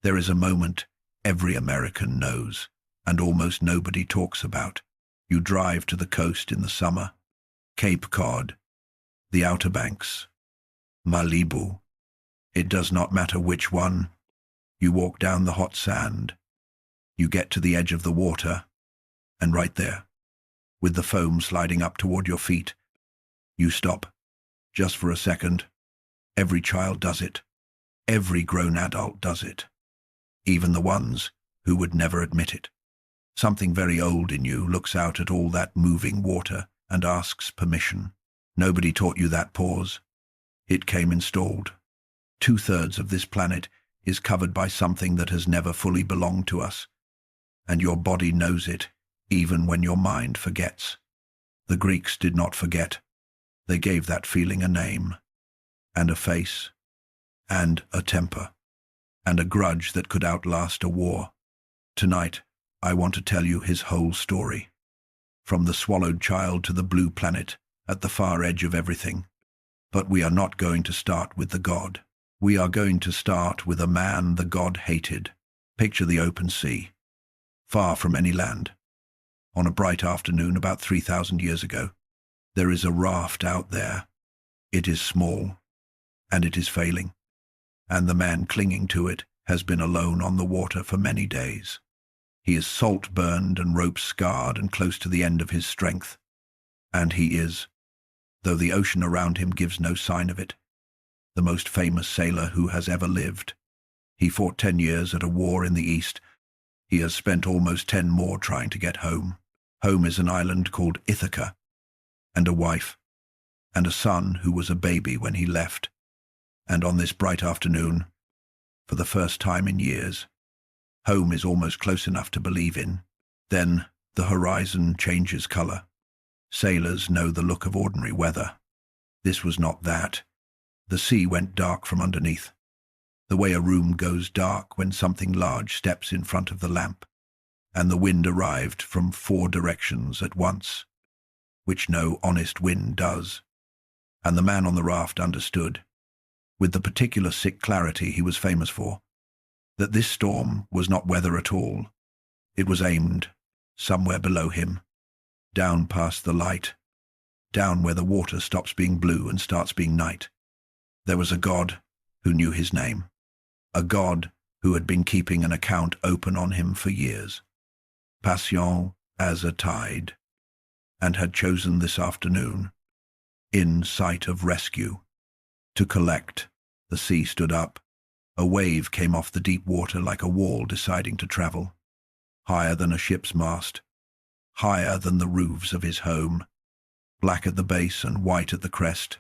There is a moment every American knows, and almost nobody talks about. You drive to the coast in the summer, Cape Cod, the Outer Banks, Malibu. It does not matter which one. You walk down the hot sand. You get to the edge of the water, and right there, with the foam sliding up toward your feet, you stop, just for a second. Every child does it. Every grown adult does it. Even the ones who would never admit it. Something very old in you looks out at all that moving water and asks permission. Nobody taught you that pause. It came installed. 2/3 of this planet is covered by something that has never fully belonged to us, and your body knows it, even when your mind forgets. The Greeks did not forget. They gave that feeling a name, and a face, and a temper, and a grudge that could outlast a war. Tonight, I want to tell you his whole story. From the swallowed child to the blue planet, at the far edge of everything. But we are not going to start with the god. We are going to start with a man the god hated. Picture the open sea, far from any land. On a bright afternoon about 3,000 years ago, there is a raft out there. It is small, and it is failing, and the man clinging to it has been alone on the water for many days. He is salt-burned and rope-scarred and close to the end of his strength. And he is, though the ocean around him gives no sign of it, the most famous sailor who has ever lived. He fought 10 years at a war in the East. He has spent almost 10 more trying to get home. Home is an island called Ithaca, and a wife, and a son who was a baby when he left. And on this bright afternoon, for the first time in years, home is almost close enough to believe in. Then the horizon changes color. Sailors know the look of ordinary weather. This was not that. The sea went dark from underneath, the way a room goes dark when something large steps in front of the lamp, and the wind arrived from 4 directions at once, which no honest wind does. And the man on the raft understood, with the particular sick clarity he was famous for, that this storm was not weather at all. It was aimed somewhere below him, down past the light, down where the water stops being blue and starts being night. There was a god who knew his name, a god who had been keeping an account open on him for years, patient as a tide, and had chosen this afternoon, in sight of rescue, to collect. The sea stood up. A wave came off the deep water like a wall deciding to travel, higher than a ship's mast, higher than the roofs of his home, black at the base and white at the crest,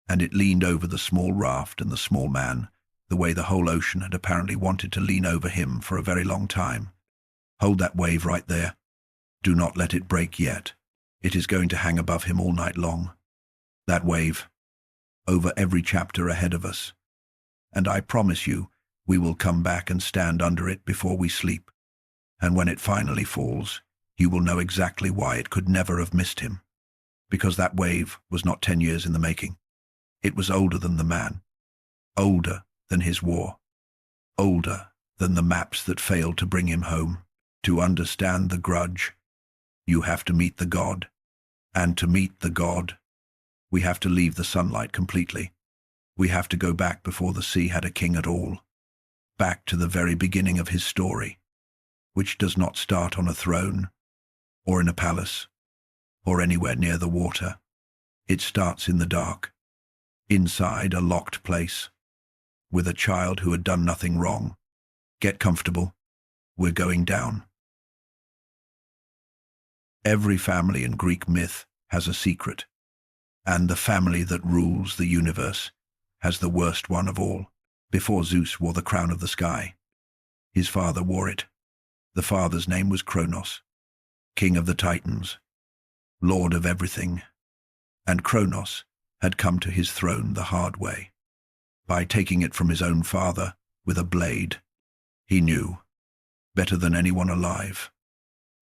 and it leaned over the small raft and the small man, the way the whole ocean had apparently wanted to lean over him for a very long time. Hold that wave right there. Do not let it break yet. It is going to hang above him all night long. That wave, over every chapter ahead of us. And I promise you, we will come back and stand under it before we sleep. And when it finally falls, you will know exactly why it could never have missed him. Because that wave was not 10 years in the making. It was older than the man, older than his war, older than the maps that failed to bring him home. To understand the grudge, you have to meet the god. And to meet the god, we have to leave the sunlight completely. We have to go back before the sea had a king at all. Back to the very beginning of his story, which does not start on a throne, or in a palace, or anywhere near the water. It starts in the dark, inside a locked place, with a child who had done nothing wrong. Get comfortable. We're going down. Every family in Greek myth has a secret, and the family that rules the universe has the worst one of all. Before Zeus wore the crown of the sky, his father wore it. The father's name was Kronos, king of the Titans, lord of everything, and Kronos had come to his throne the hard way. By taking it from his own father with a blade, he knew, better than anyone alive,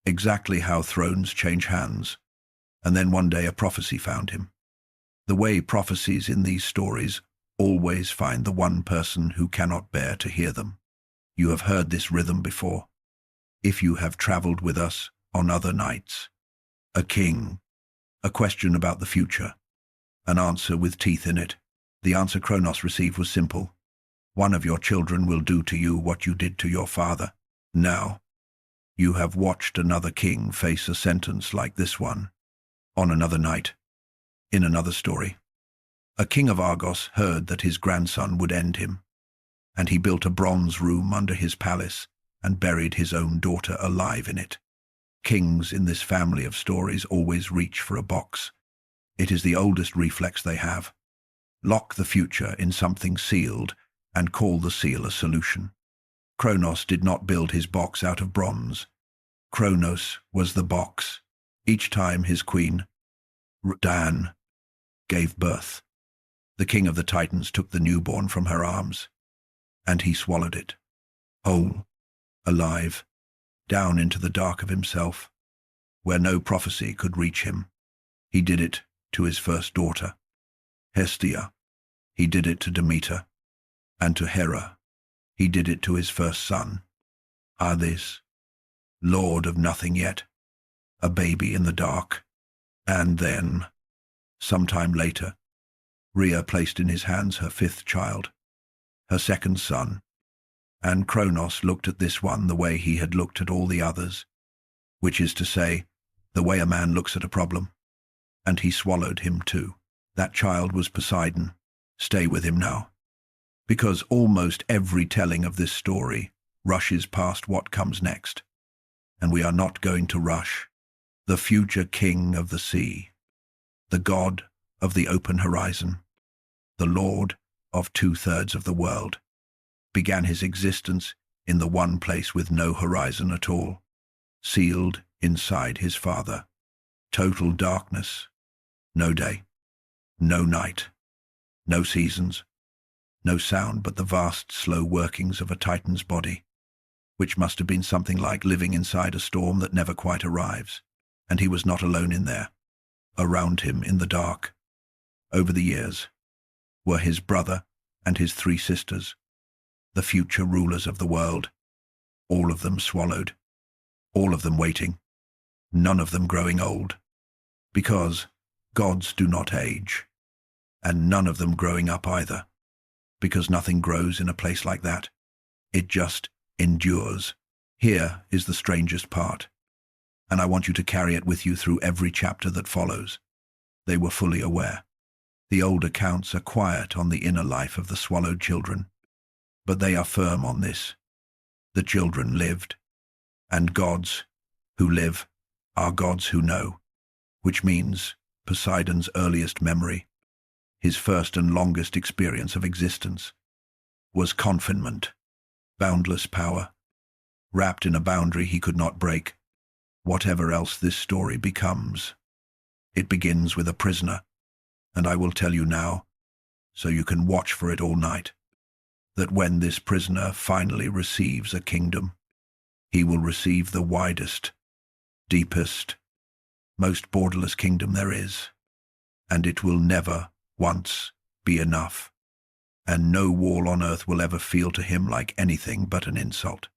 exactly how thrones change hands. And then one day a prophecy found him. The way prophecies in these stories always find the one person who cannot bear to hear them. You have heard this rhythm before. If you have traveled with us on other nights. A king. A question about the future. An answer with teeth in it. The answer Kronos received was simple. One of your children will do to you what you did to your father. Now, you have watched another king face a sentence like this one. On another night. In another story. A king of Argos heard that his grandson would end him, and he built a bronze room under his palace and buried his own daughter alive in it. Kings in this family of stories always reach for a box. It is the oldest reflex they have. Lock the future in something sealed and call the seal a solution. Kronos did not build his box out of bronze. Kronos was the box. Each time his queen, Dan, gave birth, the king of the Titans took the newborn from her arms, and he swallowed it, whole, alive, down into the dark of himself, where no prophecy could reach him. He did it to his first daughter, Hestia. He did it to Demeter, and to Hera. He did it to his first son, Hades, lord of nothing yet, a baby in the dark. And then, sometime later, Rhea placed in his hands her fifth child, her second son, and Kronos looked at this one the way he had looked at all the others, which is to say, the way a man looks at a problem, and he swallowed him too. That child was Poseidon. Stay with him now, because almost every telling of this story rushes past what comes next, and we are not going to rush. The future king of the sea, the god of the open horizon, the lord of 2/3 of the world, began his existence in the one place with no horizon at all, sealed inside his father. Total darkness, no day, no night, no seasons, no sound but the vast, slow workings of a Titan's body, which must have been something like living inside a storm that never quite arrives. And he was not alone in there. Around him in the dark, over the years, were his brother and his 3 sisters, the future rulers of the world, all of them swallowed, all of them waiting, none of them growing old, because gods do not age, and none of them growing up either, because nothing grows in a place like that. It just endures. Here is the strangest part, and I want you to carry it with you through every chapter that follows. They were fully aware. The old accounts are quiet on the inner life of the swallowed children, but they are firm on this. The children lived, and gods who live are gods who know, which means Poseidon's earliest memory, his first and longest experience of existence, was confinement, boundless power, wrapped in a boundary he could not break. Whatever else this story becomes, it begins with a prisoner, and I will tell you now, so you can watch for it all night, that when this prisoner finally receives a kingdom, he will receive the widest, deepest, most borderless kingdom there is, and it will never once be enough, and no wall on earth will ever feel to him like anything but an insult.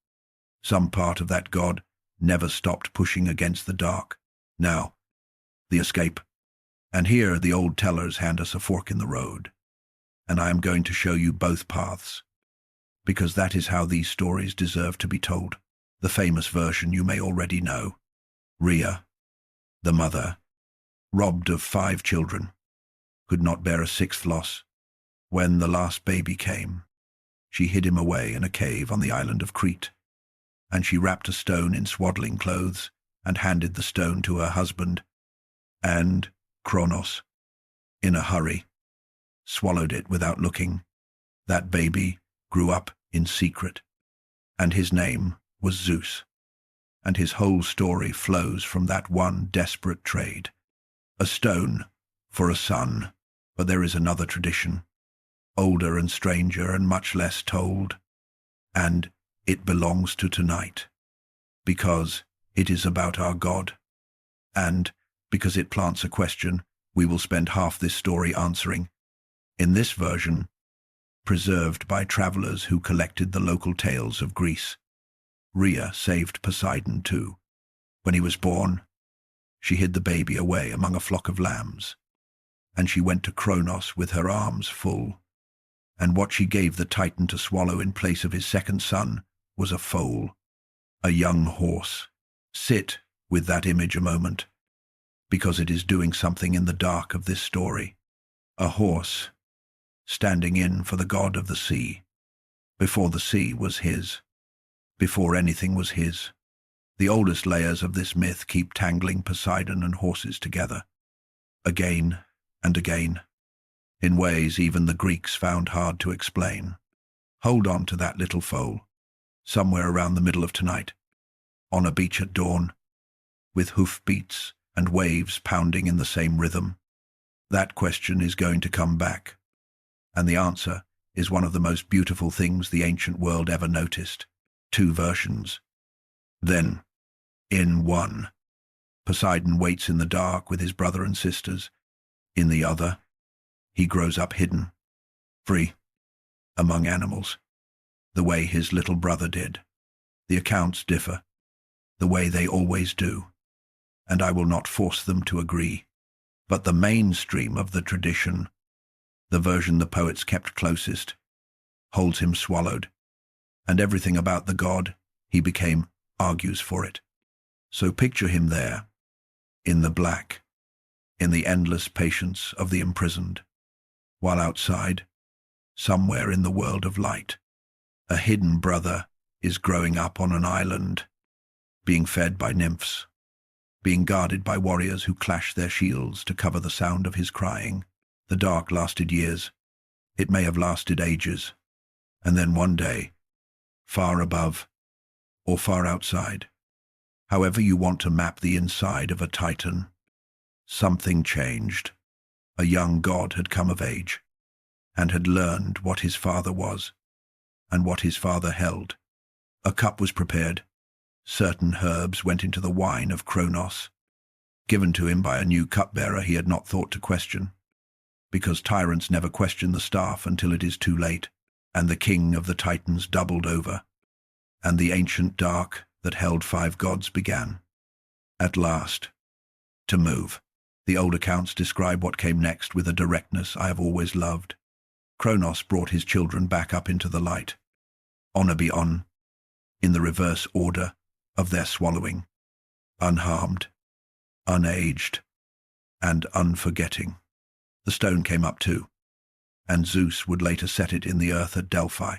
Some part of that god never stopped pushing against the dark. Now, the escape. And here the old tellers hand us a fork in the road, and I am going to show you both paths, because that is how these stories deserve to be told. The famous version you may already know. Rhea, the mother, robbed of 5 children, could not bear a 6th loss. When the last baby came, she hid him away in a cave on the island of Crete, and she wrapped a stone in swaddling clothes and handed the stone to her husband, and Kronos, in a hurry, swallowed it without looking. That baby grew up in secret, and his name was Zeus, and his whole story flows from that one desperate trade. A stone for a son, but there is another tradition, older and stranger and much less told, and it belongs to tonight, because it is about our God, and because it plants a question we will spend half this story answering. In this version, preserved by travelers who collected the local tales of Greece. Rhea saved Poseidon too. When he was born, she hid the baby away among a flock of lambs, and she went to Kronos with her arms full, and what she gave the Titan to swallow in place of his second son was a foal, a young horse. Sit with that image a moment, because it is doing something in the dark of this story. A horse, standing in for the god of the sea, before the sea was his, before anything was his. The oldest layers of this myth keep tangling Poseidon and horses together, again and again, in ways even the Greeks found hard to explain. Hold on to that little foal, somewhere around the middle of tonight, on a beach at dawn, with hoofbeats and waves pounding in the same rhythm. That question is going to come back, and the answer is one of the most beautiful things the ancient world ever noticed. Two versions. Then, in one, Poseidon waits in the dark with his brother and sisters. In the other, he grows up hidden, free, among animals, the way his little brother did. The accounts differ, the way they always do, and I will not force them to agree. But the mainstream of the tradition, the version the poets kept closest, holds him swallowed, and everything about the god he became argues for it. So picture him there, in the black, in the endless patience of the imprisoned, while outside, somewhere in the world of light, a hidden brother is growing up on an island, being fed by nymphs, being guarded by warriors who clash their shields to cover the sound of his crying. The dark lasted years. It may have lasted ages. And then one day, far above, or far outside, however you want to map the inside of a Titan, something changed. A young god had come of age, and had learned what his father was, and what his father held. A cup was prepared. Certain herbs went into the wine of Kronos, given to him by a new cupbearer he had not thought to question, because tyrants never question the staff until it is too late, and the king of the Titans doubled over, and the ancient dark that held 5 gods began, at last, to move. The old accounts describe what came next with a directness I have always loved. Kronos brought his children back up into the light, honor be on, in the reverse order of their swallowing, unharmed, unaged, and unforgetting. The stone came up too, and Zeus would later set it in the earth at Delphi,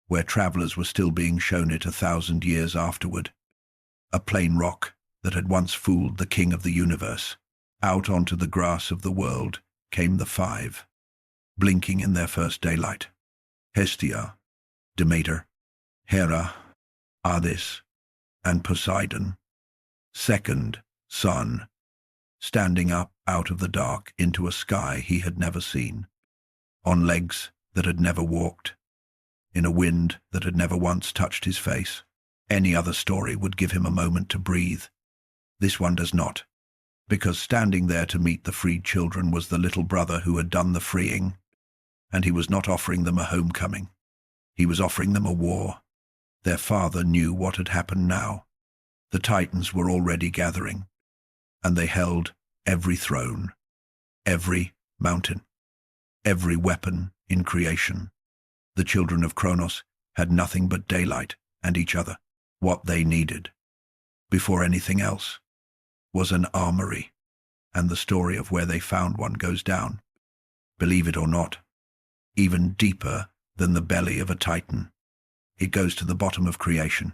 where travelers were still being shown it 1,000 years afterward. A plain rock that had once fooled the king of the universe. Out onto the grass of the world came the 5, blinking in their first daylight. Hestia, Demeter, Hera, Hades, and Poseidon, second son, standing up out of the dark into a sky he had never seen, on legs that had never walked, in a wind that had never once touched his face. Any other story would give him a moment to breathe. This one does not, because standing there to meet the freed children was the little brother who had done the freeing, and he was not offering them a homecoming. He was offering them a war. Their father knew what had happened now. The Titans were already gathering, and they held every throne, every mountain, every weapon in creation. The children of Kronos had nothing but daylight and each other. What they needed, before anything else, was an armory, and the story of where they found one goes down, believe it or not, even deeper than the belly of a Titan. It goes to the bottom of creation,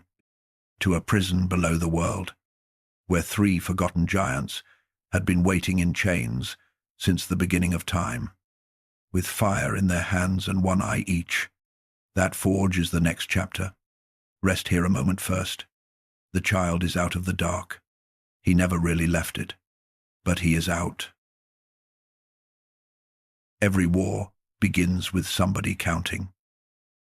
to a prison below the world, where 3 forgotten giants had been waiting in chains since the beginning of time, with fire in their hands and 1 eye each. That forge is the next chapter. Rest here a moment first. The child is out of the dark. He never really left it, but he is out. Every war begins with somebody counting,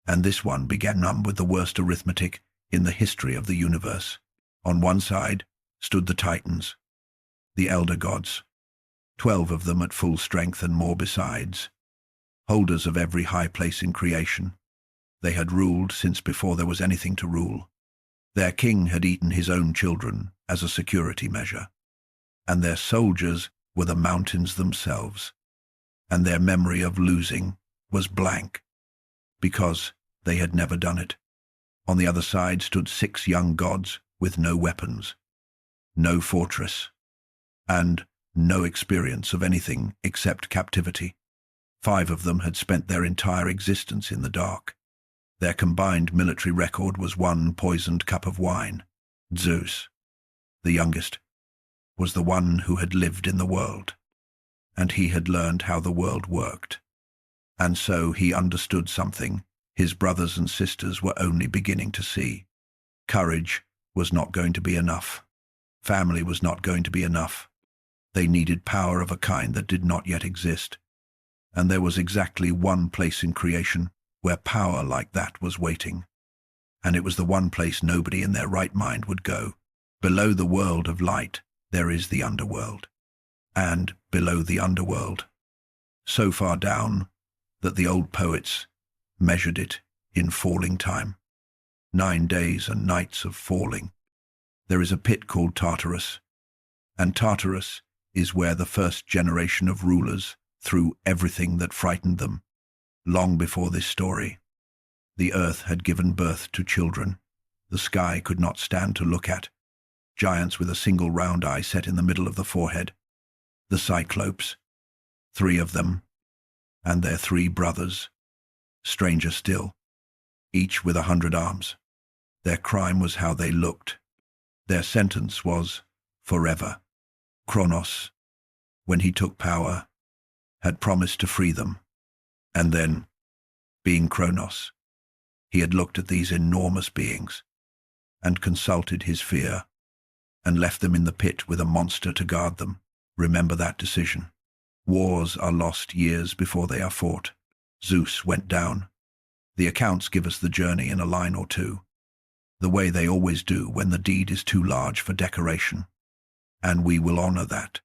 and this one began with the worst arithmetic in the history of the universe. On one side stood the Titans, the elder gods, 12 of them at full strength and more besides, holders of every high place in creation. They had ruled since before there was anything to rule. Their king had eaten his own children as a security measure, and their soldiers were the mountains themselves, and their memory of losing was blank, because they had never done it. On the other side stood 6 young gods with no weapons, no fortress, and no experience of anything except captivity. 5 of them had spent their entire existence in the dark. Their combined military record was 1 poisoned cup of wine. Zeus, the youngest, was the one who had lived in the world, and he had learned how the world worked. And so he understood something his brothers and sisters were only beginning to see. Courage was not going to be enough. Family was not going to be enough. They needed power of a kind that did not yet exist. And there was exactly one place in creation where power like that was waiting. And it was the one place nobody in their right mind would go. Below the world of light, there is the underworld. And below the underworld, so far down that the old poets measured it in falling time. 9 days and nights of falling. There is a pit called Tartarus, and Tartarus is where the first generation of rulers threw everything that frightened them. Long before this story, the earth had given birth to children the sky could not stand to look at, giants with a single round eye set in the middle of the forehead, the Cyclopes, 3 of them, and their 3 brothers, stranger still, each with 100 arms. Their crime was how they looked. Their sentence was forever. Kronos, when he took power, had promised to free them. And then, being Kronos, he had looked at these enormous beings and consulted his fear and left them in the pit with a monster to guard them. Remember that decision. Wars are lost years before they are fought. Zeus went down. The accounts give us the journey in a line or 2, the way they always do when the deed is too large for decoration. And we will honor that,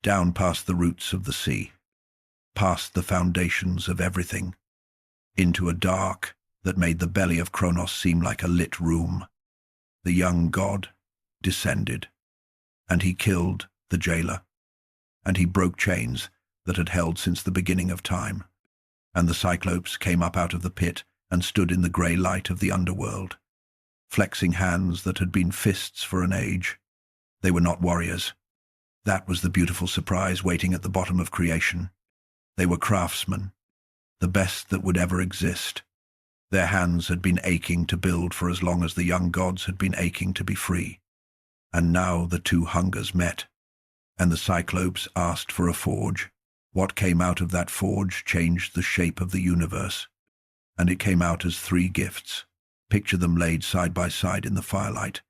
down past the roots of the sea, past the foundations of everything, into a dark that made the belly of Kronos seem like a lit room. The young god descended, and he killed the jailer, and he broke chains that had held since the beginning of time. And the Cyclopes came up out of the pit and stood in the grey light of the underworld, flexing hands that had been fists for an age. They were not warriors. That was the beautiful surprise waiting at the bottom of creation. They were craftsmen, the best that would ever exist. Their hands had been aching to build for as long as the young gods had been aching to be free. And now the 2 hungers met, and the Cyclopes asked for a forge. What came out of that forge changed the shape of the universe, and it came out as 3 gifts. Picture them laid side by side in the firelight,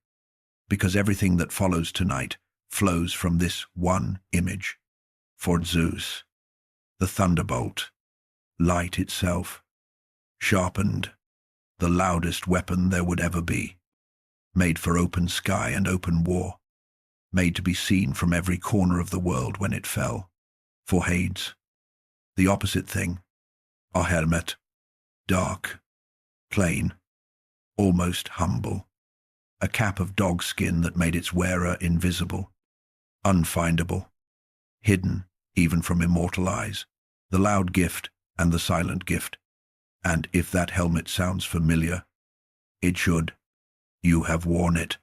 because everything that follows tonight flows from this one image. For Zeus, the thunderbolt, light itself, sharpened, the loudest weapon there would ever be, made for open sky and open war, made to be seen from every corner of the world when it fell. For Hades, the opposite thing, a helmet, dark, plain, almost humble, a cap of dog skin that made its wearer invisible, unfindable, hidden even from immortal eyes, the loud gift and the silent gift. And if that helmet sounds familiar, it should. You have worn it,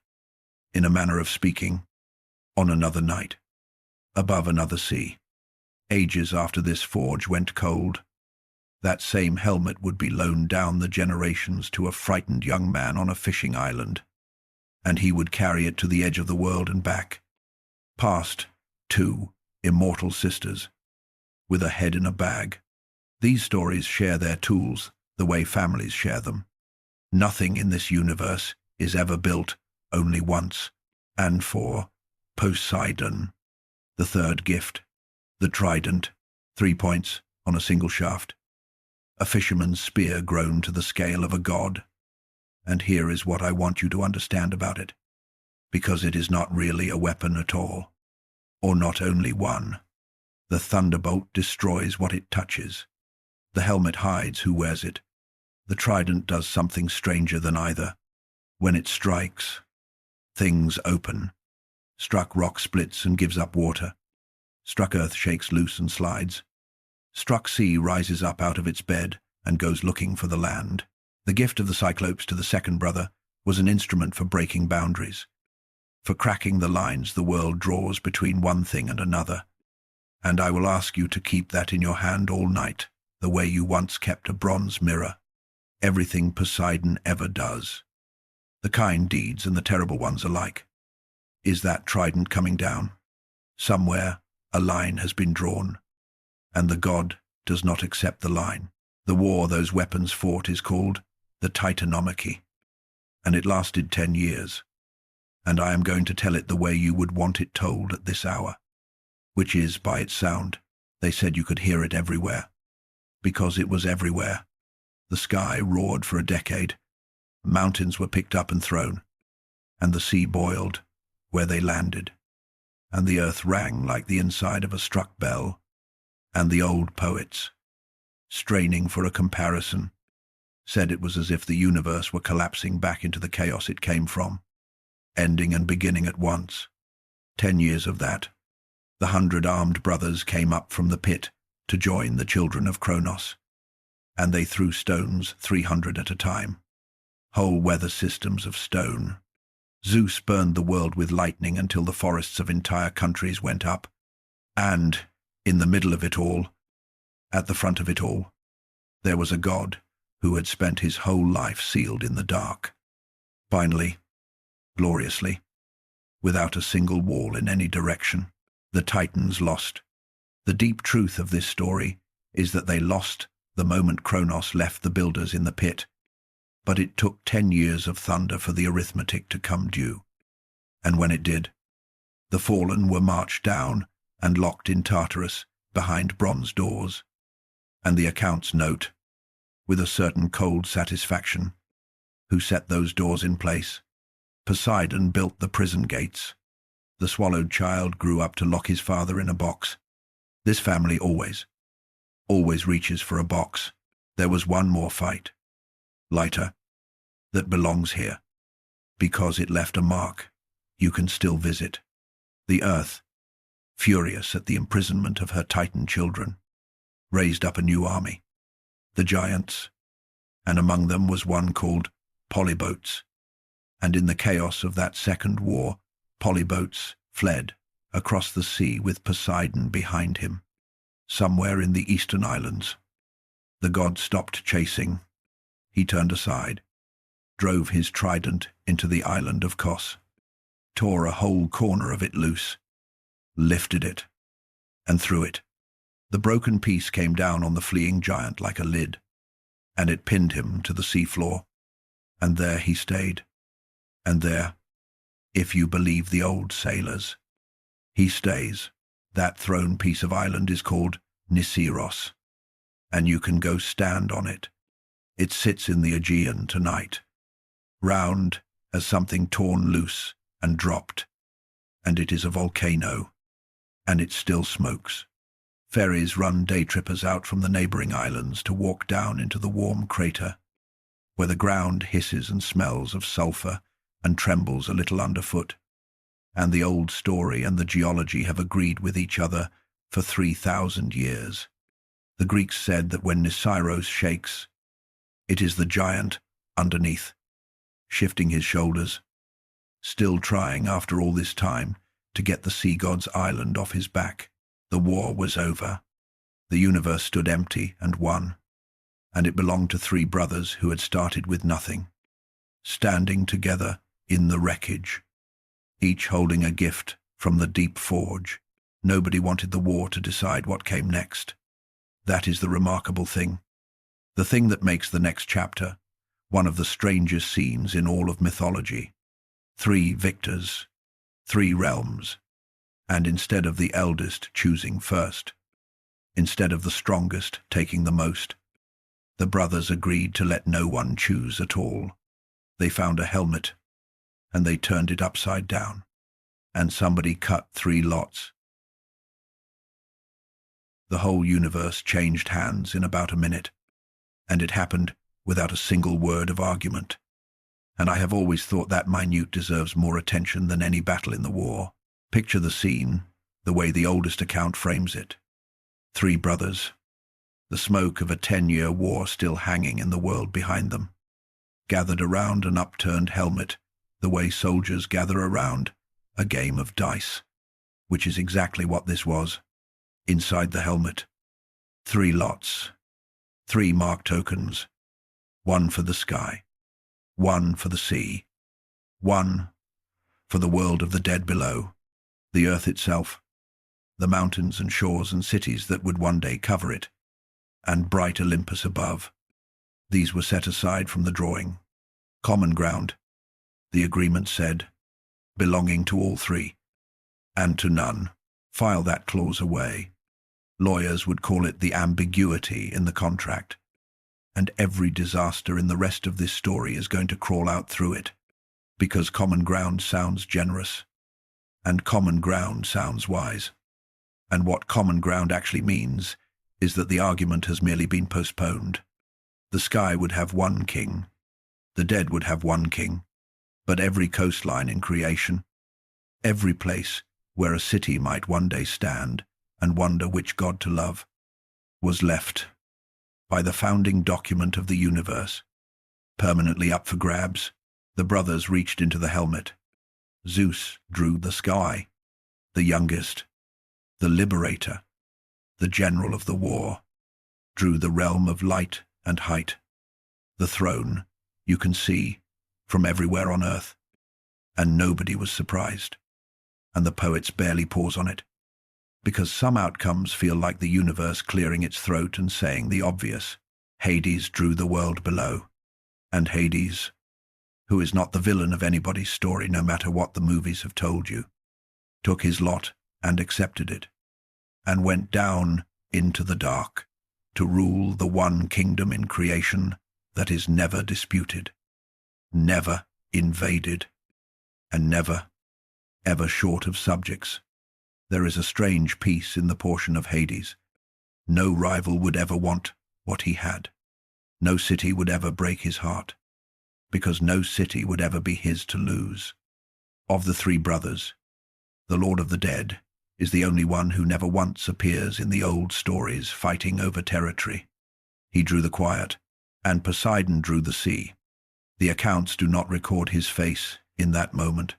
in a manner of speaking, on another night, above another sea. Ages after this forge went cold, that same helmet would be loaned down the generations to a frightened young man on a fishing island, and he would carry it to the edge of the world and back, past 2 immortal sisters, with a head in a bag. These stories share their tools the way families share them. Nothing in this universe is ever built only once. And for Poseidon, the 3rd gift, the Trident, 3 points on a single shaft, a fisherman's spear grown to the scale of a god. And here is what I want you to understand about it, because it is not really a weapon at all, or not only one. The thunderbolt destroys what it touches. The helmet hides who wears it. The trident does something stranger than either. When it strikes, things open. Struck rock splits and gives up water. Struck earth shakes loose and slides. Struck sea rises up out of its bed and goes looking for the land. The gift of the Cyclopes to the second brother was an instrument for breaking boundaries, for cracking the lines the world draws between one thing and another. And I will ask you to keep that in your hand all night, the way you once kept a bronze mirror. Everything Poseidon ever does. The kind deeds and the terrible ones alike. Is that trident coming down? Somewhere a line has been drawn, and the god does not accept the line. The war those weapons fought is called the Titanomachy, and it lasted 10 years. And I am going to tell it the way you would want it told at this hour, which is by its sound. They said you could hear it everywhere, because it was everywhere. The sky roared for a decade, mountains were picked up and thrown, and the sea boiled where they landed, and the earth rang like the inside of a struck bell, and the old poets, straining for a comparison, said it was as if the universe were collapsing back into the chaos it came from, ending and beginning at once. 10 years of that. The 100 armed brothers came up from the pit to join the children of Kronos, and they threw stones 300 at a time, whole weather systems of stone. Zeus burned the world with lightning until the forests of entire countries went up, and, in the middle of it all, at the front of it all, there was a god who had spent his whole life sealed in the dark. Finally, gloriously, without a single wall in any direction, the Titans lost. The deep truth of this story is that they lost the moment Kronos left the builders in the pit, but it took 10 years of thunder for the arithmetic to come due. And when it did, the fallen were marched down and locked in Tartarus behind bronze doors. And the accounts note, with a certain cold satisfaction, who set those doors in place. Poseidon built the prison gates. The swallowed child grew up to lock his father in a box. This family always reaches for a box. There was one more fight, lighter, that belongs here, because it left a mark you can still visit. The earth, furious at the imprisonment of her Titan children, raised up a new army, the giants, and among them was one called Polybotes. And in the chaos of that second war, Polybotes fled across the sea with Poseidon behind him, somewhere in the eastern islands. The god stopped chasing. He turned aside, drove his trident into the island of Kos, tore a whole corner of it loose, lifted it, and threw it. The broken piece came down on the fleeing giant like a lid, and it pinned him to the seafloor. And there he stayed. And there, if you believe the old sailors, he stays. That thrown piece of island is called Nisyros, and you can go stand on it. It sits in the Aegean tonight, round as something torn loose and dropped, and it is a volcano, and it still smokes. Ferries run day-trippers out from the neighboring islands to walk down into the warm crater, where the ground hisses and smells of sulfur and trembles a little underfoot, and the old story and the geology have agreed with each other for 3,000 years. The Greeks said that when Nisyros shakes, it is the giant underneath, shifting his shoulders, still trying after all this time to get the sea god's island off his back. The war was over. The universe stood empty and won, and it belonged to 3 brothers who had started with nothing, standing together in the wreckage, each holding a gift from the deep forge. Nobody wanted the war to decide what came next. That is the remarkable thing, the thing that makes the next chapter one of the strangest scenes in all of mythology. 3 victors, 3 realms, and instead of the eldest choosing first, instead of the strongest taking the most, the brothers agreed to let no one choose at all. They found a helmet, and they turned it upside down, and somebody cut 3 lots, The whole universe changed hands in about a minute, and it happened without a single word of argument. And I have always thought that minute deserves more attention than any battle in the war. Picture the scene, the way the oldest account frames it. 3 brothers, the smoke of a 10-year war still hanging in the world behind them, gathered around an upturned helmet, the way soldiers gather around a game of dice, which is exactly what this was. Inside the helmet, 3 lots, 3 mark tokens, 1 for the sky, 1 for the sea, 1 for the world of the dead below, the earth itself, the mountains and shores and cities that would one day cover it, and bright Olympus above. These were set aside from the drawing. Common ground, the agreement said, belonging to all 3, and to none. File that clause away. Lawyers would call it the ambiguity in the contract. And every disaster in the rest of this story is going to crawl out through it, because common ground sounds generous, and common ground sounds wise. And what common ground actually means is that the argument has merely been postponed. The sky would have 1 king, the dead would have 1 king, but every coastline in creation, every place where a city might one day stand and wonder which god to love, was left by the founding document of the universe, permanently up for grabs. The brothers reached into the helmet. Zeus drew the sky, the youngest, the liberator, the general of the war, drew the realm of light and height, the throne you can see from everywhere on earth, and nobody was surprised, and the poets barely pause on it, because some outcomes feel like the universe clearing its throat and saying the obvious. Hades drew the world below, and Hades, who is not the villain of anybody's story no matter what the movies have told you, took his lot and accepted it, and went down into the dark to rule the one kingdom in creation that is never disputed, never invaded, and never, ever short of subjects. There is a strange peace in the portion of Hades. No rival would ever want what he had. No city would ever break his heart, because no city would ever be his to lose. Of the 3 brothers, the Lord of the Dead is the only one who never once appears in the old stories fighting over territory. He drew the quiet, and Poseidon drew the sea. The accounts do not record his face in that moment,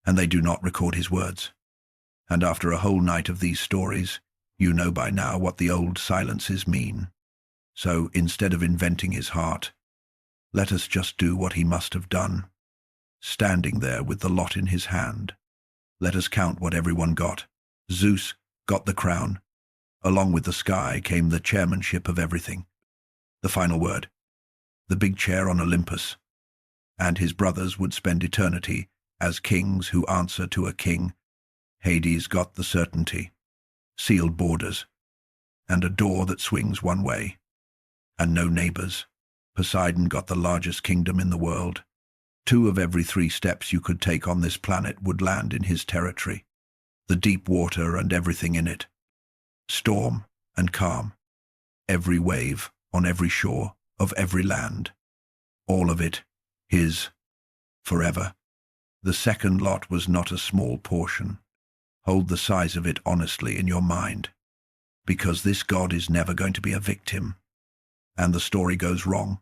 and they do not record his words. And after a whole night of these stories, you know by now what the old silences mean. So, instead of inventing his heart, let us just do what he must have done. Standing there with the lot in his hand, let us count what everyone got. Zeus got the crown. Along with the sky came the chairmanship of everything. The final word, the big chair on Olympus. And his brothers would spend eternity as kings who answer to a king. Hades got the certainty, sealed borders, and a door that swings one way, and no neighbors. Poseidon got the largest kingdom in the world. 2 of every 3 steps you could take on this planet would land in his territory. The deep water and everything in it. Storm and calm. Every wave on every shore of every land. All of it, his, forever. The second lot was not a small portion. Hold the size of it honestly in your mind, because this god is never going to be a victim, and the story goes wrong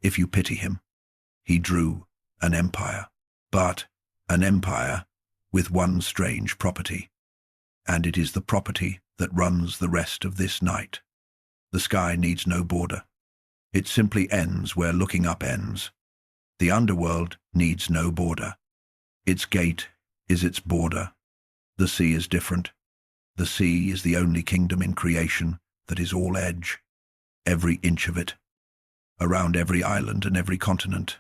if you pity him. He drew an empire, but an empire with one strange property, and it is the property that runs the rest of this night. The sky needs no border. It simply ends where looking up ends. The underworld needs no border. Its gate is its border. The sea is different. The sea is the only kingdom in creation that is all edge. Every inch of it, around every island and every continent,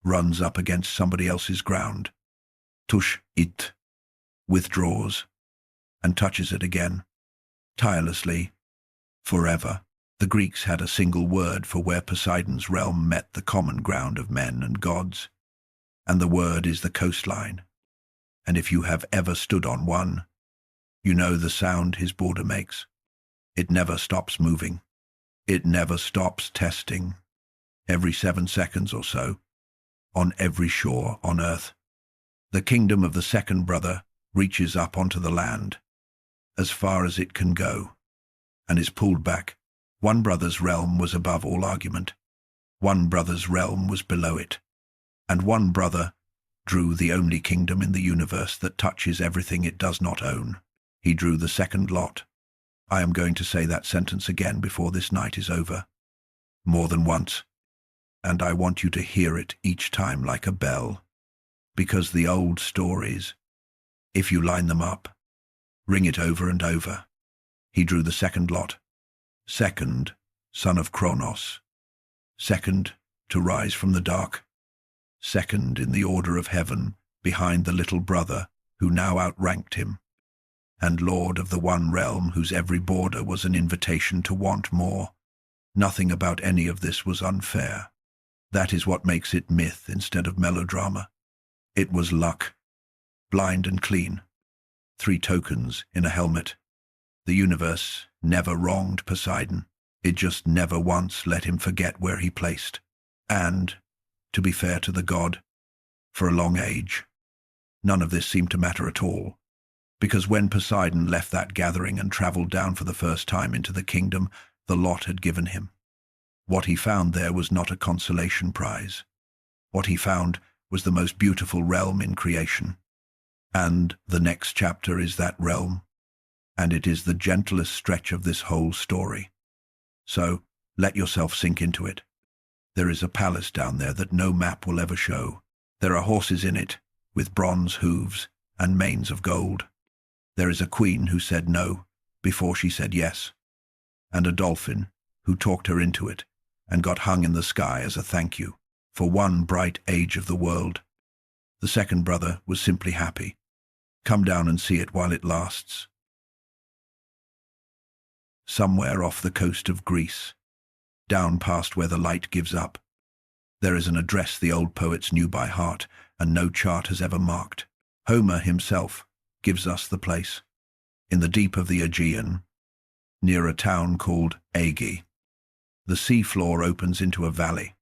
runs up against somebody else's ground. Tush it, withdraws, and touches it again, tirelessly, forever. The Greeks had a single word for where Poseidon's realm met the common ground of men and gods, and the word is the coastline. And if you have ever stood on one, you know the sound his border makes. It never stops moving. It never stops testing. Every 7 seconds or so, on every shore on earth, the kingdom of the second brother reaches up onto the land, as far as it can go, and is pulled back. One brother's realm was above all argument. One brother's realm was below it. And one brother drew the only kingdom in the universe that touches everything it does not own. He drew the second lot. I am going to say that sentence again before this night is over, more than once, and I want you to hear it each time like a bell, because the old stories, if you line them up, ring it over and over. He drew the second lot. Second, son of Kronos. Second, to rise from the dark. Second in the order of heaven, behind the little brother who now outranked him, and lord of the one realm whose every border was an invitation to want more. Nothing about any of this was unfair. That is what makes it myth instead of melodrama. It was luck, blind and clean. 3 tokens in a helmet. The universe never wronged Poseidon. It just never once let him forget where he placed. And, to be fair to the god, for a long age, none of this seemed to matter at all. Because when Poseidon left that gathering and traveled down for the first time into the kingdom the lot had given him, what he found there was not a consolation prize. What he found was the most beautiful realm in creation. And the next chapter is that realm, and it is the gentlest stretch of this whole story. So, let yourself sink into it. There is a palace down there that no map will ever show. There are horses in it, with bronze hooves and manes of gold. There is a queen who said no before she said yes, and a dolphin who talked her into it and got hung in the sky as a thank you for one bright age of the world. The second brother was simply happy. Come down and see it while it lasts. Somewhere off the coast of Greece, down past where the light gives up, there is an address the old poets knew by heart and no chart has ever marked. Homer himself gives us the place, in the deep of the Aegean, near a town called Aegi. The sea floor opens into a valley,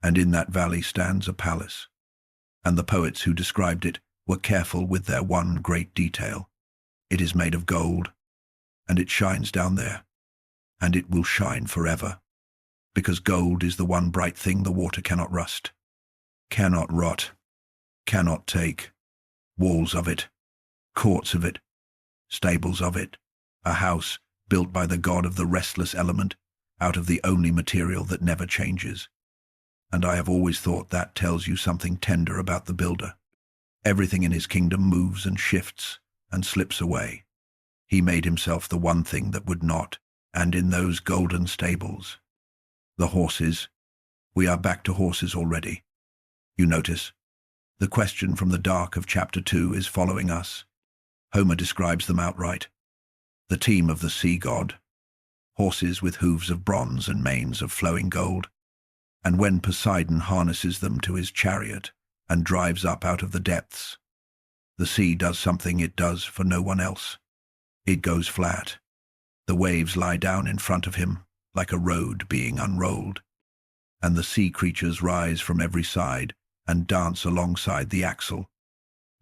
and in that valley stands a palace. And the poets who described it were careful with their one great detail. It is made of gold, and it shines down there, and it will shine forever, because gold is the one bright thing the water cannot rust, cannot rot, cannot take. Walls of it, courts of it, stables of it, a house built by the god of the restless element, out of the only material that never changes. And I have always thought that tells you something tender about the builder. Everything in his kingdom moves and shifts and slips away. He made himself the one thing that would not, and in those golden stables. The horses. We are back to horses already. You notice? The question from the dark of chapter 2 is following us. Homer describes them outright. The team of the sea god. Horses with hooves of bronze and manes of flowing gold. And when Poseidon harnesses them to his chariot and drives up out of the depths, the sea does something it does for no one else. It goes flat. The waves lie down in front of him, like a road being unrolled. And the sea creatures rise from every side and dance alongside the axle.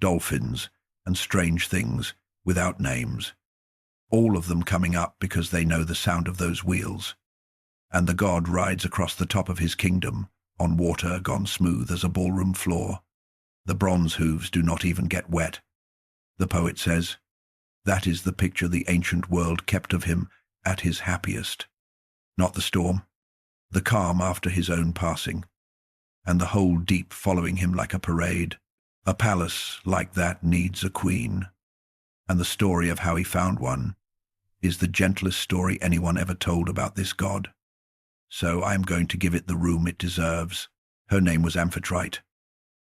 Dolphins and strange things without names. All of them coming up because they know the sound of those wheels. And the god rides across the top of his kingdom, on water gone smooth as a ballroom floor. The bronze hooves do not even get wet. The poet says, that is the picture the ancient world kept of him at his happiest. Not the storm, the calm after his own passing, and the whole deep following him like a parade. A palace like that needs a queen, and the story of how he found one is the gentlest story anyone ever told about this god. So I am going to give it the room it deserves. Her name was Amphitrite.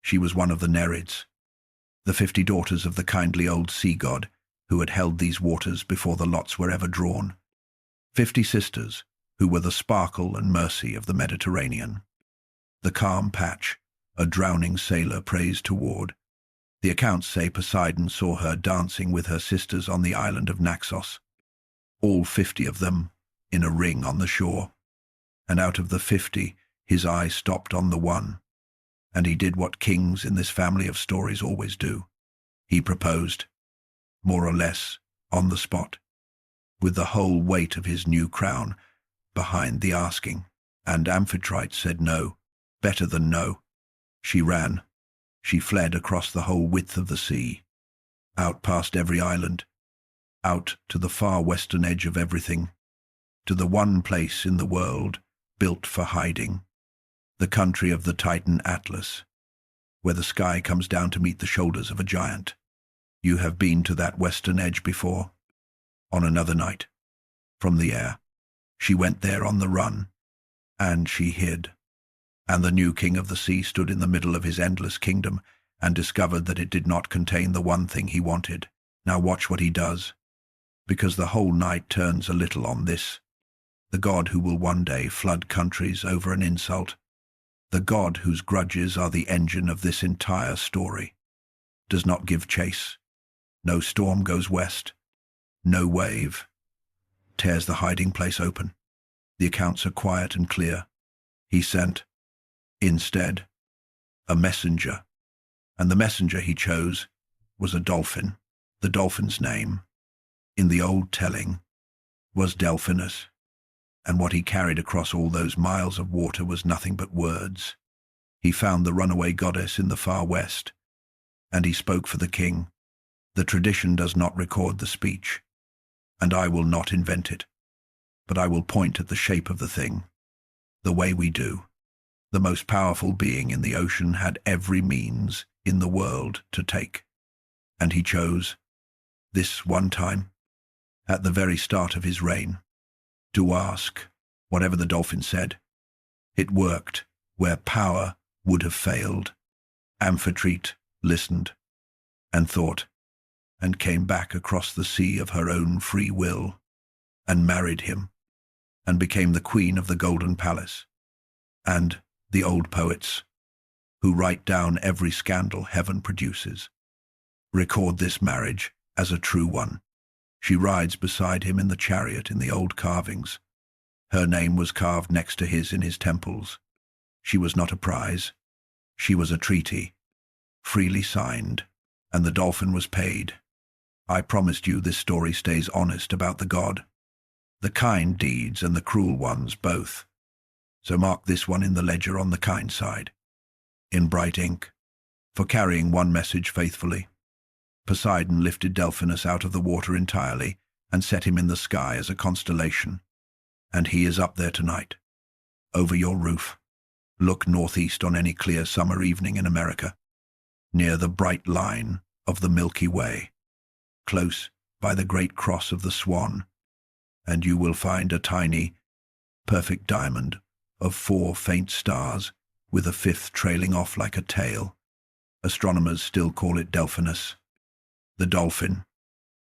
She was one of the Nereids, the 50 daughters of the kindly old sea god who had held these waters before the lots were ever drawn. 50 sisters who were the sparkle and mercy of the Mediterranean. The calm patch a drowning sailor prays toward. The accounts say Poseidon saw her dancing with her sisters on the island of Naxos. all 50 of them, in a ring on the shore. And out of the 50, his eye stopped on the one. And he did what kings in this family of stories always do. He proposed, more or less, on the spot, with the whole weight of his new crown behind the asking. And Amphitrite said no, better than no. She ran. She fled across the whole width of the sea, out past every island, out to the far western edge of everything, to the one place in the world built for hiding, the country of the Titan Atlas, where the sky comes down to meet the shoulders of a giant. You have been to that western edge before. On another night, from the air, she went there on the run, and she hid. And the new king of the sea stood in the middle of his endless kingdom and discovered that it did not contain the one thing he wanted. Now watch what he does, because the whole night turns a little on this. The god who will one day flood countries over an insult, the god whose grudges are the engine of this entire story, does not give chase. No storm goes west. No wave tears the hiding place open. The accounts are quiet and clear. He sent, instead, a messenger, and the messenger he chose was a dolphin. The dolphin's name, in the old telling, was Delphinus, and what he carried across all those miles of water was nothing but words. He found the runaway goddess in the far west, and he spoke for the king. The tradition does not record the speech, and I will not invent it, but I will point at the shape of the thing, the way we do. The most powerful being in the ocean had every means in the world to take, and he chose, this one time, at the very start of his reign, to ask whatever the dolphin said. It worked where power would have failed. Amphitrite listened and thought, and came back across the sea of her own free will, and married him, and became the queen of the Golden Palace. And the old poets, who write down every scandal heaven produces, record this marriage as a true one. She rides beside him in the chariot in the old carvings. Her name was carved next to his in his temples. She was not a prize. She was a treaty, freely signed, and the dolphin was paid. I promised you this story stays honest about the god, the kind deeds and the cruel ones both. So mark this one in the ledger on the kind side, in bright ink, for carrying one message faithfully. Poseidon lifted Delphinus out of the water entirely and set him in the sky as a constellation. And he is up there tonight, over your roof. Look northeast on any clear summer evening in America, near the bright line of the Milky Way, close by the great cross of the Swan, and you will find a tiny, perfect diamond of 4 faint stars with a 5th trailing off like a tail. Astronomers still call it Delphinus. The dolphin.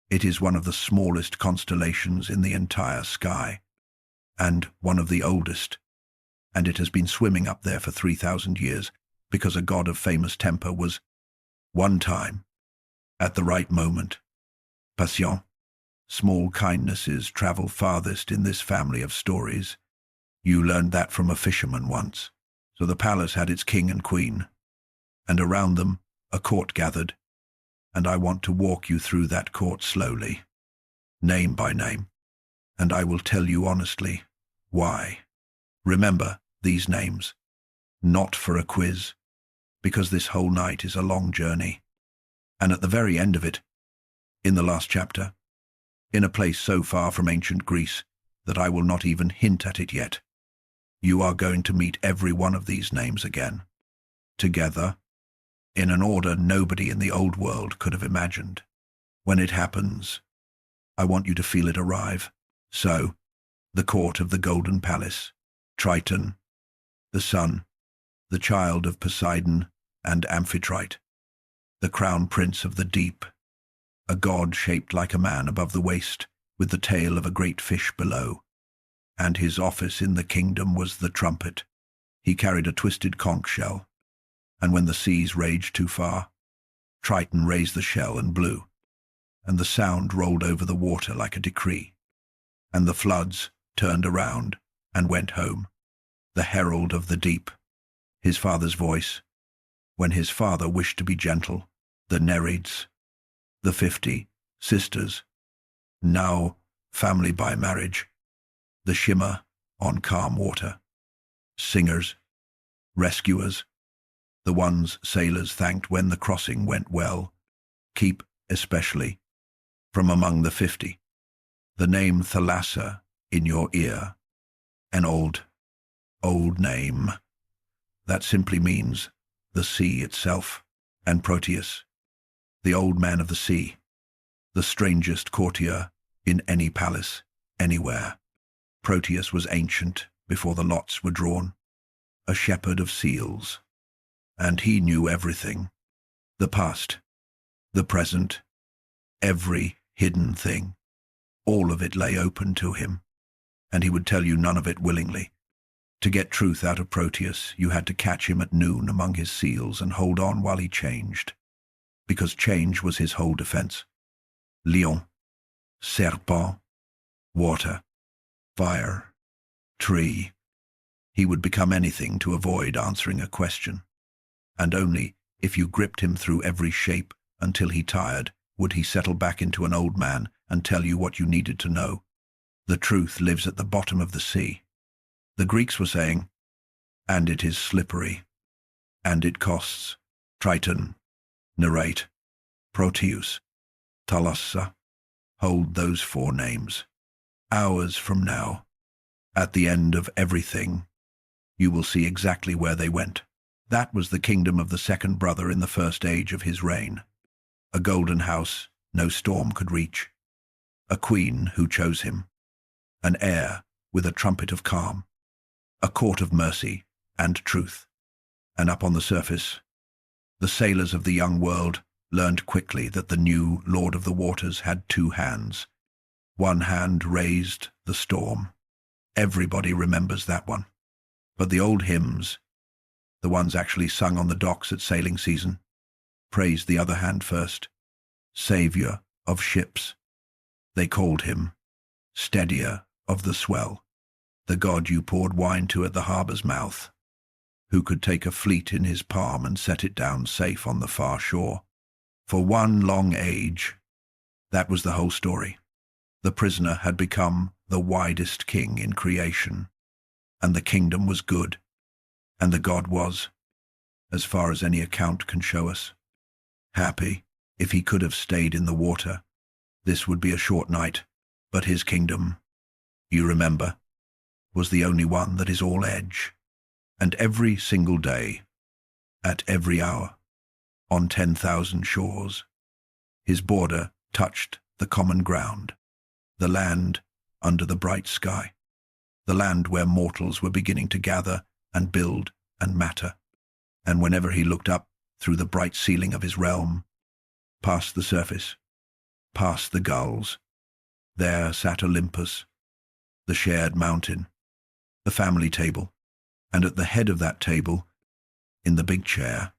It is one of the smallest constellations in the entire sky, and one of the oldest, and it has been swimming up there for 3,000 years because a god of famous temper was, one time, at the right moment. Passion. Small kindnesses travel farthest in this family of stories. You learned that from a fisherman once. So the palace had its king and queen, and around them a court gathered, and I want to walk you through that court slowly, name by name, and I will tell you honestly why. Remember these names, not for a quiz, because this whole night is a long journey. And at the very end of it, in the last chapter, in a place so far from ancient Greece that I will not even hint at it yet, you are going to meet every one of these names again, together, in an order nobody in the old world could have imagined. When it happens, I want you to feel it arrive. So, the court of the Golden Palace, Triton, the sun, the child of Poseidon and Amphitrite, the crown prince of the deep, a god shaped like a man above the waist, with the tail of a great fish below, and his office in the kingdom was the trumpet. He carried a twisted conch shell, and when the seas raged too far, Triton raised the shell and blew, and the sound rolled over the water like a decree. and the floods turned around and went home. The herald of the deep, his father's voice, when his father wished to be gentle, the Nereids, the 50 sisters, now family by marriage, the shimmer on calm water, singers, rescuers, the ones sailors thanked when the crossing went well, keep especially, from among the 50, the name Thalassa in your ear, an old name. That simply means the sea itself, and Proteus, the old man of the sea, the strangest courtier in any palace, anywhere. Proteus was ancient before the lots were drawn, a shepherd of seals, and he knew everything, the past, the present, every hidden thing. All of it lay open to him, and he would tell you none of it willingly. To get truth out of Proteus, you had to catch him at noon among his seals and hold on while he changed, because change was his whole defense. Lion, serpent, water, fire, tree. He would become anything to avoid answering a question, and only if you gripped him through every shape until he tired would he settle back into an old man and tell you what you needed to know. The truth lives at the bottom of the sea. The Greeks were saying, and it is slippery, and it costs. Triton, narrate, Proteus, Thalassa, hold those 4 names. Hours from now, at the end of everything, you will see exactly where they went. That was the kingdom of the second brother in the first age of his reign. A golden house no storm could reach. A queen who chose him. An heir with a trumpet of calm. A court of mercy and truth. And up on the surface, the sailors of the young world learned quickly that the new Lord of the Waters had 2 hands. One hand raised the storm. Everybody remembers that one. But the old hymns, the ones actually sung on the docks at sailing season, praised the other hand first. Savior of ships. They called him Steadier of the swell, the god you poured wine to at the harbor's mouth, who could take a fleet in his palm and set it down safe on the far shore. For one long age, that was the whole story. The prisoner had become the widest king in creation, and the kingdom was good, and the god was, as far as any account can show us, happy. If he could have stayed in the water, this would be a short night, but his kingdom, you remember, was the only one that is all edge. And every single day, at every hour, on 10,000 shores, his border touched the common ground, the land under the bright sky, the land where mortals were beginning to gather and build and matter. And whenever he looked up through the bright ceiling of his realm, past the surface, past the gulls, there sat Olympus, the shared mountain, the family table, and at the head of that table, in the big chair,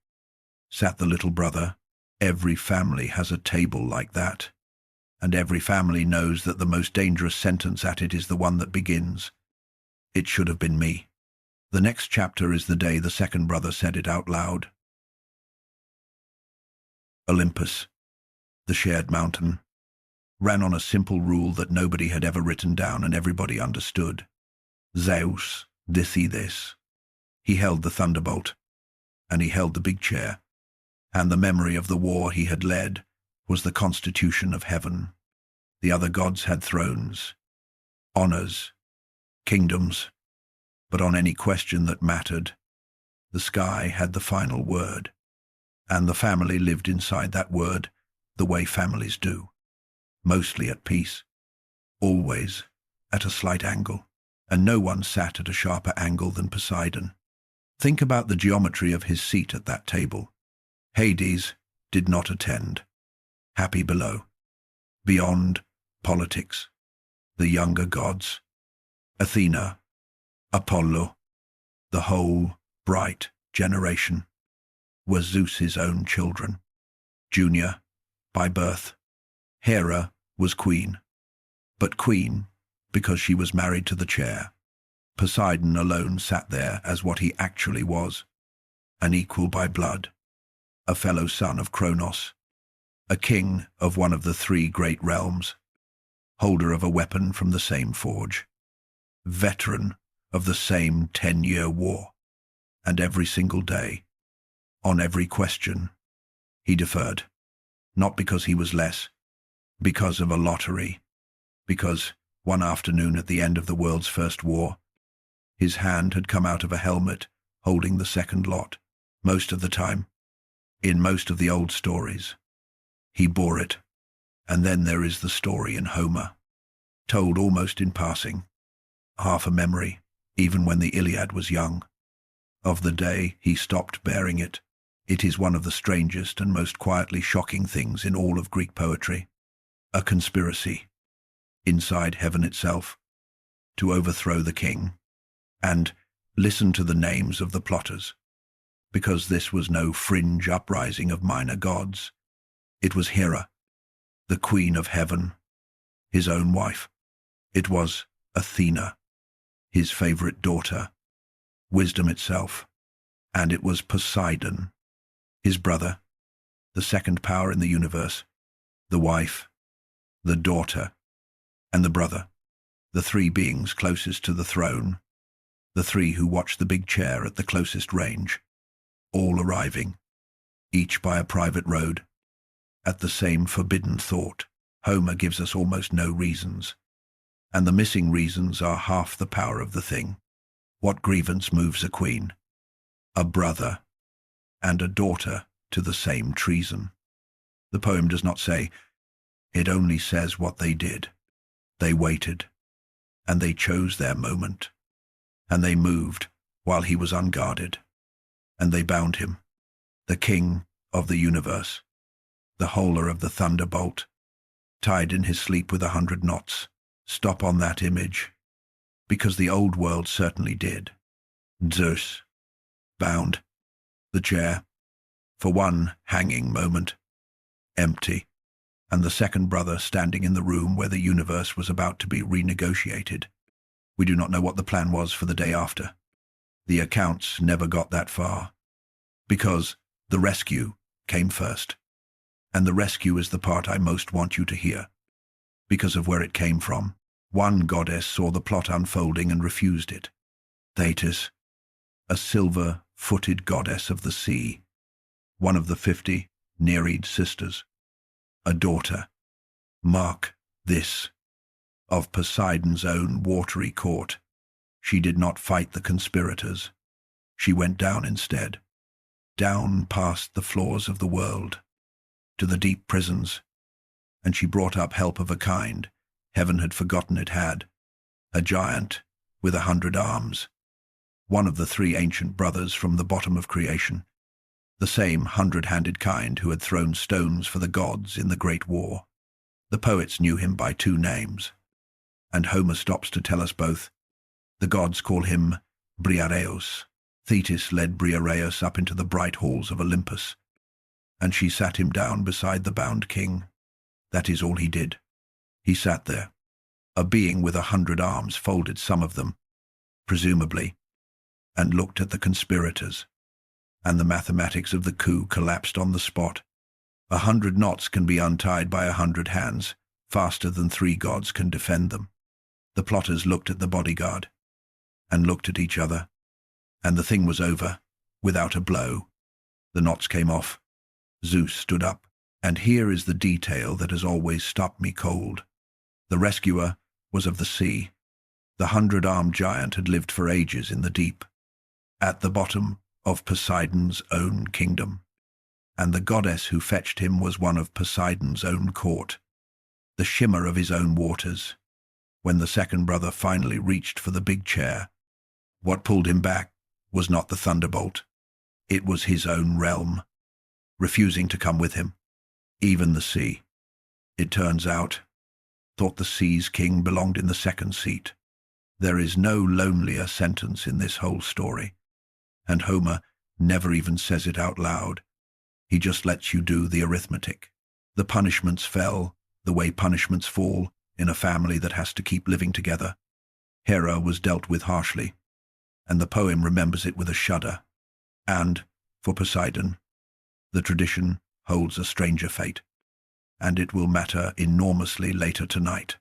sat the little brother. Every family has a table like that, and every family knows that the most dangerous sentence at it is the one that begins, "It should have been me." The next chapter is the day the second brother said it out loud. Olympus, the shared mountain, ran on a simple rule that nobody had ever written down and everybody understood. Zeus decides. He held the thunderbolt, and he held the big chair, and the memory of the war he had led was the constitution of heaven. The other gods had thrones, honors, kingdoms, but on any question that mattered, the sky had the final word, and the family lived inside that word the way families do, mostly at peace, always at a slight angle, and no one sat at a sharper angle than Poseidon. Think about the geometry of his seat at that table. Hades did not attend. Happy below. Beyond politics, the younger gods, Athena, Apollo, the whole bright generation, were Zeus's own children. Junior, by birth, Hera was queen, but queen because she was married to the chair. Poseidon alone sat there as what he actually was, an equal by blood, a fellow son of Kronos, a king of one of the three great realms, holder of a weapon from the same forge, veteran of the same 10-year war, and every single day, on every question, he deferred, not because he was less, because of a lottery, because one afternoon at the end of the world's first war, his hand had come out of a helmet holding the second lot. Most of the time, in most of the old stories, he bore it. And then there is the story in Homer, told almost in passing, half a memory, even when the Iliad was young, of the day he stopped bearing it. It is one of the strangest and most quietly shocking things in all of Greek poetry. A conspiracy, inside heaven itself, to overthrow the king. And listen to the names of the plotters, because this was no fringe uprising of minor gods. It was Hera, the queen of heaven, his own wife. It was Athena, his favorite daughter, wisdom itself. And it was Poseidon, his brother, the second power in the universe, the wife, the daughter, and the brother, the three beings closest to the throne, the three who watched the big chair at the closest range, all arriving, each by a private road, at the same forbidden thought. Homer gives us almost no reasons, and the missing reasons are half the power of the thing. What grievance moves a queen, a brother, and a daughter to the same treason? The poem does not say, it only says what they did. They waited, and they chose their moment, and they moved while he was unguarded, and they bound him, the king of the universe, the holder of the thunderbolt, tied in his sleep with 100 knots. Stop on that image, because the old world certainly did. Zeus, bound, the chair, for one hanging moment, empty, and the second brother standing in the room where the universe was about to be renegotiated. We do not know what the plan was for the day after. The accounts never got that far, because the rescue came first. And the rescue is the part I most want you to hear, because of where it came from. One goddess saw the plot unfolding and refused it. Thetis, a silver-footed goddess of the sea, one of the 50 Nereid sisters, a daughter, mark this, of Poseidon's own watery court. She did not fight the conspirators. She went down instead, down past the floors of the world, to the deep prisons, and she brought up help of a kind heaven had forgotten it had, a giant with 100 arms, one of the three ancient brothers from the bottom of creation, the same 100-handed kind who had thrown stones for the gods in the Great War. The poets knew him by 2 names, and Homer stops to tell us both. The gods call him Briareus. Thetis led Briareus up into the bright halls of Olympus, and she sat him down beside the bound king. That is all he did. He sat there, a being with 100 arms, folded some of them, presumably, and looked at the conspirators, and the mathematics of the coup collapsed on the spot. 100 knots can be untied by 100 hands, faster than 3 gods can defend them. The plotters looked at the bodyguard, and looked at each other, and the thing was over, without a blow. The knots came off. Zeus stood up, and here is the detail that has always stopped me cold. The rescuer was of the sea. The 100-armed giant had lived for ages in the deep, at the bottom of Poseidon's own kingdom, and the goddess who fetched him was one of Poseidon's own court, the shimmer of his own waters. When the second brother finally reached for the big chair, what pulled him back was not the thunderbolt. It was his own realm, refusing to come with him, even the sea. It turns out, thought the sea's king belonged in the second seat. There is no lonelier sentence in this whole story, and Homer never even says it out loud. He just lets you do the arithmetic. The punishments fell the way punishments fall in a family that has to keep living together. Hera was dealt with harshly, and the poem remembers it with a shudder. And, for Poseidon, the tradition holds a stranger fate, and it will matter enormously later tonight.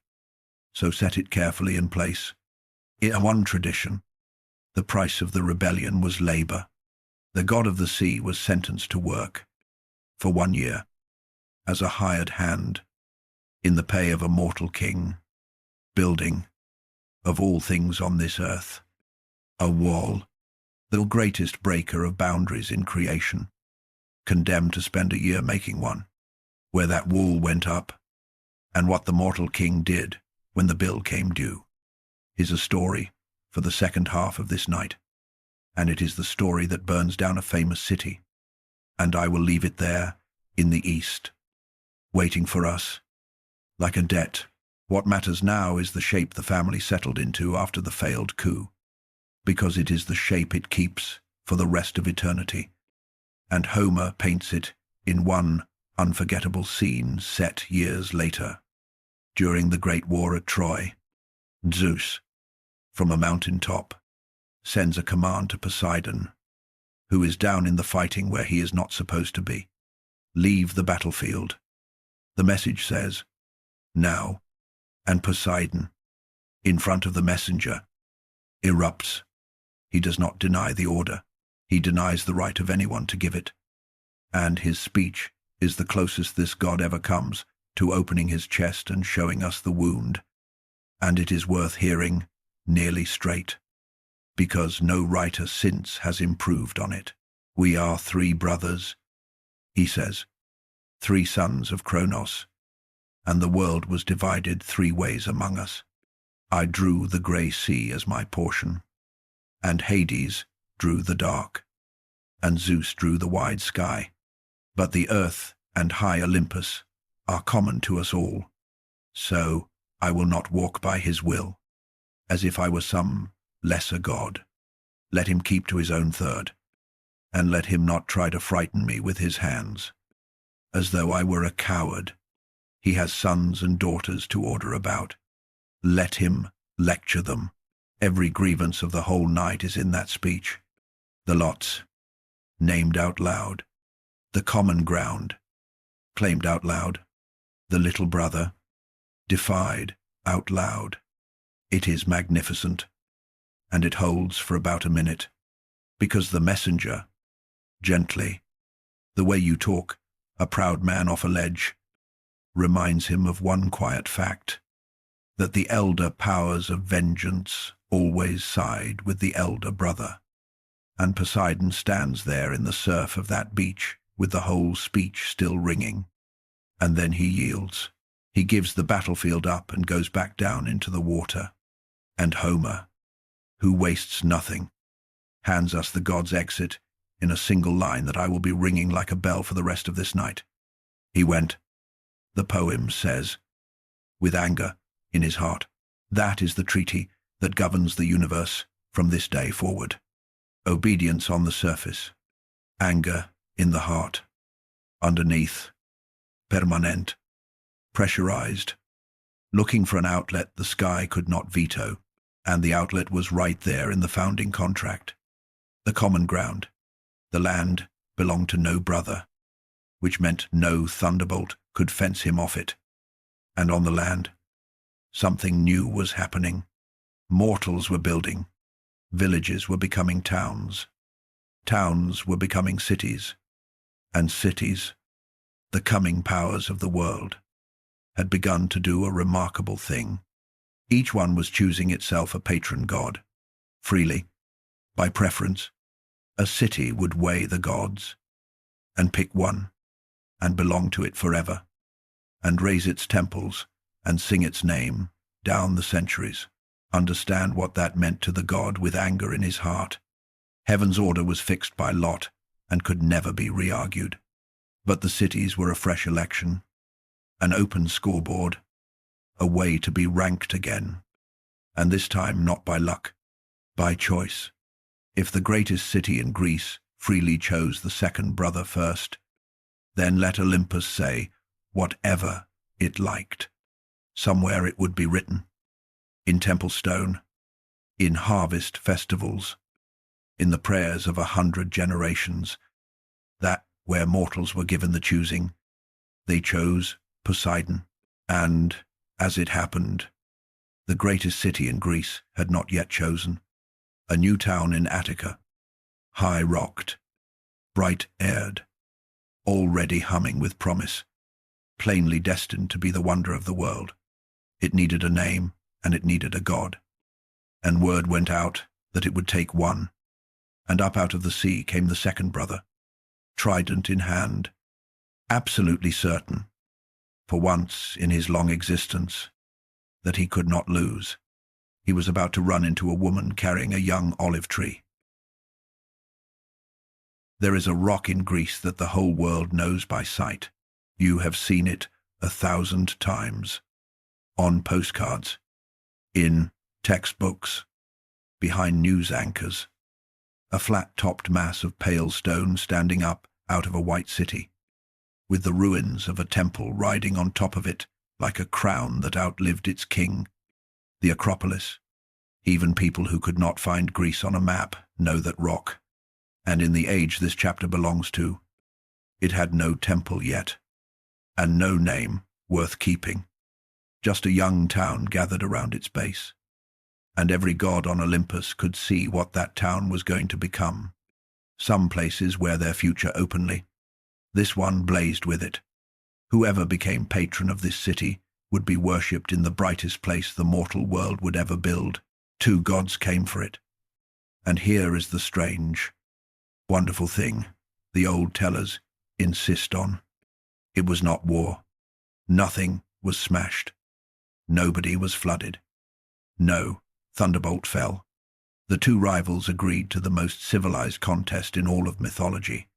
So set it carefully in place. In one tradition, the price of the rebellion was labor. The god of the sea was sentenced to work, for 1 year, as a hired hand, in the pay of a mortal king, building, of all things on this earth, a wall, the greatest breaker of boundaries in creation, condemned to spend a year making one, where that wall went up, and what the mortal king did when the bill came due, is a story for the second half of this night, and it is the story that burns down a famous city, and I will leave it there, in the east, waiting for us, like a debt. What matters now is the shape the family settled into after the failed coup, because it is the shape it keeps for the rest of eternity, and Homer paints it in one unforgettable scene set years later, during the Great War at Troy. Zeus, from a mountain top, sends a command to Poseidon, who is down in the fighting where he is not supposed to be. Leave the battlefield. The message says, now, and Poseidon, in front of the messenger, erupts. He does not deny the order. He denies the right of anyone to give it. And his speech is the closest this god ever comes to opening his chest and showing us the wound. And it is worth hearing, nearly straight, because no writer since has improved on it. We are 3 brothers, he says, 3 sons of Kronos, and the world was divided 3 ways among us. I drew the grey sea as my portion, and Hades drew the dark, and Zeus drew the wide sky. But the earth and high Olympus are common to us all, so I will not walk by his will, as if I were some lesser god. Let him keep to his own third, and let him not try to frighten me with his hands, as though I were a coward. He has sons and daughters to order about. Let him lecture them. Every grievance of the whole night is in that speech. The lots, named out loud. The common ground, claimed out loud. The little brother, defied out loud. It is magnificent, and it holds for about a minute, because the messenger, gently, the way you talk, a proud man off a ledge, reminds him of one quiet fact, that the elder powers of vengeance always side with the elder brother. And Poseidon stands there in the surf of that beach, with the whole speech still ringing. And then he yields. He gives the battlefield up and goes back down into the water. And Homer, who wastes nothing, hands us the god's exit in a single line that I will be ringing like a bell for the rest of this night. He went, the poem says, with anger in his heart. That is the treaty that governs the universe from this day forward. Obedience on the surface, anger in the heart, underneath, permanent, pressurized, looking for an outlet the sky could not veto, and the outlet was right there in the founding contract. The common ground, the land belonged to no brother, which meant no thunderbolt could fence him off it. And on the land, something new was happening. Mortals were building. Villages were becoming towns. Towns were becoming cities. And cities, the coming powers of the world, had begun to do a remarkable thing. Each one was choosing itself a patron god. Freely, by preference, a city would weigh the gods, and pick one, and belong to it forever, and raise its temples, and sing its name down the centuries. Understand what that meant to the god with anger in his heart. Heaven's order was fixed by lot, and could never be re-argued. But the cities were a fresh election, an open scoreboard, a way to be ranked again, and this time not by luck, by choice. If the greatest city in Greece freely chose the second brother first, then let Olympus say whatever it liked. Somewhere it would be written, in temple stone, in harvest festivals, in the prayers of 100 generations, that where mortals were given the choosing, they chose Poseidon. And, as it happened, the greatest city in Greece had not yet chosen. A new town in Attica, high-rocked, bright-aired, already humming with promise, plainly destined to be the wonder of the world. It needed a name, and it needed a god. And word went out that it would take one, and up out of the sea came the second brother, trident in hand, absolutely certain, for once in his long existence, that he could not lose. He was about to run into a woman carrying a young olive tree. There is a rock in Greece that the whole world knows by sight. You have seen it 1,000 times. On postcards, in textbooks, behind news anchors. A flat-topped mass of pale stone standing up out of a white city, with the ruins of a temple riding on top of it like a crown that outlived its king. The Acropolis. Even people who could not find Greece on a map know that rock. And in the age this chapter belongs to, it had no temple yet, and no name worth keeping. Just a young town gathered around its base. And every god on Olympus could see what that town was going to become. Some places wear their future openly. This one blazed with it. Whoever became patron of this city would be worshipped in the brightest place the mortal world would ever build. 2 gods came for it. And here is the strange, wonderful thing the old tellers insist on. It was not war. Nothing was smashed. Nobody was flooded. No thunderbolt fell. The 2 rivals agreed to the most civilized contest in all of mythology.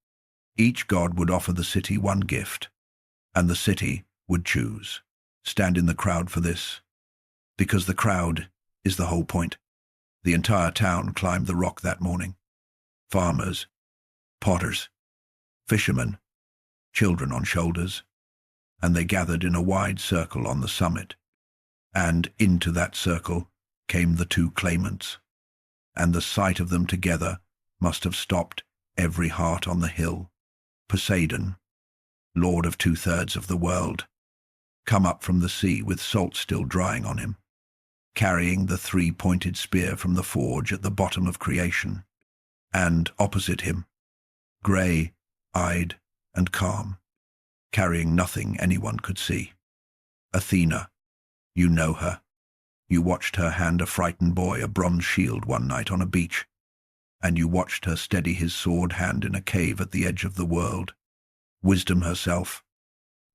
Each god would offer the city one gift, and the city would choose. Stand in the crowd for this, because the crowd is the whole point. The entire town climbed the rock that morning. Farmers, potters, fishermen, children on shoulders, and they gathered in a wide circle on the summit. And into that circle came the 2 claimants, and the sight of them together must have stopped every heart on the hill. Poseidon, lord of 2/3 of the world, come up from the sea with salt still drying on him, carrying the 3-pointed spear from the forge at the bottom of creation, and opposite him, grey-eyed and calm, carrying nothing anyone could see, Athena. You know her. You watched her hand a frightened boy a bronze shield one night on a beach, and you watched her steady his sword hand in a cave at the edge of the world. Wisdom herself,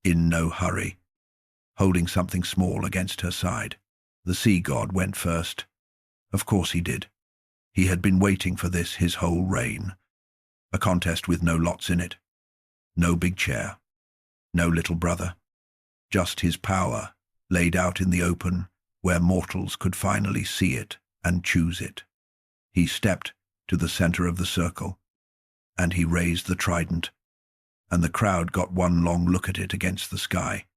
in no hurry, holding something small against her side. The sea god went first. Of course he did. He had been waiting for this his whole reign. A contest with no lots in it. No big chair. No little brother. Just his power, laid out in the open, where mortals could finally see it and choose it. He stepped to the center of the circle, and he raised the trident, and the crowd got one long look at it against the sky.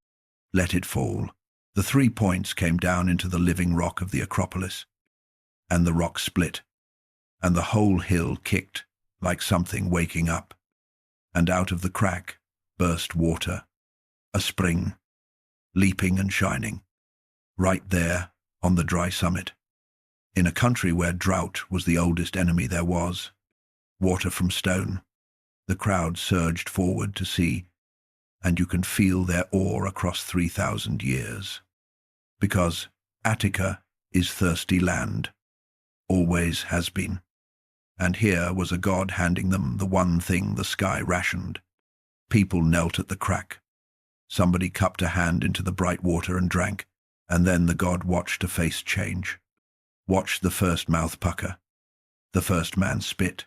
Let it fall. The 3 points came down into the living rock of the Acropolis, and the rock split, and the whole hill kicked like something waking up, and out of the crack burst water, a spring, leaping and shining, right there on the dry summit. In a country where drought was the oldest enemy there was, water from stone, the crowd surged forward to see, and you can feel their awe across 3,000 years. Because Attica is thirsty land, always has been. And here was a god handing them the one thing the sky rationed. People knelt at the crack. Somebody cupped a hand into the bright water and drank, and then the god watched a face change. Watched the first mouth pucker, the first man spit,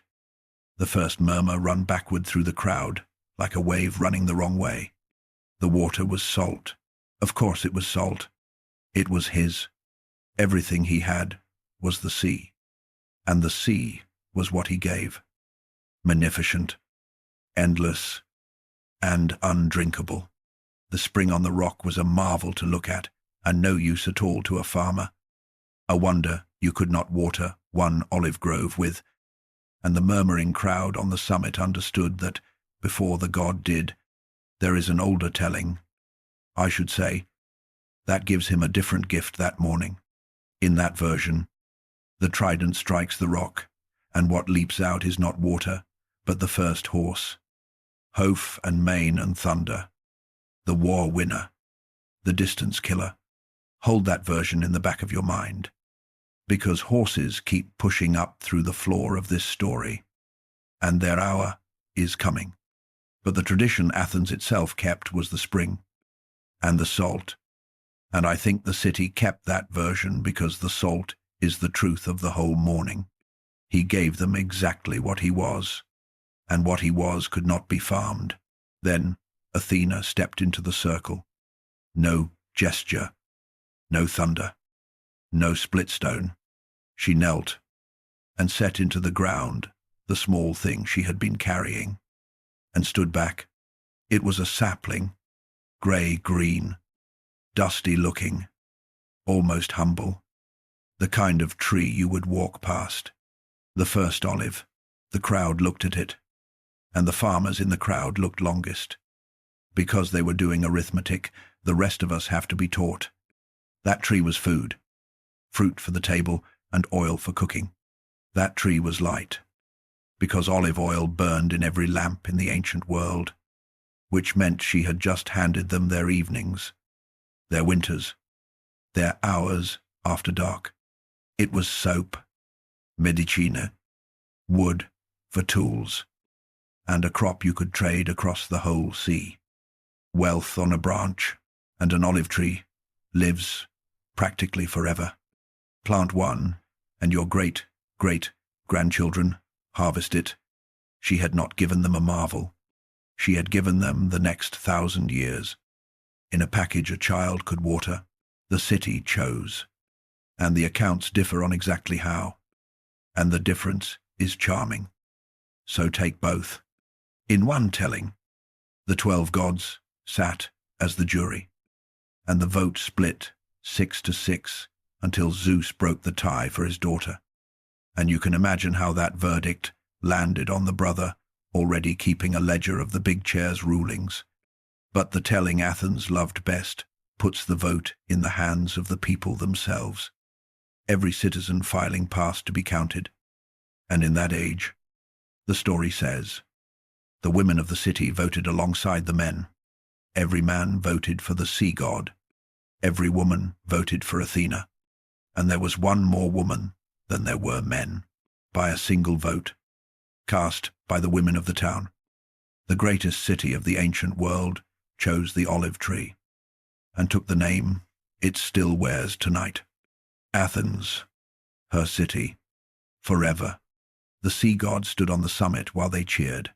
the first murmur run backward through the crowd, like a wave running the wrong way. The water was salt. Of course it was salt. It was his. Everything he had was the sea. And the sea was what he gave. Magnificent, endless, and undrinkable. The spring on the rock was a marvel to look at, and no use at all to a farmer. A wonder you could not water one olive grove with, and the murmuring crowd on the summit understood that, before the god did, there is an older telling, I should say, that gives him a different gift that morning. In that version, the trident strikes the rock, and what leaps out is not water, but the first horse. Hoof and mane and thunder. The war winner. The distance killer. Hold that version in the back of your mind, because horses keep pushing up through the floor of this story, and their hour is coming. But the tradition Athens itself kept was the spring and the salt, and I think the city kept that version because the salt is the truth of the whole morning. He gave them exactly what he was, and what he was could not be farmed. Then Athena stepped into the circle. No gesture, no thunder, no split stone. She knelt and set into the ground the small thing she had been carrying, and stood back. It was a sapling, grey-green, dusty-looking, almost humble, the kind of tree you would walk past. The first olive. The crowd looked at it, and the farmers in the crowd looked longest. Because they were doing arithmetic, the rest of us have to be taught. That tree was food, fruit for the table and oil for cooking. That tree was light, because olive oil burned in every lamp in the ancient world, which meant she had just handed them their evenings, their winters, their hours after dark. It was soap, medicina, wood for tools, and a crop you could trade across the whole sea. Wealth on a branch, and an olive tree lives practically forever. Plant one, and your great-great-grandchildren harvest it. She had not given them a marvel. She had given them the next 1,000 years. In a package a child could water. The city chose, and the accounts differ on exactly how, and the difference is charming. So take both. In one telling, the 12 gods sat as the jury, and the vote split 6-6 until Zeus broke the tie for his daughter. And you can imagine how that verdict landed on the brother, already keeping a ledger of the big chair's rulings. But the telling Athens loved best puts the vote in the hands of the people themselves, every citizen filing past to be counted. And in that age, the story says, the women of the city voted alongside the men. Every man voted for the sea god. Every woman voted for Athena. And there was one more woman than there were men, by a single vote, cast by the women of the town. The greatest city of the ancient world chose the olive tree, and took the name it still wears tonight. Athens, her city, forever. The sea god stood on the summit while they cheered,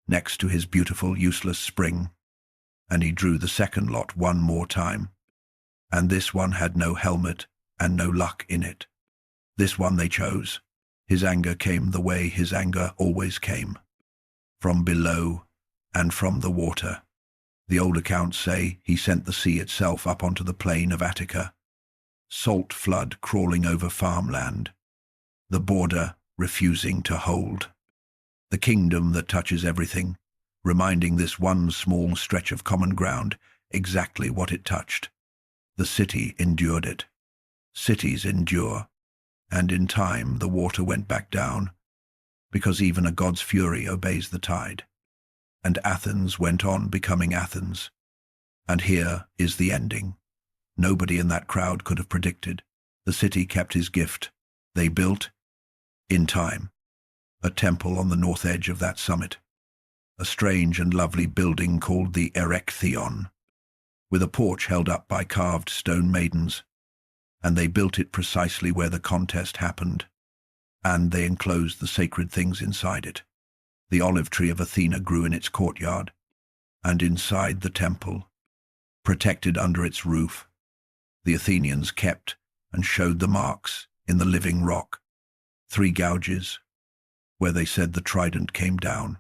next to his beautiful, useless spring, and he drew the second lot one more time. And this one had no helmet and no luck in it. This one they chose. His anger came the way his anger always came, from below and from the water. The old accounts say he sent the sea itself up onto the plain of Attica, salt flood crawling over farmland, the border refusing to hold. The kingdom that touches everything, reminding this one small stretch of common ground exactly what it touched. The city endured it. Cities endure, and in time the water went back down, because even a god's fury obeys the tide. And Athens went on becoming Athens. And here is the ending. Nobody in that crowd could have predicted. The city kept his gift. They built, in time, a temple on the north edge of that summit, a strange and lovely building called the Erechtheion, with a porch held up by carved stone maidens, and they built it precisely where the contest happened, and they enclosed the sacred things inside it. The olive tree of Athena grew in its courtyard, and inside the temple, protected under its roof, the Athenians kept and showed the marks in the living rock, 3 gouges, where they said the trident came down,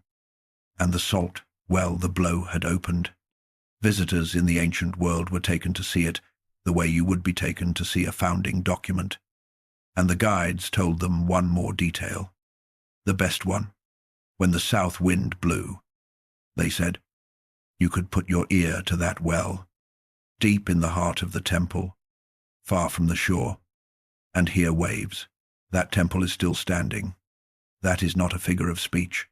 and the salt well the blow had opened. Visitors in the ancient world were taken to see it, the way you would be taken to see a founding document. And the guides told them one more detail, the best one. When the south wind blew, they said, you could put your ear to that well, deep in the heart of the temple, far from the shore, and hear waves. That temple is still standing. That is not a figure of speech.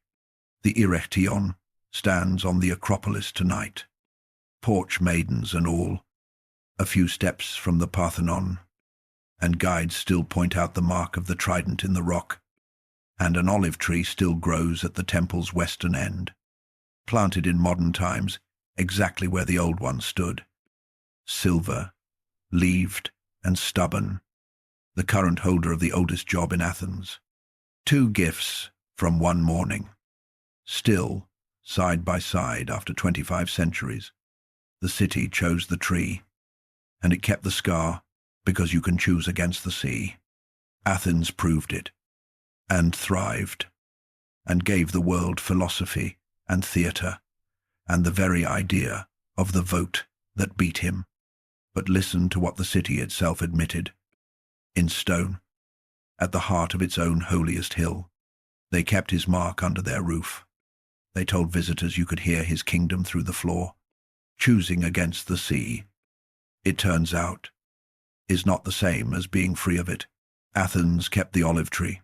The Erection stands on the Acropolis tonight. Porch maidens and all, a few steps from the Parthenon, and guides still point out the mark of the trident in the rock, and an olive tree still grows at the temple's western end, planted in modern times exactly where the old one stood. Silver, leaved and stubborn, the current holder of the oldest job in Athens. 2 gifts from one morning, still side by side after 25 centuries. The city chose the tree, and it kept the scar because you can choose against the sea. Athens proved it, and thrived, and gave the world philosophy and theatre, and the very idea of the vote that beat him. But listen to what the city itself admitted. In stone, at the heart of its own holiest hill, they kept his mark under their roof. They told visitors you could hear his kingdom through the floor, choosing against the sea. It turns out, is not the same as being free of it. Athens kept the olive tree,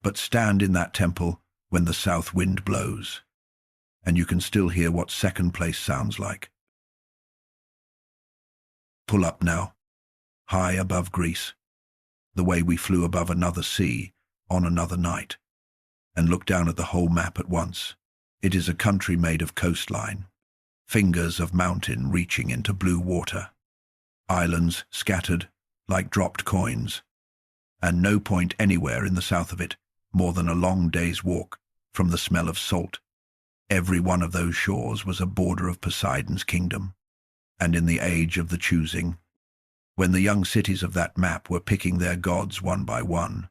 but stand in that temple when the south wind blows, and you can still hear what second place sounds like. Pull up now, high above Greece, the way we flew above another sea on another night, and look down at the whole map at once. It is a country made of coastline, fingers of mountain reaching into blue water, islands scattered like dropped coins, and no point anywhere in the south of it more than a long day's walk from the smell of salt. Every one of those shores was a border of Poseidon's kingdom, and in the age of the choosing, when the young cities of that map were picking their gods one by one,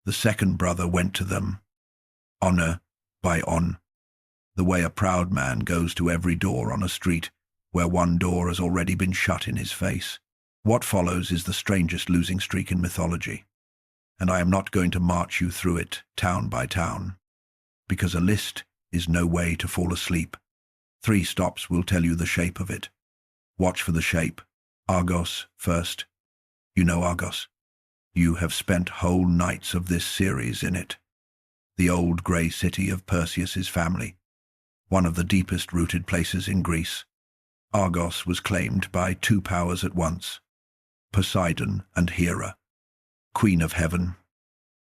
the second brother went to them, honor by on, the way a proud man goes to every door on a street where one door has already been shut in his face. What follows is the strangest losing streak in mythology, and I am not going to march you through it town by town, because a list is no way to fall asleep. 3 stops will tell you the shape of it. Watch for the shape. Argos first. You know Argos. You have spent whole nights of this series in it. The old grey city of Perseus's family, one of the deepest rooted places in Greece. Argos was claimed by 2 powers at once, Poseidon and Hera, Queen of Heaven,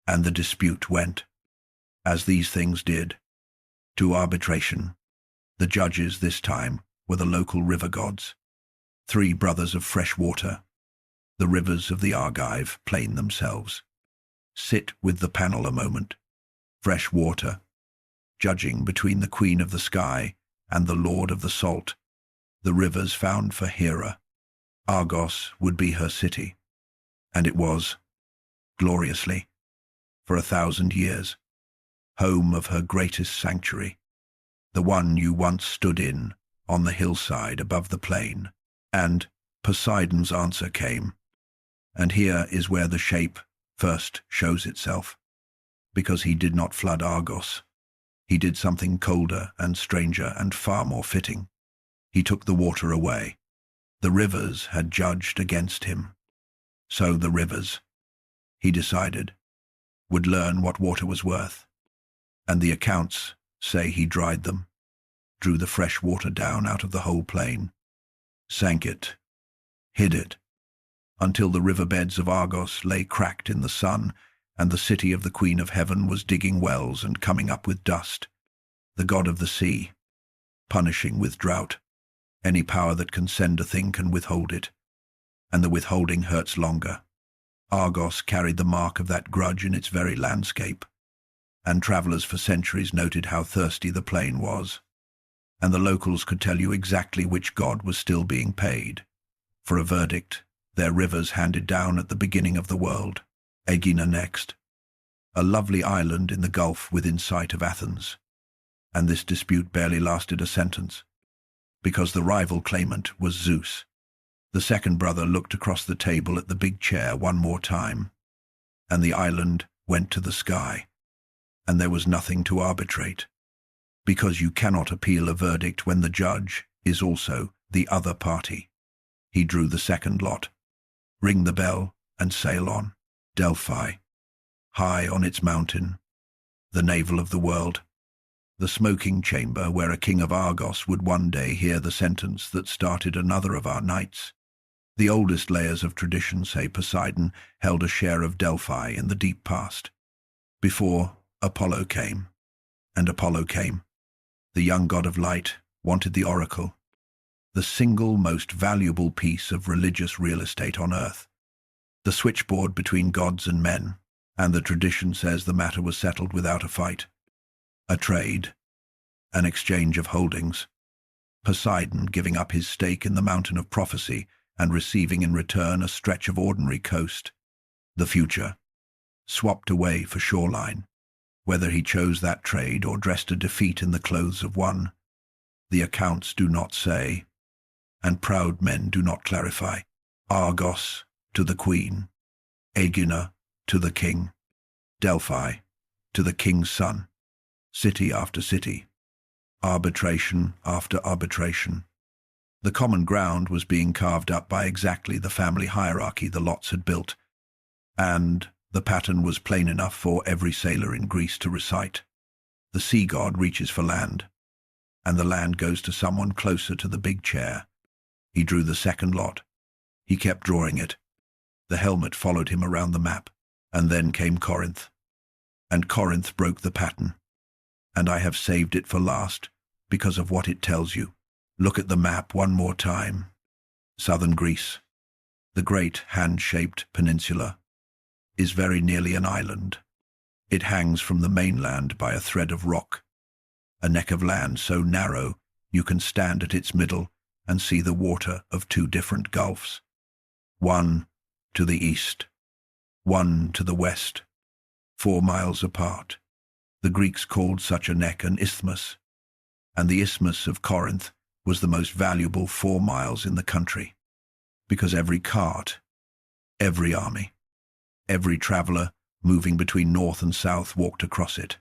and the dispute went, as these things did, to arbitration. The judges this time were the local river gods, 3 brothers of fresh water, the rivers of the Argive plain themselves. Sit with the panel a moment. Fresh water, judging between the Queen of the Sky and the Lord of the Salt, the rivers found for Hera. Argos would be her city, and it was, gloriously, for 1,000 years, home of her greatest sanctuary, the one you once stood in on the hillside above the plain. And Poseidon's answer came, and here is where the shape first shows itself, because he did not flood Argos. He did something colder and stranger and far more fitting. He took the water away. The rivers had judged against him. So the rivers, he decided, would learn what water was worth. And the accounts say he dried them, drew the fresh water down out of the whole plain, sank it, hid it, until the riverbeds of Argos lay cracked in the sun, and the city of the Queen of Heaven was digging wells and coming up with dust. The god of the sea, punishing with drought. Any power that can send a thing can withhold it, and the withholding hurts longer. Argos carried the mark of that grudge in its very landscape, and travellers for centuries noted how thirsty the plain was, and the locals could tell you exactly which god was still being paid. For a verdict, their rivers handed down at the beginning of the world. Aegina next, a lovely island in the Gulf within sight of Athens, and this dispute barely lasted a sentence, because the rival claimant was Zeus, The second brother looked across the table at the big chair one more time, and the island went to the sky, and there was nothing to arbitrate, because you cannot appeal a verdict when the judge is also the other party. He drew the second lot. Ring the bell and sail on. Delphi, high on its mountain, the navel of the world, the smoking chamber where a king of Argos would one day hear the sentence that started another of our nights. The oldest layers of tradition say Poseidon held a share of Delphi in the deep past, before Apollo came. And Apollo came. The young god of light wanted the oracle, the single most valuable piece of religious real estate on earth, the switchboard between gods and men, and the tradition says the matter was settled without a fight. A trade, an exchange of holdings. Poseidon giving up his stake in the mountain of prophecy and receiving in return a stretch of ordinary coast. The future, swapped away for shoreline. Whether he chose that trade or dressed a defeat in the clothes of one, the accounts do not say, and proud men do not clarify. Argos to the queen, Aegina to the king, Delphi to the king's son, city after city, arbitration after arbitration. The common ground was being carved up by exactly the family hierarchy the lots had built, and the pattern was plain enough for every sailor in Greece to recite. The sea god reaches for land, and the land goes to someone closer to the big chair. He drew the second lot. He kept drawing it. The helmet followed him around the map, and then came Corinth. And Corinth broke the pattern, and I have saved it for last because of what it tells you. Look at the map one more time. Southern Greece, the great hand-shaped peninsula, is very nearly an island. It hangs from the mainland by a thread of rock, a neck of land so narrow you can stand at its middle and see the water of two different gulfs, one to the east, one to the west, 4 miles apart. The Greeks called such a neck an isthmus, and the isthmus of Corinth was the most valuable 4 miles in the country, because every cart, every army, every traveller moving between north and south walked across it,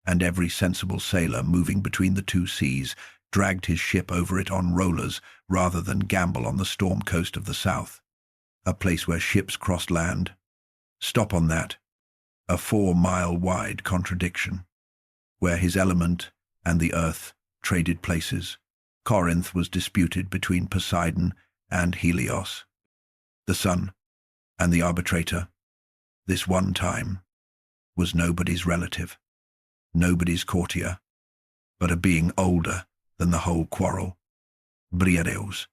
and every sensible sailor moving between the two seas dragged his ship over it on rollers rather than gamble on the storm coast of the south, a place where ships crossed land. Stop on that, a 4-mile-wide contradiction, where his element and the earth traded places. Corinth was disputed between Poseidon and Helios, the sun and the arbitrator. This one time was nobody's relative, nobody's courtier, but a being older than the whole quarrel. Briareus,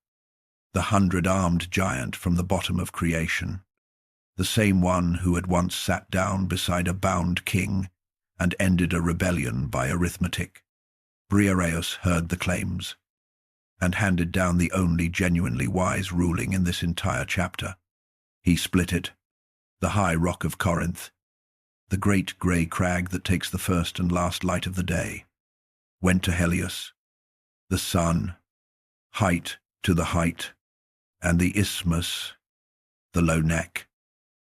the 100-armed giant from the bottom of creation, the same one who had once sat down beside a bound king and ended a rebellion by arithmetic. Briareus heard the claims and handed down the only genuinely wise ruling in this entire chapter. He split it, the high rock of Corinth, the great grey crag that takes the first and last light of the day, went to Helios, the sun, height to the height, and the isthmus, the low neck,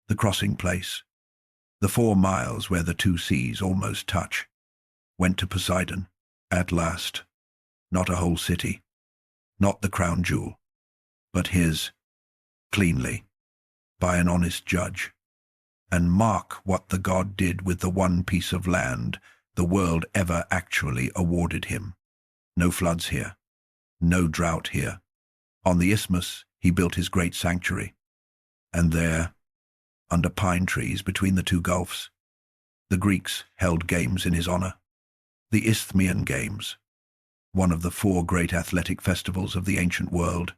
the crossing place, the 4 miles where the two seas almost touch, went to Poseidon, at last. Not a whole city, not the crown jewel, but his, cleanly, by an honest judge. And mark what the god did with the one piece of land the world ever actually awarded him. No floods here, no drought here. On the isthmus he built his great sanctuary, and there, under pine trees between the two gulfs, the Greeks held games in his honor, the Isthmian Games, one of the 4 great athletic festivals of the ancient world,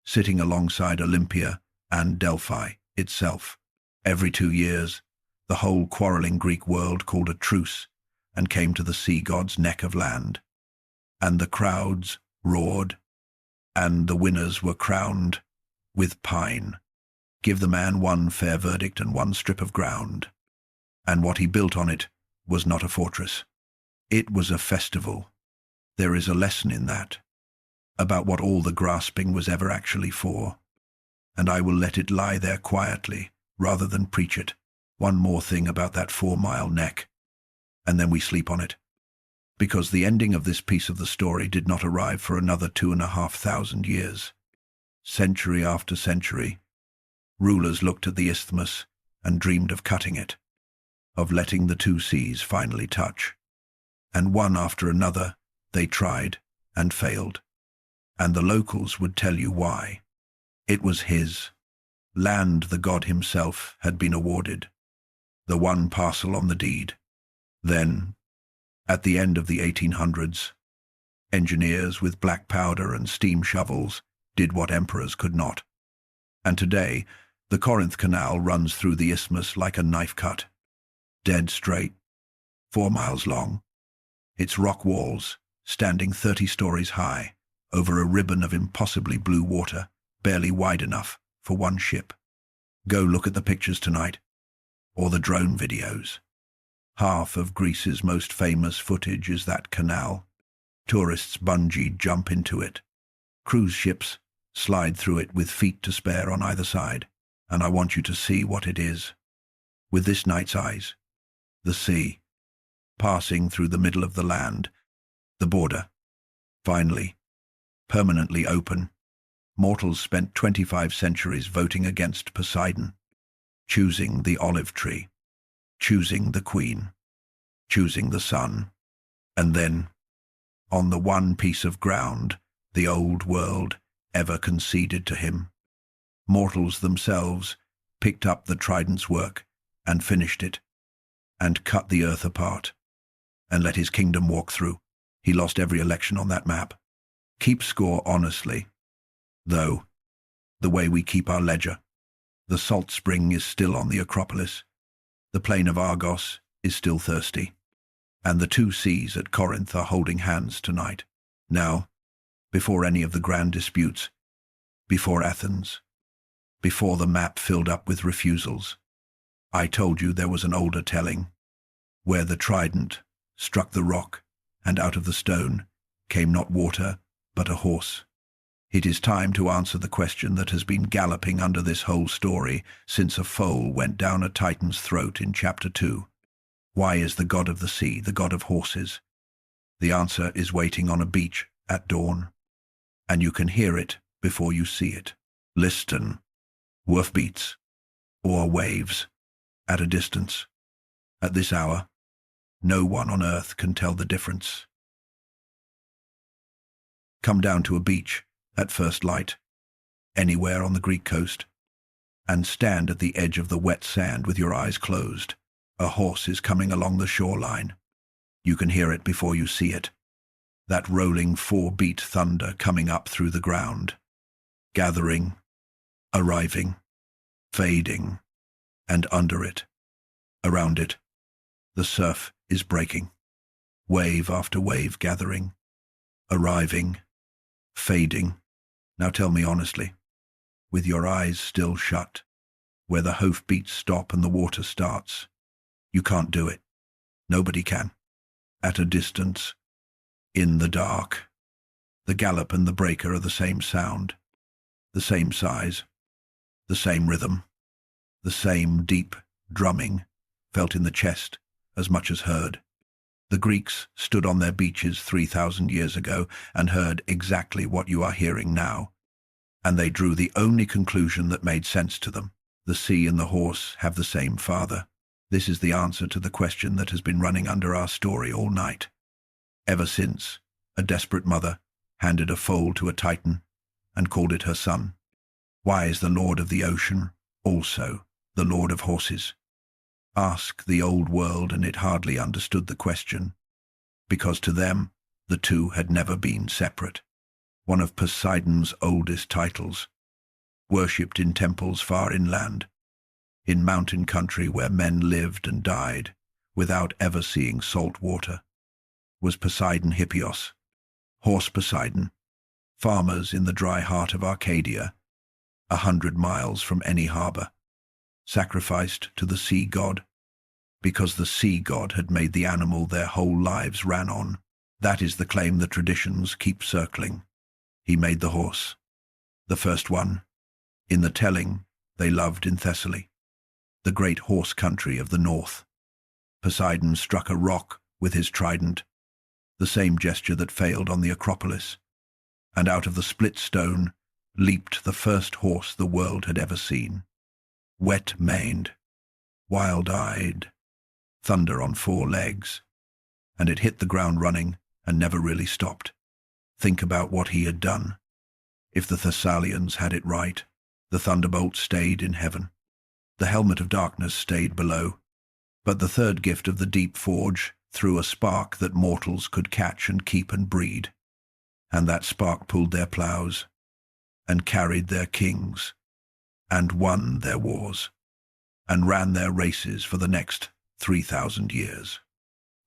sitting alongside Olympia and Delphi itself. Every 2 years, the whole quarreling Greek world called a truce and came to the sea god's neck of land, and the crowds roared, and the winners were crowned with pine. Give the man one fair verdict and one strip of ground, and what he built on it was not a fortress. It was a festival. There is a lesson in that, about what all the grasping was ever actually for. and I will let it lie there quietly, rather than preach it. One more thing about that 4-mile neck, and then we sleep on it. Because the ending of this piece of the story did not arrive for another 2,500 years. Century after century, rulers looked at the isthmus and dreamed of cutting it, of letting the two seas finally touch. And one after another, they tried and failed. And the locals would tell you why. It was his land the god himself had been awarded, the one parcel on the deed. Then, at the end of the 1800s, engineers with black powder and steam shovels did what emperors could not. And today, the Corinth Canal runs through the isthmus like a knife cut, dead straight, 4 miles long. Its rock walls, standing 30 stories high, over a ribbon of impossibly blue water, barely wide enough for one ship. Go look at the pictures tonight, or the drone videos. Half of Greece's most famous footage is that canal. Tourists bungee jump into it. Cruise ships slide through it with feet to spare on either side, and I want you to see what it is. With this night's eyes, the sea, passing through the middle of the land, the border, finally, permanently open. Mortals spent 25 centuries voting against Poseidon, choosing the olive tree, choosing the queen, choosing the sun, and then, on the one piece of ground the old world ever conceded to him, mortals themselves picked up the Trident's work and finished it, and cut the earth apart, and let his kingdom walk through. He lost every election on that map. Keep score honestly, though, the way we keep our ledger. The salt spring is still on the Acropolis. The plain of Argos is still thirsty. And the two seas at Corinth are holding hands tonight. Now, before any of the grand disputes, before Athens, before the map filled up with refusals, I told you there was an older telling, where the trident struck the rock, and out of the stone came not water, but a horse. It is time to answer the question that has been galloping under this whole story since a foal went down a Titan's throat in chapter 2. Why is the god of the sea the god of horses? The answer is waiting on a beach at dawn, and you can hear it before you see it. Listen, Hoofbeats, or waves, at a distance. At this hour, no one on earth can tell the difference. Come down to a beach at first light, anywhere on the Greek coast, and stand at the edge of the wet sand with your eyes closed. A horse is coming along the shoreline. You can hear it before you see it. That rolling 4-beat thunder coming up through the ground. Gathering, arriving, fading, and under it, around it, the surf is breaking. Wave after wave gathering, arriving, fading. Now tell me honestly, with your eyes still shut, where the hoofbeats stop and the water starts. You can't do it. Nobody can. At a distance, in the dark, the gallop and the breaker are the same sound, the same size, the same rhythm, the same deep drumming, felt in the chest as much as heard. The Greeks stood on their beaches 3,000 years ago and heard exactly what you are hearing now, and they drew the only conclusion that made sense to them. The sea and the horse have the same father. This is the answer to the question that has been running under our story all night. Ever since, a desperate mother handed a foal to a Titan and called it her son. Why is the Lord of the ocean also the Lord of horses? Ask the old world and it hardly understood the question, because to them the two had never been separate. One of Poseidon's oldest titles, worshipped in temples far inland, in mountain country where men lived and died without ever seeing salt water, was Poseidon Hippios, horse Poseidon, farmers in the dry heart of Arcadia, 100 miles from any harbor, sacrificed to the sea god, because the sea god had made the animal their whole lives ran on. That is the claim the traditions keep circling. He made the horse, the first one, In the telling, they loved in Thessaly, the great horse country of the north. Poseidon struck a rock with his trident, the same gesture that failed on the Acropolis, and out of the split stone leaped the first horse the world had ever seen. Wet-maned, wild-eyed, thunder on 4 legs, and it hit the ground running and never really stopped. Think about what he had done. If the Thessalians had it right, the thunderbolt stayed in heaven. The helmet of darkness stayed below, but the third gift of the deep forge threw a spark that mortals could catch and keep and breed, and that spark pulled their plows, and carried their kings, and won their wars, and ran their races for the next 3,000 years.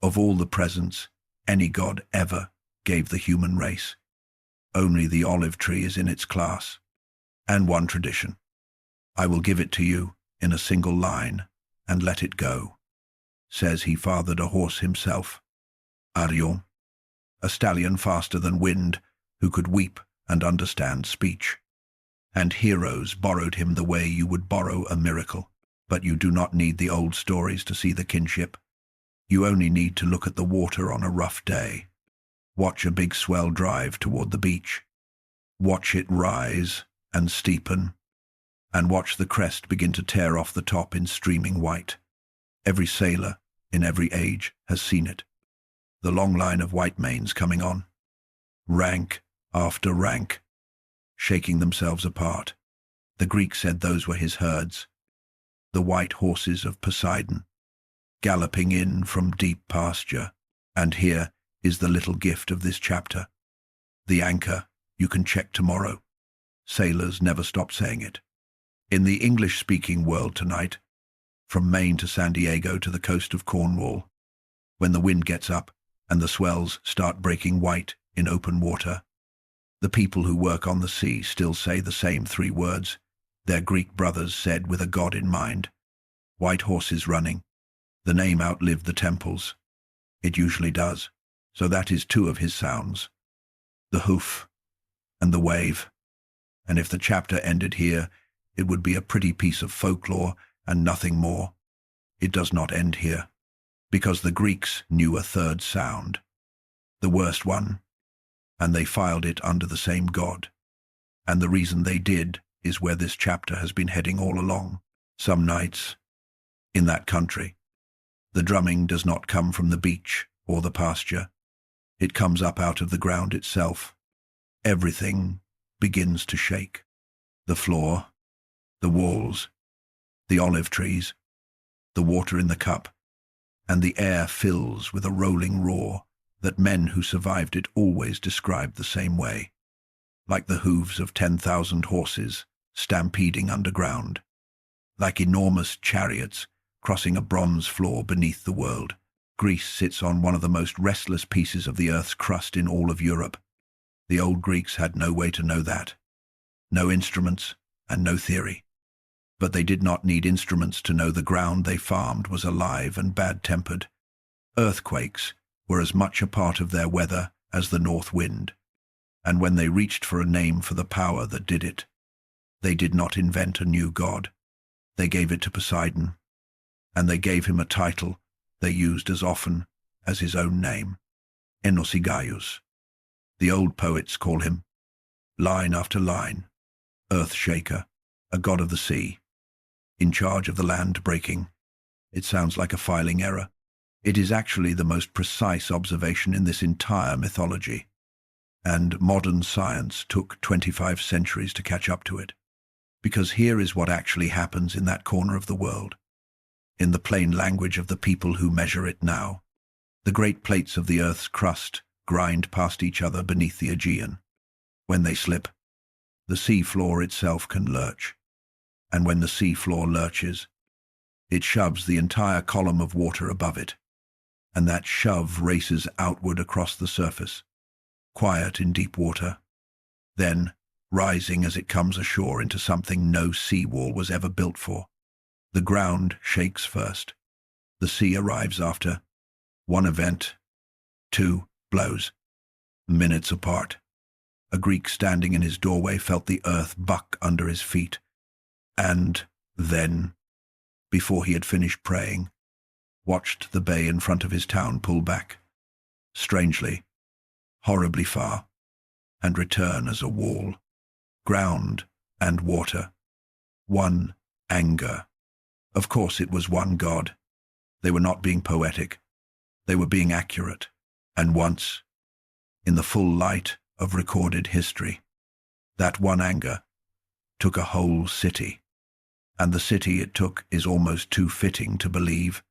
Of all the presents any god ever gave the human race, only the olive tree is in its class, and one tradition. I will give it to you in a single line, and let it go. Says he fathered a horse himself, Arion, a stallion faster than wind, who could weep and understand speech. And heroes borrowed him the way you would borrow a miracle. But you do not need the old stories to see the kinship. You only need to look at the water on a rough day. Watch a big swell drive toward the beach. Watch it rise and steepen, and watch the crest begin to tear off the top in streaming white. Every sailor in every age has seen it. The long line of white manes coming on, rank after rank, shaking themselves apart. The Greeks said those were his herds, the white horses of Poseidon, galloping in from deep pasture. And here is the little gift of this chapter. The anchor you can check tomorrow. Sailors never stop saying it. In the English-speaking world tonight, from Maine to San Diego to the coast of Cornwall, when the wind gets up and the swells start breaking white in open water, the people who work on the sea still say the same 3 words their Greek brothers said with a god in mind. White horses running. The name outlived the temples. It usually does. So that is 2 of his sounds. The hoof and the wave. And if the chapter ended here, it would be a pretty piece of folklore and nothing more. It does not end here, because the Greeks knew a 3rd sound, the worst one, and they filed it under the same god. And the reason they did is where this chapter has been heading all along. Some nights, in that country, the drumming does not come from the beach or the pasture. It comes up out of the ground itself. Everything begins to shake. The floor, the walls, the olive trees, the water in the cup, and the air fills with a rolling roar that men who survived it always described the same way, like the hooves of 10,000 horses stampeding underground, like enormous chariots crossing a bronze floor beneath the world. Greece sits on one of the most restless pieces of the earth's crust in all of Europe. The old Greeks had no way to know that. No instruments and no theory. But they did not need instruments to know the ground they farmed was alive and bad-tempered. Earthquakes were as much a part of their weather as the north wind. And when they reached for a name for the power that did it, they did not invent a new god. They gave it to Poseidon, and they gave him a title they used as often as his own name, Enosigaius. The old poets call him, line after line, Earth-shaker, a god of the sea, in charge of the land breaking. It sounds like a filing error. It is actually the most precise observation in this entire mythology, and modern science took 25 centuries to catch up to it. Because here is what actually happens in that corner of the world. In the plain language of the people who measure it now, the great plates of the Earth's crust grind past each other beneath the Aegean. When they slip, the sea floor itself can lurch, and when the sea floor lurches, it shoves the entire column of water above it, and that shove races outward across the surface, quiet in deep water, then rising as it comes ashore into something no seawall was ever built for. The ground shakes first. The sea arrives after. 1 event, 2 blows. Minutes apart. A Greek standing in his doorway felt the earth buck under his feet And then, before he had finished praying, watched the bay in front of his town pull back, strangely, horribly far, and return as a wall. Ground and water. One anger. Of course it was one God. They were not being poetic. They were being accurate. And once, in the full light of recorded history, that one anger took a whole city. And the city it took is almost too fitting to believe,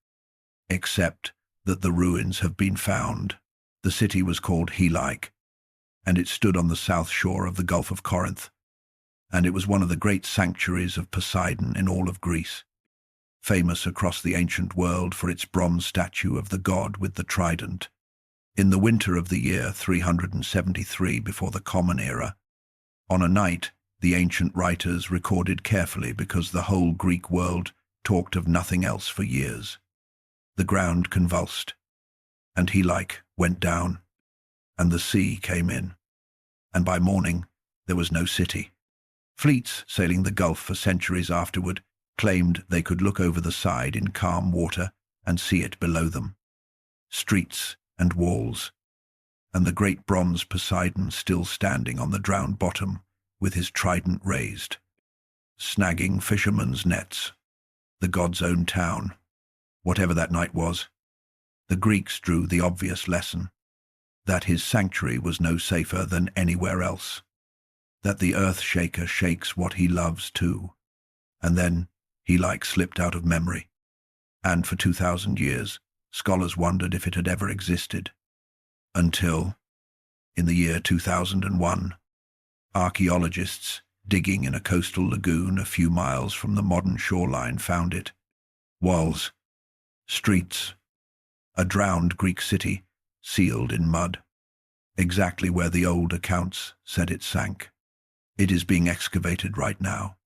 except that the ruins have been found. The city was called Helike, and it stood on the south shore of the Gulf of Corinth, and it was one of the great sanctuaries of Poseidon in all of Greece, famous across the ancient world for its bronze statue of the god with the trident. In the winter of the year 373 before the Common Era, on a night the ancient writers recorded carefully because the whole Greek world talked of nothing else for years, the ground convulsed, and Helike went down, and the sea came in, and by morning there was no city. Fleets sailing the Gulf for centuries afterward claimed they could look over the side in calm water and see it below them. Streets and walls, and the great bronze Poseidon still standing on the drowned bottom with his trident raised, snagging fishermen's nets. The god's own town, whatever that night was. The Greeks drew the obvious lesson, that his sanctuary was no safer than anywhere else, that the earth shaker shakes what he loves too. And then Helike slipped out of memory, and for 2,000 years scholars wondered if it had ever existed, until, in the year 2001, archaeologists digging in a coastal lagoon a few miles from the modern shoreline found it. Walls, streets, a drowned Greek city sealed in mud, exactly where the old accounts said it sank. It is being excavated right now.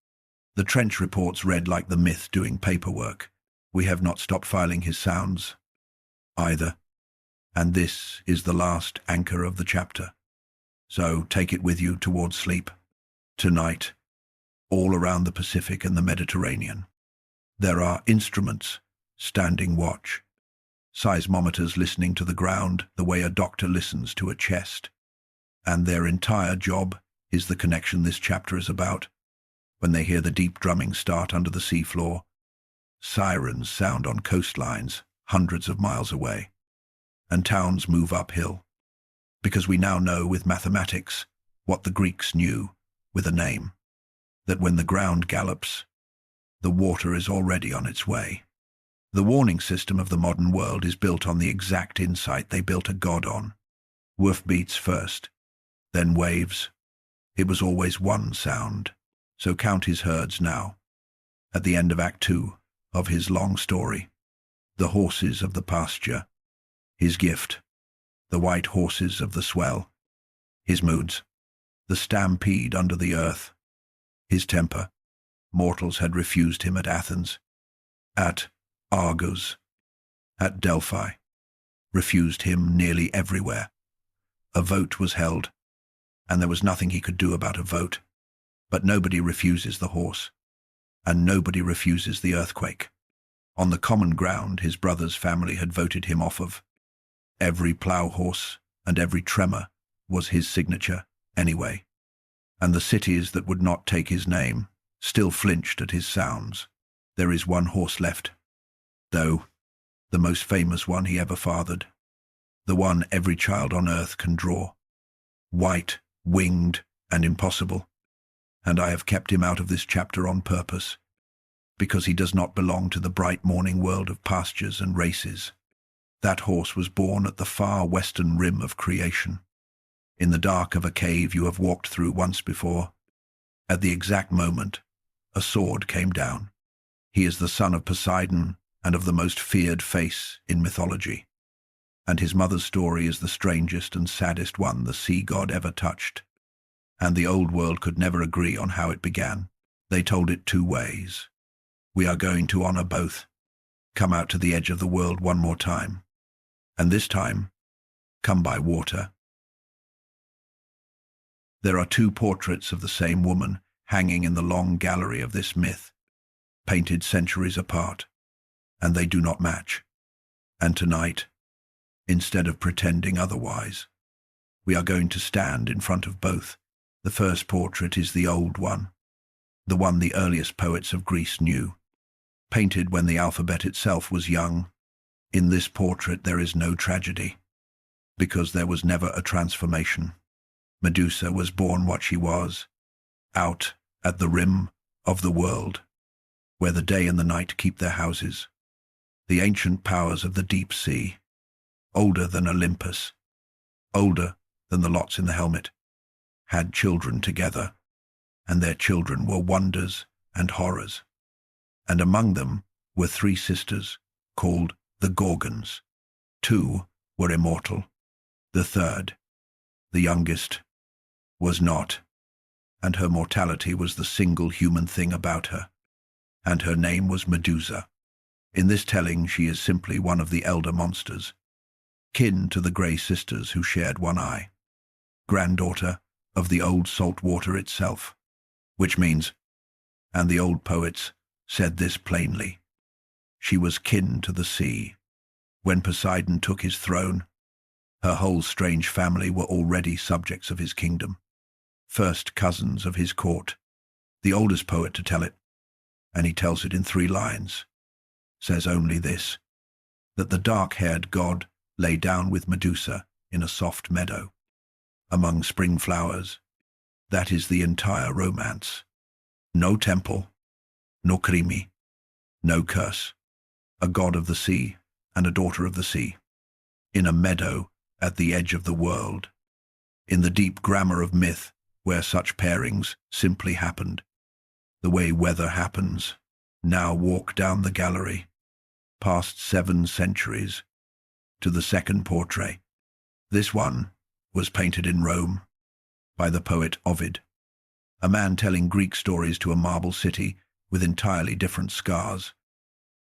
The trench reports read like the myth doing paperwork. We have not stopped filing his sounds either, and this is the last anchor of the chapter. So take it with you towards sleep. Tonight, all around the Pacific and the Mediterranean, there are instruments standing watch, seismometers listening to the ground the way a doctor listens to a chest, and their entire job is the connection this chapter is about. When they hear the deep drumming start under the seafloor, sirens sound on coastlines hundreds of miles away, and towns move uphill, because we now know with mathematics what the Greeks knew with a name, that when the ground gallops, the water is already on its way. The warning system of the modern world is built on the exact insight they built a god on. Hoofbeats first, then waves. It was always one sound, so count his herds now. At the end of Act 2 of his long story, the horses of the pasture, his gift, the white horses of the swell, his moods, the stampede under the earth, his temper. Mortals had refused him at Athens, at Argos, at Delphi, refused him nearly everywhere. A vote was held, and there was nothing he could do about a vote. But nobody refuses the horse, and nobody refuses the earthquake. On the common ground his brother's family had voted him off of. Every plough horse and every tremor was his signature anyway, and the cities that would not take his name still flinched at his sounds. There is one horse left, though, the most famous one he ever fathered, the one every child on earth can draw, white, winged, and impossible, and I have kept him out of this chapter on purpose, because he does not belong to the bright morning world of pastures and races. That horse was born at the far western rim of creation, in the dark of a cave you have walked through once before. At the exact moment, a sword came down. He is the son of Poseidon and of the most feared face in mythology, and his mother's story is the strangest and saddest one the sea god ever touched, and the old world could never agree on how it began. They told it two ways. We are going to honor both. Come out to the edge of the world one more time, and this time, come by water. There are two portraits of the same woman hanging in the long gallery of this myth, painted centuries apart, and they do not match. And tonight, instead of pretending otherwise, we are going to stand in front of both. The first portrait is the old one, the one the earliest poets of Greece knew, painted when the alphabet itself was young. In this portrait there is no tragedy, because there was never a transformation. Medusa was born what she was, out at the rim of the world, where the day and the night keep their houses. The ancient powers of the deep sea, older than Olympus, older than the lots in the helmet, had children together, and their children were wonders and horrors. And among them were 3 sisters, called the Gorgons. 2 were immortal. The third, the youngest, was not, and her mortality was the single human thing about her, and her name was Medusa. In this telling she is simply one of the elder monsters, kin to the grey sisters who shared one eye, granddaughter of the old salt water itself, which means, and the old poets said this plainly, she was kin to the sea. When Poseidon took his throne, her whole strange family were already subjects of his kingdom, first cousins of his court. The oldest poet to tell it, and he tells it in 3 lines, says only this, that the dark-haired god lay down with Medusa in a soft meadow, among spring flowers. That is the entire romance. No temple, no krimi, no curse, a god of the sea and a daughter of the sea, in a meadow at the edge of the world, in the deep grammar of myth where such pairings simply happened, the way weather happens. Now walk down the gallery, past 7 centuries, to the second portrait. This one was painted in Rome by the poet Ovid, a man telling Greek stories to a marble city with entirely different scars.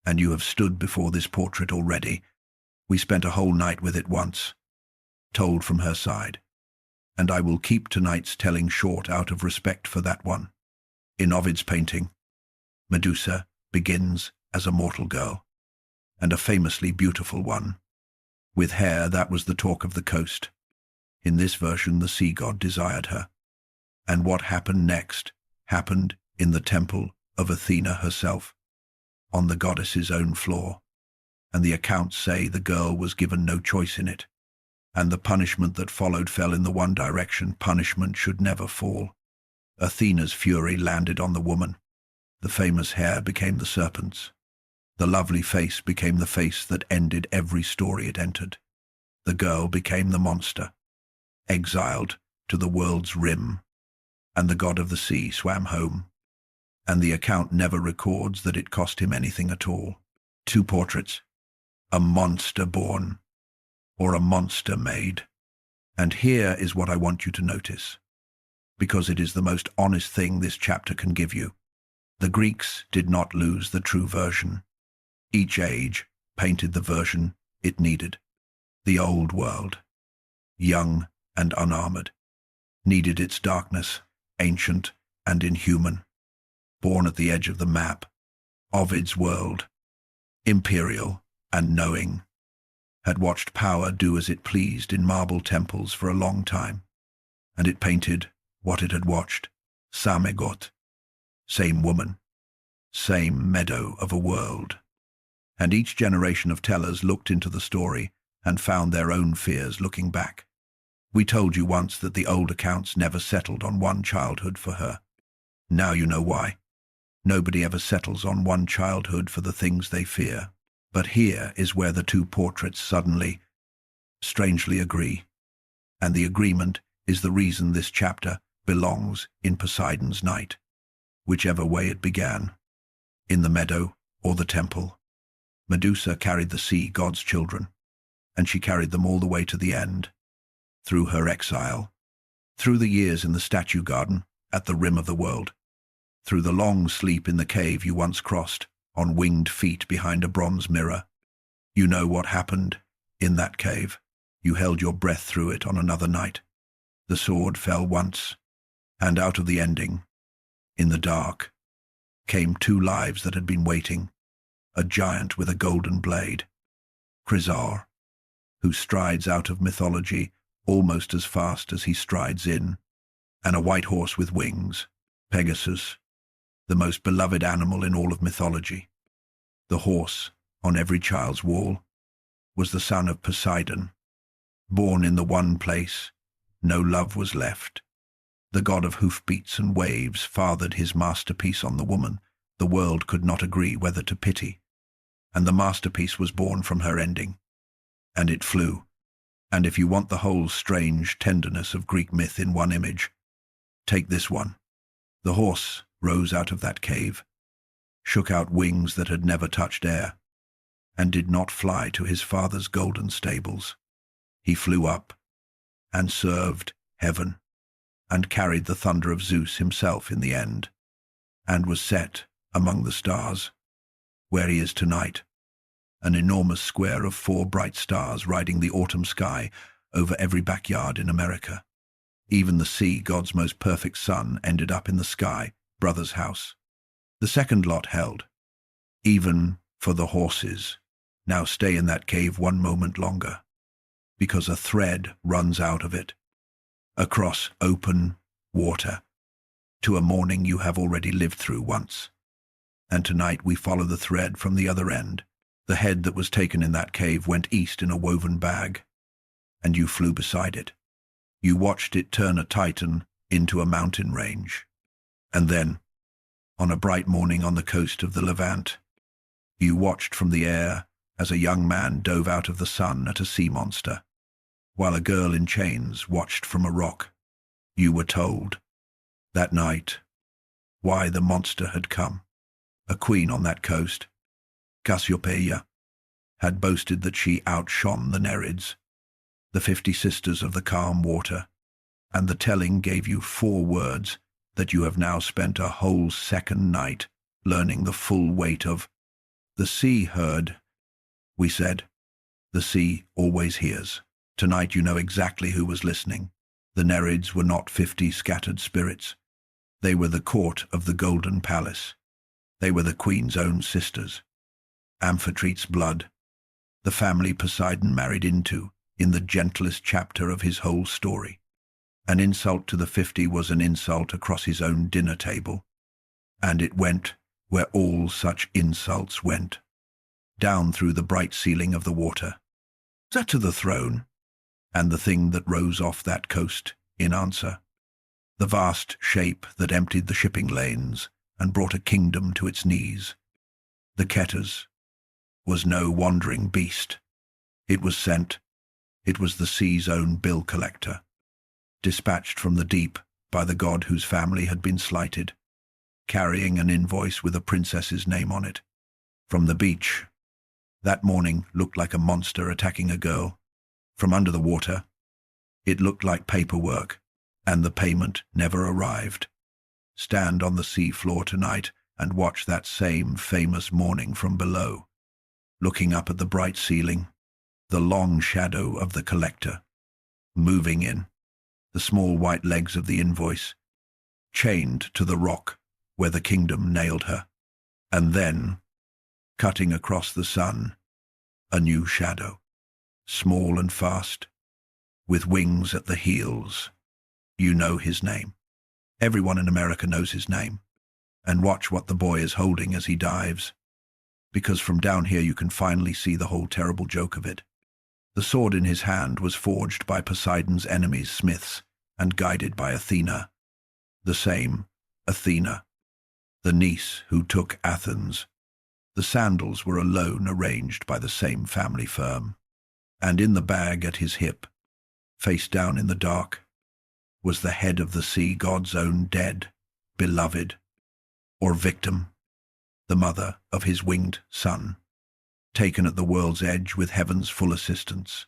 And you have stood before this portrait already. We spent a whole night with it once, told from her side, and I will keep tonight's telling short out of respect for that one. In Ovid's painting, Medusa begins as a mortal girl, and a famously beautiful one, with hair that was the talk of the coast. In this version, the sea god desired her, and what happened next happened in the temple of Athena herself, on the goddess's own floor, and the accounts say the girl was given no choice in it, and the punishment that followed fell in the one direction punishment should never fall. Athena's fury landed on the woman. The famous hair became the serpent's. The lovely face became the face that ended every story it entered. The girl became the monster, exiled to the world's rim, and the god of the sea swam home. And the account never records that it cost him anything at all. 2 portraits, a monster born, or a monster made. And here is what I want you to notice, because it is the most honest thing this chapter can give you. The Greeks did not lose the true version. Each age painted the version it needed. The old world, young and unarmored, needed its darkness, ancient and inhuman. Born at the edge of the map, Ovid's world, imperial and knowing, had watched power do as it pleased in marble temples for a long time, and it painted what it had watched, Samegot, same woman, same meadow of a world. And each generation of tellers looked into the story and found their own fears looking back. We told you once that the old accounts never settled on one childhood for her. Now you know why. Nobody ever settles on one childhood for the things they fear. But here is where the 2 portraits suddenly, strangely agree. And the agreement is the reason this chapter belongs in Poseidon's night, whichever way it began, in the meadow or the temple. Medusa carried the sea god's children, and she carried them all the way to the end, through her exile, through the years in the statue garden at the rim of the world, through the long sleep in the cave you once crossed on winged feet behind a bronze mirror. You know what happened in that cave. You held your breath through it on another night. The sword fell once, and out of the ending, In the dark came two lives that had been waiting, a giant with a golden blade, Chrysaor, who strides out of mythology almost as fast as he strides in, and a white horse with wings, Pegasus, the most beloved animal in all of mythology. The horse, on every child's wall, was the son of Poseidon. Born in the one place, no love was left. The god of hoofbeats and waves fathered his masterpiece on the woman the world could not agree whether to pity, and the masterpiece was born from her ending. And it flew. And if you want the whole strange tenderness of Greek myth in one image, take this one. The horse rose out of that cave, shook out wings that had never touched air, and did not fly to his father's golden stables. He flew up and served heaven, and carried the thunder of Zeus himself in the end, and was set among the stars, where he is tonight, an enormous square of 4 bright stars riding the autumn sky over every backyard in America. Even the sea god's most perfect son ended up in the sky, brother's house. The second lot held. Even for the horses, now stay in that cave one moment longer, because a thread runs out of it, across open water, to a morning you have already lived through once. And tonight we follow the thread from the other end. The head that was taken in that cave went east in a woven bag, and you flew beside it. You watched it turn a titan into a mountain range. And then, on a bright morning on the coast of the Levant, you watched from the air as a young man dove out of the sun at a sea monster, while a girl in chains watched from a rock. You were told, that night, why the monster had come. A queen on that coast, Cassiopeia, had boasted that she outshone the Nereids, the 50 sisters of the calm water, and the telling gave you 4 words that you have now spent a whole second night learning the full weight of. The sea heard, we said. The sea always hears. Tonight you know exactly who was listening. The Nereids were not 50 scattered spirits. They were the court of the Golden Palace. They were the queen's own sisters. Amphitrite's blood, the family Poseidon married into, in the gentlest chapter of his whole story. An insult to the 50 was an insult across his own dinner table, and it went where all such insults went, down through the bright ceiling of the water. Is that to the throne? And the thing that rose off that coast in answer, the vast shape that emptied the shipping lanes and brought a kingdom to its knees. The Ketas was no wandering beast. It was sent. It was the sea's own bill collector, dispatched from the deep by the god whose family had been slighted, carrying an invoice with a princess's name on it. From the beach, that morning looked like a monster attacking a girl. From under the water, it looked like paperwork, and the payment never arrived. Stand on the sea floor tonight and watch that same famous morning from below, looking up at the bright ceiling, the long shadow of the collector, moving in, the small white legs of the invoice, chained to the rock where the kingdom nailed her, and then, cutting across the sun, a new shadow, small and fast, with wings at the heels. You know his name. Everyone in America knows his name. And watch what the boy is holding as he dives, because from down here you can finally see the whole terrible joke of it. The sword in his hand was forged by Poseidon's enemies, smiths, and guided by Athena. The same Athena, the niece who took Athens. The sandals were alone arranged by the same family firm. And in the bag at his hip, face down in the dark, was the head of the sea god's own dead, beloved, or victim, the mother of his winged son, taken at the world's edge with heaven's full assistance.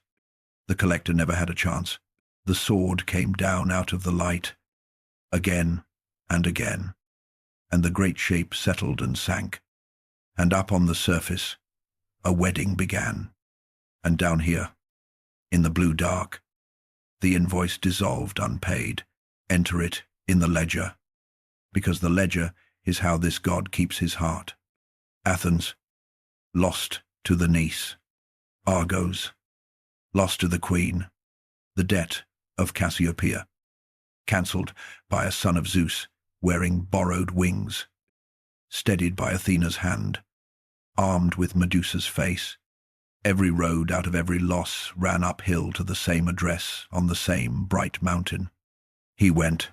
The collector never had a chance. The sword came down out of the light, again and again, and the great shape settled and sank, and up on the surface, a wedding began. And down here, in the blue dark, the invoice dissolved unpaid. Enter it in the ledger. because the ledger is how this god keeps his heart. Athens, lost to the niece. Argos, lost to the queen. The debt of Cassiopeia, cancelled by a son of Zeus wearing borrowed wings, steadied by Athena's hand, armed with Medusa's face. Every road out of every loss ran uphill to the same address on the same bright mountain. He went,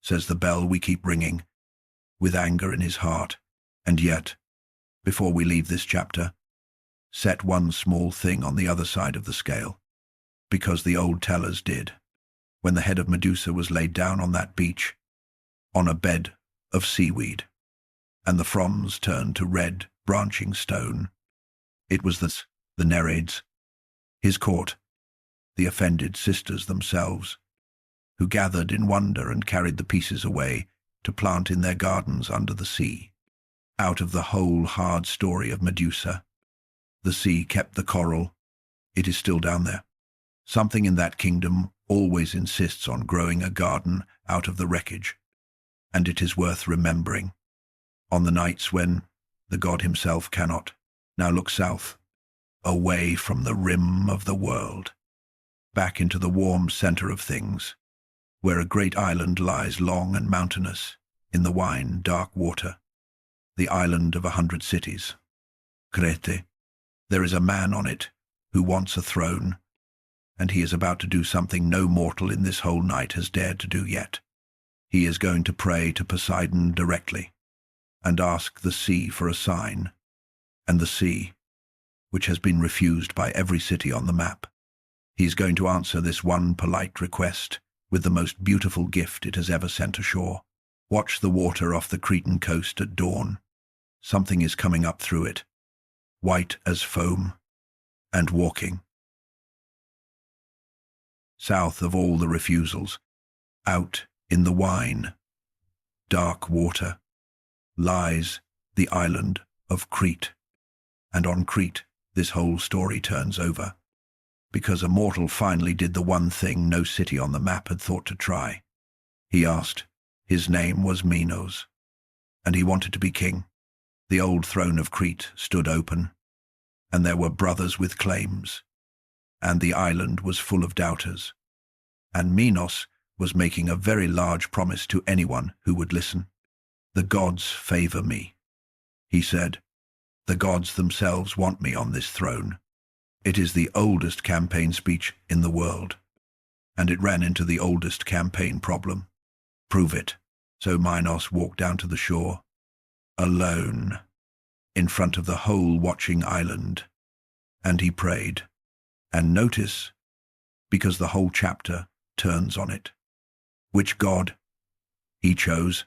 says the bell we keep ringing, with anger in his heart. And yet, before we leave this chapter, set one small thing on the other side of the scale, because the old tellers did, when the head of Medusa was laid down on that beach, on a bed of seaweed, and the fronds turned to red, branching stone. It was the Nereids, his court, the offended sisters themselves, who gathered in wonder and carried the pieces away to plant in their gardens under the sea. Out of the whole hard story of Medusa, the sea kept the coral. It is still down there. Something in that kingdom always insists on growing a garden out of the wreckage, and it is worth remembering. On the nights when the god himself cannot, now look south, away from the rim of the world, back into the warm center of things, where a great island lies long and mountainous in the wine dark water, the island of 100 cities. Crete. There is a man on it who wants a throne, and he is about to do something no mortal in this whole night has dared to do yet. He is going to pray to Poseidon directly, and ask the sea for a sign, and the sea, which has been refused by every city on the map. He is going to answer this one polite request with the most beautiful gift it has ever sent ashore. Watch the water off the Cretan coast at dawn. Something is coming up through it, white as foam, and walking. South of all the refusals, out in the wine, dark water, lies the island of Crete. And on Crete, this whole story turns over, because a mortal finally did the one thing no city on the map had thought to try. He asked. His name was Minos, and he wanted to be king. The old throne of Crete stood open, and there were brothers with claims, and the island was full of doubters, and Minos was making a very large promise to anyone who would listen. The gods favor me, he said. The gods themselves want me on this throne. It is the oldest campaign speech in the world, and it ran into the oldest campaign problem. Prove it. So Minos walked down to the shore, alone, in front of the whole watching island, and he prayed. And notice, because the whole chapter turns on it, which god he chose.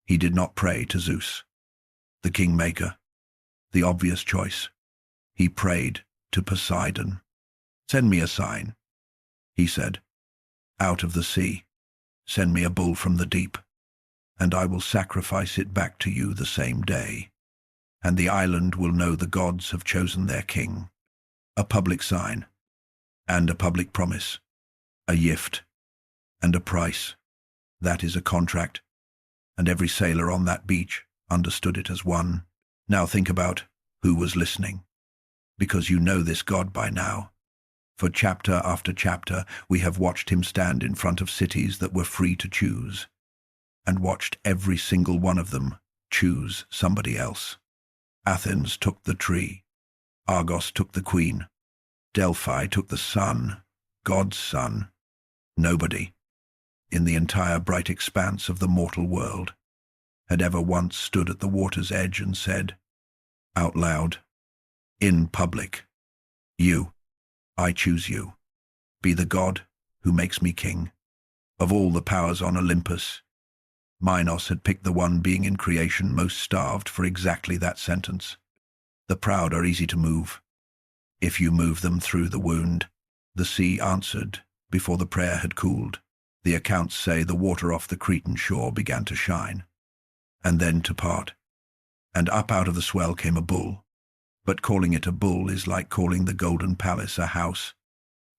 He did not pray to Zeus, the kingmaker, the obvious choice. He prayed to Poseidon. Send me a sign, he said, out of the sea. Send me a bull from the deep, and I will sacrifice it back to you the same day, and the island will know the gods have chosen their king. A public sign, and a public promise, a gift, and a price. That is a contract, and every sailor on that beach understood it as one. Now think about who was listening, because you know this god by now. For chapter after chapter, we have watched him stand in front of cities that were free to choose, and watched every single one of them choose somebody else. Athens took the tree. Argos took the queen. Delphi took the sun, God's son. Nobody, in the entire bright expanse of the mortal world, had ever once stood at the water's edge and said, out loud, in public, I choose you. Be the god who makes me king. Of all the powers on Olympus, Minos had picked the one being in creation most starved for exactly that sentence. The proud are easy to move, if you move them through the wound. The sea answered before the prayer had cooled. The accounts say the water off the Cretan shore began to shine, and then to part, and up out of the swell came a bull. But calling it a bull is like calling the Golden Palace a house.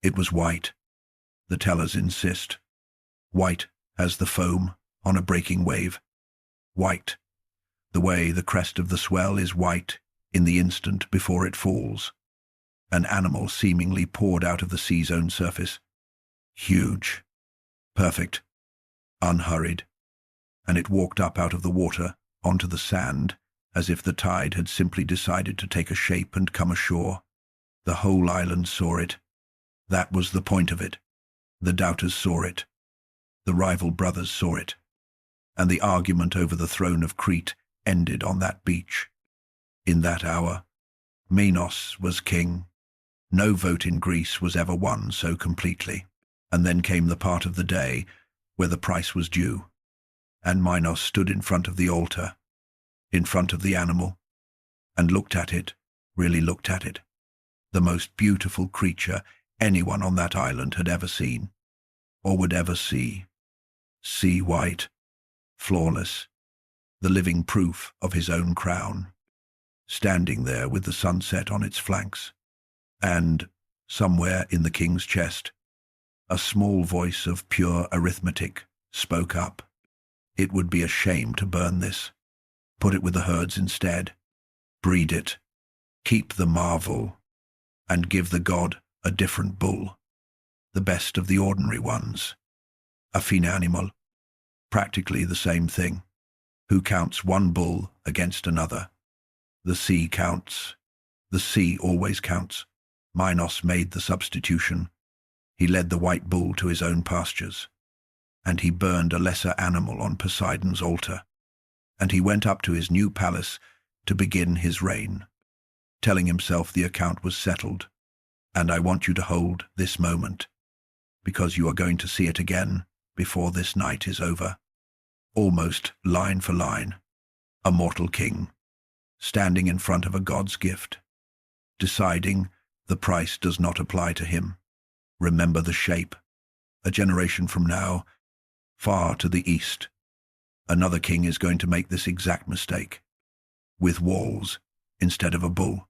It was white, the tellers insist, white as the foam on a breaking wave. white, the way the crest of the swell is white in the instant before it falls. An animal seemingly poured out of the sea's own surface. Huge, perfect, unhurried, and it walked up out of the water onto the sand as if the tide had simply decided to take a shape and come ashore. The whole island saw it. That was the point of it. The doubters saw it. The rival brothers saw it. And the argument over the throne of Crete ended on that beach. In that hour, Minos was king. No vote in Greece was ever won so completely. And then came the part of the day where the price was due. And Minos stood in front of the altar, in front of the animal, and looked at it, really looked at it. The most beautiful creature anyone on that island had ever seen, or would ever see. Sea white, flawless, the living proof of his own crown, standing there with the sunset on its flanks. And, somewhere in the king's chest, a small voice of pure arithmetic spoke up. It would be a shame to burn this. Put it with the herds instead. Breed it. Keep the marvel. And give the god a different bull. The best of the ordinary ones. A fine animal. Practically the same thing. Who counts one bull against another? The sea counts. The sea always counts. Minos made the substitution. He led the white bull to his own pastures. And he burned a lesser animal on Poseidon's altar. And he went up to his new palace to begin his reign, telling himself the account was settled. And I want you to hold this moment, because you are going to see it again before this night is over. Almost line for line, a mortal king, standing in front of a god's gift, deciding the price does not apply to him. Remember the shape. A generation from now, far to the east, another king is going to make this exact mistake, with walls instead of a bull,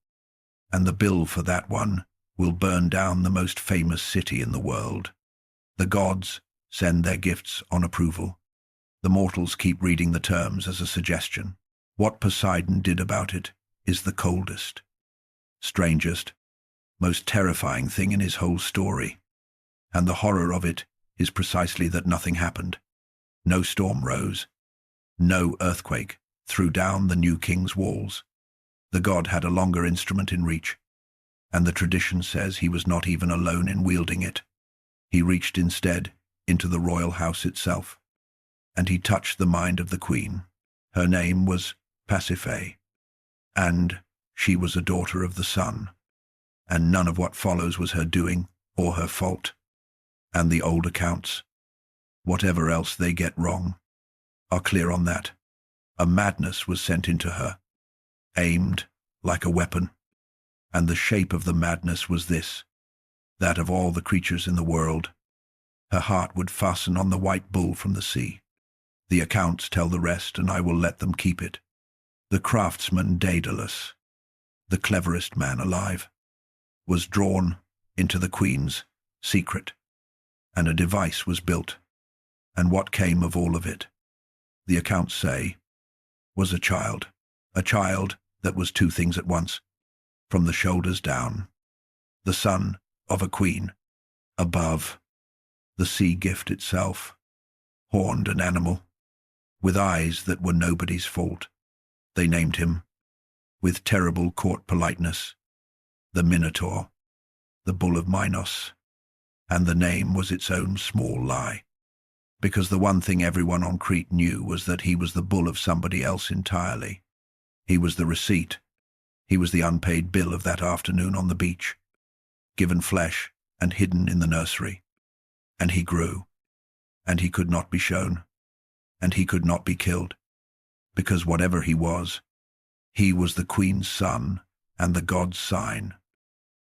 and the bill for that one will burn down the most famous city in the world. The gods send their gifts on approval. The mortals keep reading the terms as a suggestion. What Poseidon did about it is the coldest, strangest, most terrifying thing in his whole story. And the horror of it is precisely that nothing happened. No storm rose. No earthquake threw down the new king's walls. The god had a longer instrument in reach, and the tradition says he was not even alone in wielding it. He reached instead into the royal house itself, and he touched the mind of the queen. Her name was Pasiphae, and she was a daughter of the sun, and none of what follows was her doing or her fault. And the old accounts, whatever else they get wrong, are clear on that. A madness was sent into her, aimed like a weapon, and the shape of the madness was this, that of all the creatures in the world, her heart would fasten on the white bull from the sea. The accounts tell the rest, and I will let them keep it. The craftsman Daedalus, the cleverest man alive, was drawn into the queen's secret, and a device was built. And what came of all of it, the accounts say, was a child that was two things at once, from the shoulders down, the son of a queen, above, the sea gift itself, horned an animal, with eyes that were nobody's fault. They named him, with terrible court politeness, the Minotaur, the bull of Minos, and the name was its own small lie, because the one thing everyone on Crete knew was that he was the bull of somebody else entirely. He was the receipt. He was the unpaid bill of that afternoon on the beach, given flesh and hidden in the nursery. And he grew, and he could not be shown, and he could not be killed, because whatever he was the queen's son and the god's sign,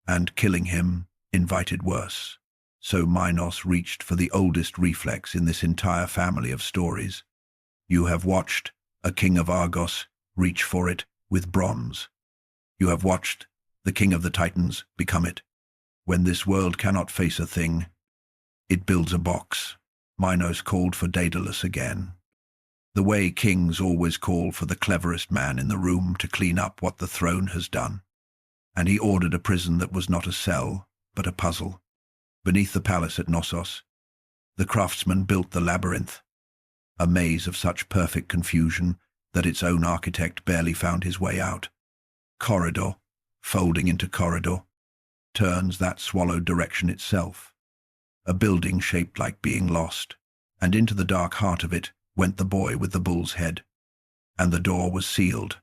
and killing him invited worse. So Minos reached for the oldest reflex in this entire family of stories. You have watched a king of Argos reach for it with bronze. You have watched the king of the Titans become it. When this world cannot face a thing, it builds a box. Minos called for Daedalus again. The way kings always call for the cleverest man in the room to clean up what the throne has done. And he ordered a prison that was not a cell, but a puzzle. Beneath the palace at Knossos, the craftsman built the labyrinth, a maze of such perfect confusion that its own architect barely found his way out. Corridor, folding into corridor, turns that swallowed direction itself. A building shaped like being lost, and into the dark heart of it went the boy with the bull's head. And the door was sealed,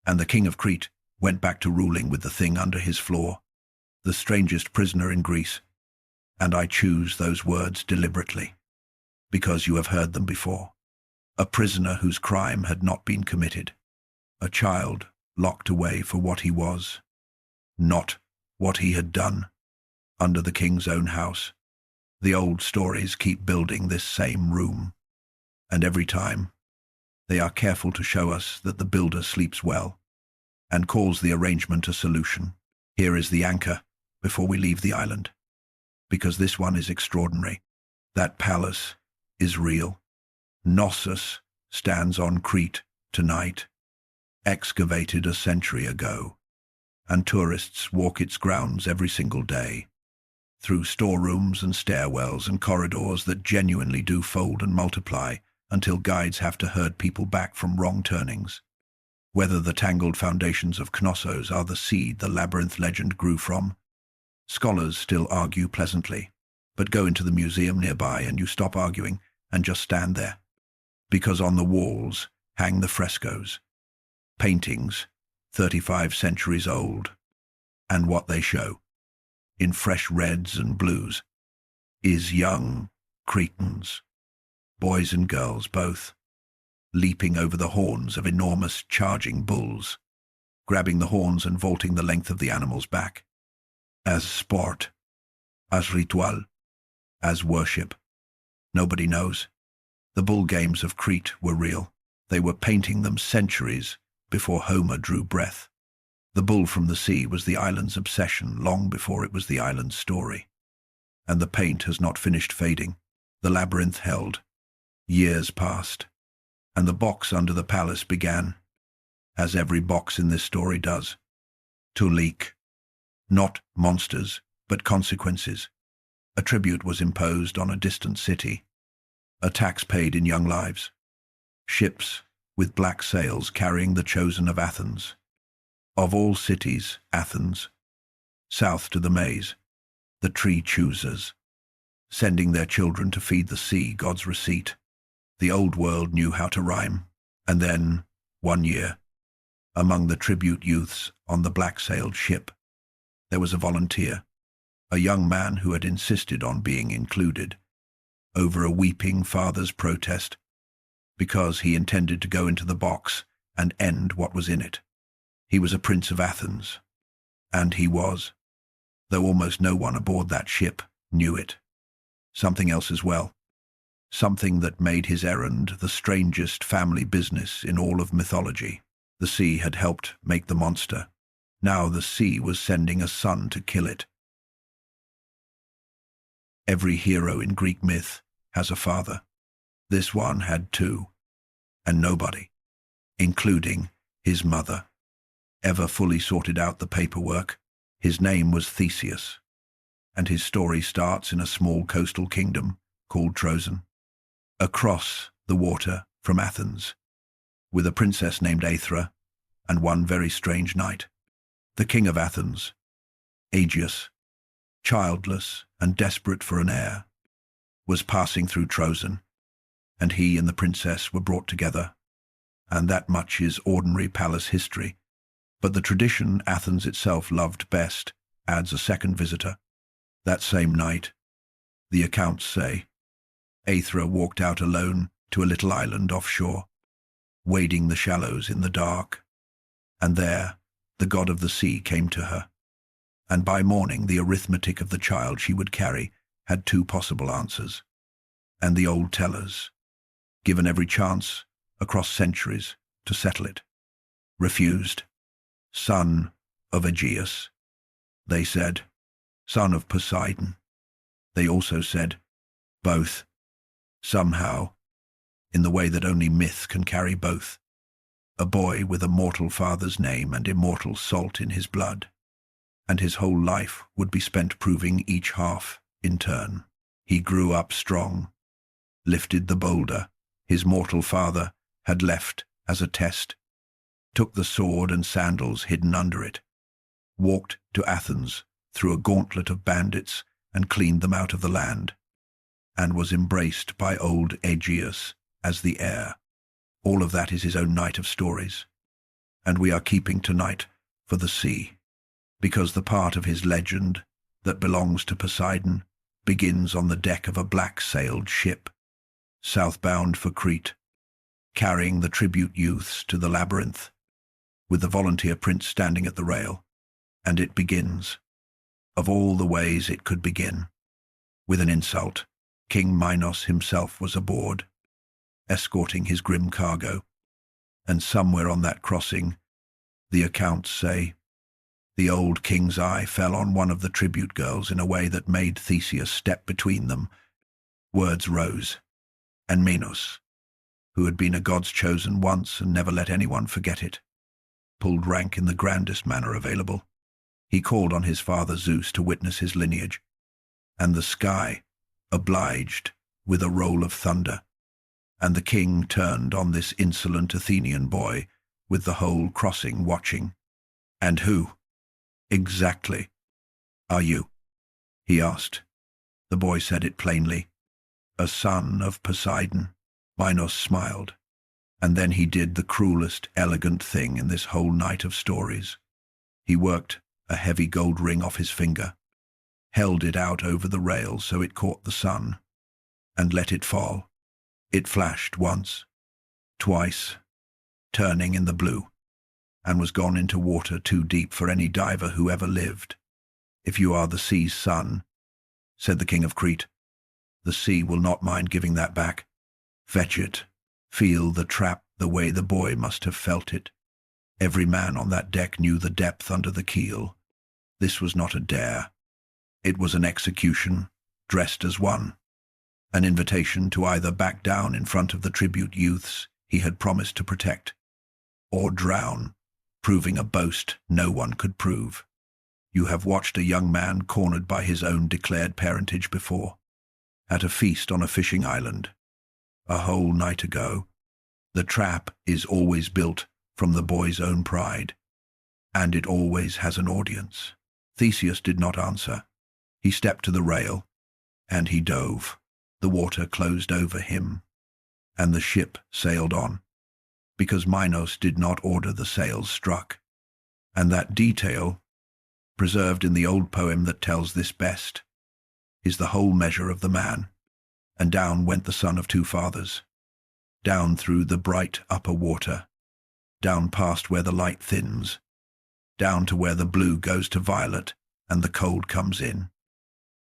and the king of Crete went back to ruling with the thing under his floor, the strangest prisoner in Greece. And I choose those words deliberately, because you have heard them before. A prisoner whose crime had not been committed. A child locked away for what he was, not what he had done, under the king's own house. The old stories keep building this same room, and every time they are careful to show us that the builder sleeps well and calls the arrangement a solution. Here is the anchor before we leave the island, because this one is extraordinary. That palace is real. Knossos stands on Crete tonight, excavated a century ago, and tourists walk its grounds every single day, through storerooms and stairwells and corridors that genuinely do fold and multiply until guides have to herd people back from wrong turnings. Whether the tangled foundations of Knossos are the seed the labyrinth legend grew from, scholars still argue pleasantly, but go into the museum nearby and you stop arguing and just stand there. Because on the walls hang the frescoes, paintings 35 centuries old, and what they show, in fresh reds and blues, is young Cretans, boys and girls both, leaping over the horns of enormous charging bulls, grabbing the horns and vaulting the length of the animal's back, as sport, as ritual, as worship. Nobody knows. The bull games of Crete were real. They were painting them centuries before Homer drew breath. The bull from the sea was the island's obsession long before it was the island's story. And the paint has not finished fading. The labyrinth held. Years passed, and the box under the palace began, as every box in this story does, to leak. Not monsters, but consequences. A tribute was imposed on a distant city, a tax paid in young lives. Ships with black sails carrying the chosen of Athens. Of all cities, Athens. South to the maze, the tree choosers, sending their children to feed the sea God's receipt. The old world knew how to rhyme. And then, one year, among the tribute youths on the black-sailed ship, there was a volunteer, a young man who had insisted on being included, over a weeping father's protest, because he intended to go into the box and end what was in it. He was a prince of Athens, and he was, though almost no one aboard that ship knew it. Something else as well. Something that made his errand the strangest family business in all of mythology. The sea had helped make the monster. Now the sea was sending a son to kill it. Every hero in Greek myth has a father. This one had two, and nobody, including his mother, ever fully sorted out the paperwork. His name was Theseus, and his story starts in a small coastal kingdom called Trozen, across the water from Athens, with a princess named Aethra and one very strange knight. The king of Athens, Aegeus, childless and desperate for an heir, was passing through Trozen, and he and the princess were brought together, and that much is ordinary palace history. But the tradition Athens itself loved best adds a second visitor. That same night, the accounts say, Aethra walked out alone to a little island offshore, wading the shallows in the dark, and there the god of the sea came to her. And by morning the arithmetic of the child she would carry had two possible answers, and the old tellers, given every chance across centuries to settle it, refused. Son of Aegeus, they said. Son of Poseidon, they also said. Both. Somehow, in the way that only myth can carry both. A boy with a mortal father's name and immortal salt in his blood. And his whole life would be spent proving each half in turn. He grew up strong, lifted the boulder his mortal father had left as a test, took the sword and sandals hidden under it, walked to Athens through a gauntlet of bandits and cleaned them out of the land, and was embraced by old Aegeus as the heir. All of that is his own night of stories, and we are keeping tonight for the sea, because the part of his legend that belongs to Poseidon begins on the deck of a black-sailed ship, southbound for Crete, carrying the tribute youths to the labyrinth, with the volunteer prince standing at the rail. And it begins, of all the ways it could begin, with an insult. King Minos himself was aboard, escorting his grim cargo, and somewhere on that crossing, the accounts say, the old king's eye fell on one of the tribute girls in a way that made Theseus step between them. Words rose, and Minos, who had been a god's chosen once and never let anyone forget it, pulled rank in the grandest manner available. He called on his father Zeus to witness his lineage, and the sky obliged with a roll of thunder, and the king turned on this insolent Athenian boy with the whole crossing watching. "And who, exactly, are you?" he asked. The boy said it plainly. "A son of Poseidon." Minos smiled, and then he did the cruelest, elegant thing in this whole night of stories. He worked a heavy gold ring off his finger, held it out over the rail so it caught the sun, and let it fall. It flashed once, twice, turning in the blue, and was gone into water too deep for any diver who ever lived. "If you are the sea's son," said the king of Crete, "the sea will not mind giving that back. Fetch it. Feel the trap the way the boy must have felt it. Every man on that deck knew the depth under the keel. This was not a dare. It was an execution, dressed as one. An invitation to either back down in front of the tribute youths he had promised to protect, or drown, proving a boast no one could prove. You have watched a young man cornered by his own declared parentage before, at a feast on a fishing island, a whole night ago. The trap is always built from the boy's own pride, and it always has an audience. Theseus did not answer. He stepped to the rail, and he dove. The water closed over him, and the ship sailed on, because Minos did not order the sails struck. And that detail, preserved in the old poem that tells this best, is the whole measure of the man. And down went the son of two fathers, down through the bright upper water, down past where the light thins, down to where the blue goes to violet and the cold comes in.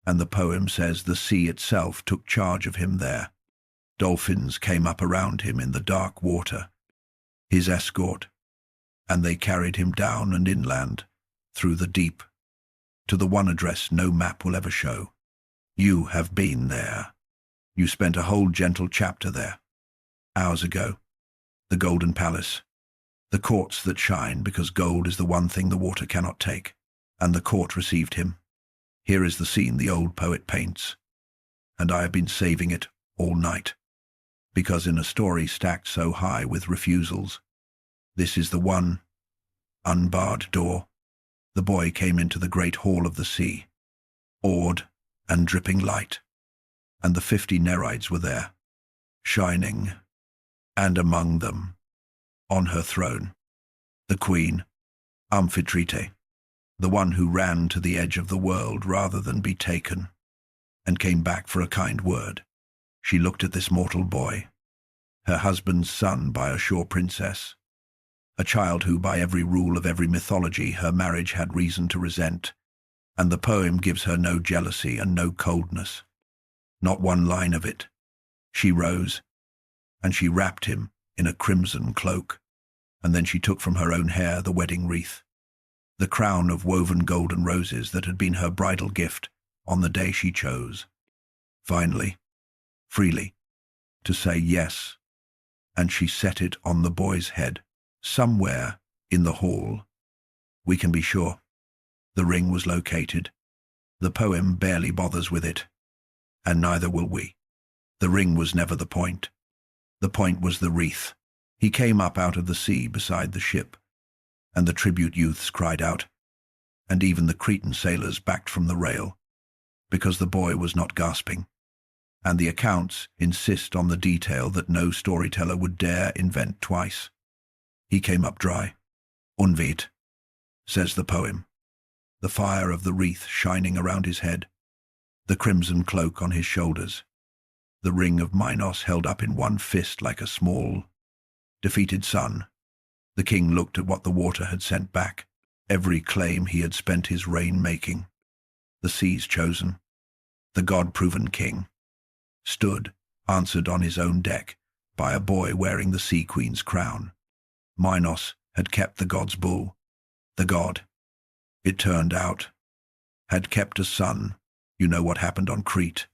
And the poem says the sea itself took charge of him there. Dolphins came up around him in the dark water, his escort, and they carried him down and inland, through the deep, to the one address no map will ever show. You have been there. You spent a whole gentle chapter there, hours ago. The Golden Palace, the courts that shine because gold is the one thing the water cannot take, and the court received him. Here is the scene the old poet paints, and I have been saving it all night, because in a story stacked so high with refusals, this is the one unbarred door. The boy came into the great hall of the sea, awed and dripping light, and the 50 Nereids were there, shining, and among them, on her throne, the queen, Amphitrite, the one who ran to the edge of the world rather than be taken, and came back for a kind word. She looked at this mortal boy, her husband's son by a shore princess, a child who, by every rule of every mythology, her marriage had reason to resent, and the poem gives her no jealousy and no coldness. Not one line of it. She rose, and she wrapped him in a crimson cloak, and then she took from her own hair the wedding wreath, the crown of woven golden roses that had been her bridal gift on the day she chose, finally, freely, to say yes and she set it on the boy's head, somewhere in the hall. We can be sure. The ring was located. The poem barely bothers with it, and neither will we. The ring was never the point. The point was the wreath. He came up out of the sea beside the ship, and the tribute youths cried out, and even the Cretan sailors backed from the rail, because the boy was not gasping. And the accounts insist on the detail that no storyteller would dare invent twice. He came up dry. Unvit, says the poem, the fire of the wreath shining around his head, the crimson cloak on his shoulders, the ring of Minos held up in one fist like a small, defeated son. The king looked at what the water had sent back, every claim he had spent his reign making. The sea's chosen, the god-proven king, stood, answered on his own deck, by a boy wearing the sea queen's crown. Minos had kept the god's bull. The god, it turned out, had kept a son. You know what happened on Crete,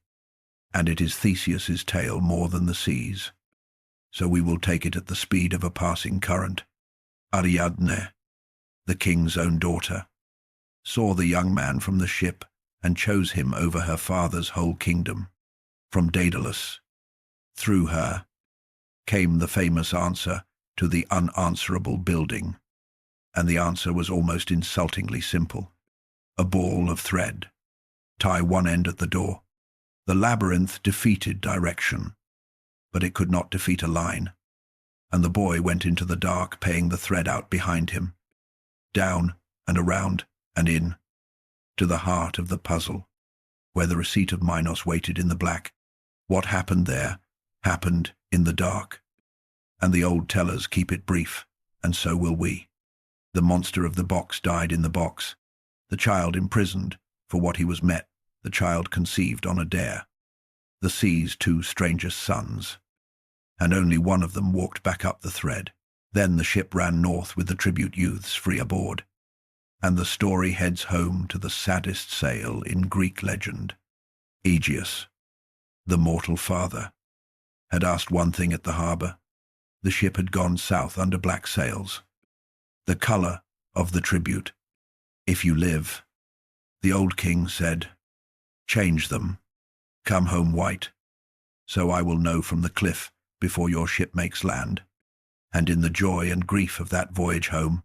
and it is Theseus's tale more than the sea's. So we will take it at the speed of a passing current. Ariadne, the king's own daughter, saw the young man from the ship and chose him over her father's whole kingdom. From Daedalus, through her, came the famous answer to the unanswerable building, and the answer was almost insultingly simple. A ball of thread. Tie one end at the door. The labyrinth defeated direction, but it could not defeat a line, and the boy went into the dark, paying the thread out behind him, down and around and in, to the heart of the puzzle, where the receipt of Minos waited in the black. What happened there happened in the dark, and the old tellers keep it brief, and so will we. The monster of the box died in the box, the child imprisoned for what he was met, the child conceived on a dare, the sea's two strangest sons, and only one of them walked back up the thread. Then the ship ran north with the tribute youths free aboard, and the story heads home to the saddest sail in Greek legend. Aegeus, the mortal father, had asked one thing at the harbour. The ship had gone south under black sails. The colour of the tribute. If you live, the old king said, change them. Come home white, so I will know from the cliff before your ship makes land. And in the joy and grief of that voyage home,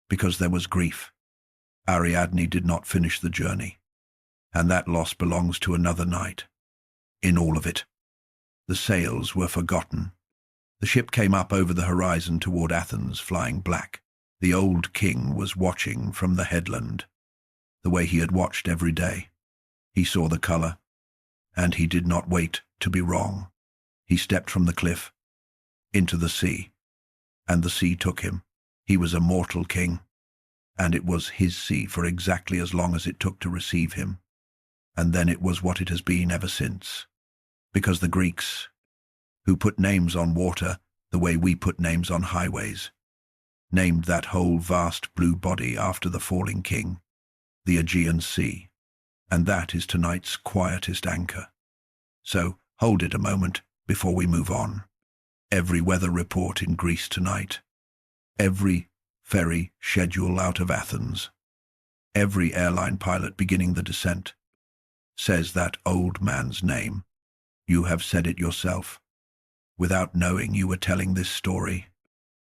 because there was grief, Ariadne did not finish the journey, and that loss belongs to another night. In all of it, the sails were forgotten. The ship came up over the horizon toward Athens, flying black. The old king was watching from the headland, the way he had watched every day. He saw the colour, and he did not wait to be wrong. He stepped from the cliff into the sea, and the sea took him. He was a mortal king, and it was his sea for exactly as long as it took to receive him. And then it was what it has been ever since. Because the Greeks, who put names on water the way we put names on highways, named that whole vast blue body after the falling king, the Aegean Sea, and that is tonight's quietest anchor. So hold it a moment before we move on. Every weather report in Greece tonight, every ferry schedule out of Athens, every airline pilot beginning the descent, says that old man's name. You have said it yourself. Without knowing you were telling this story.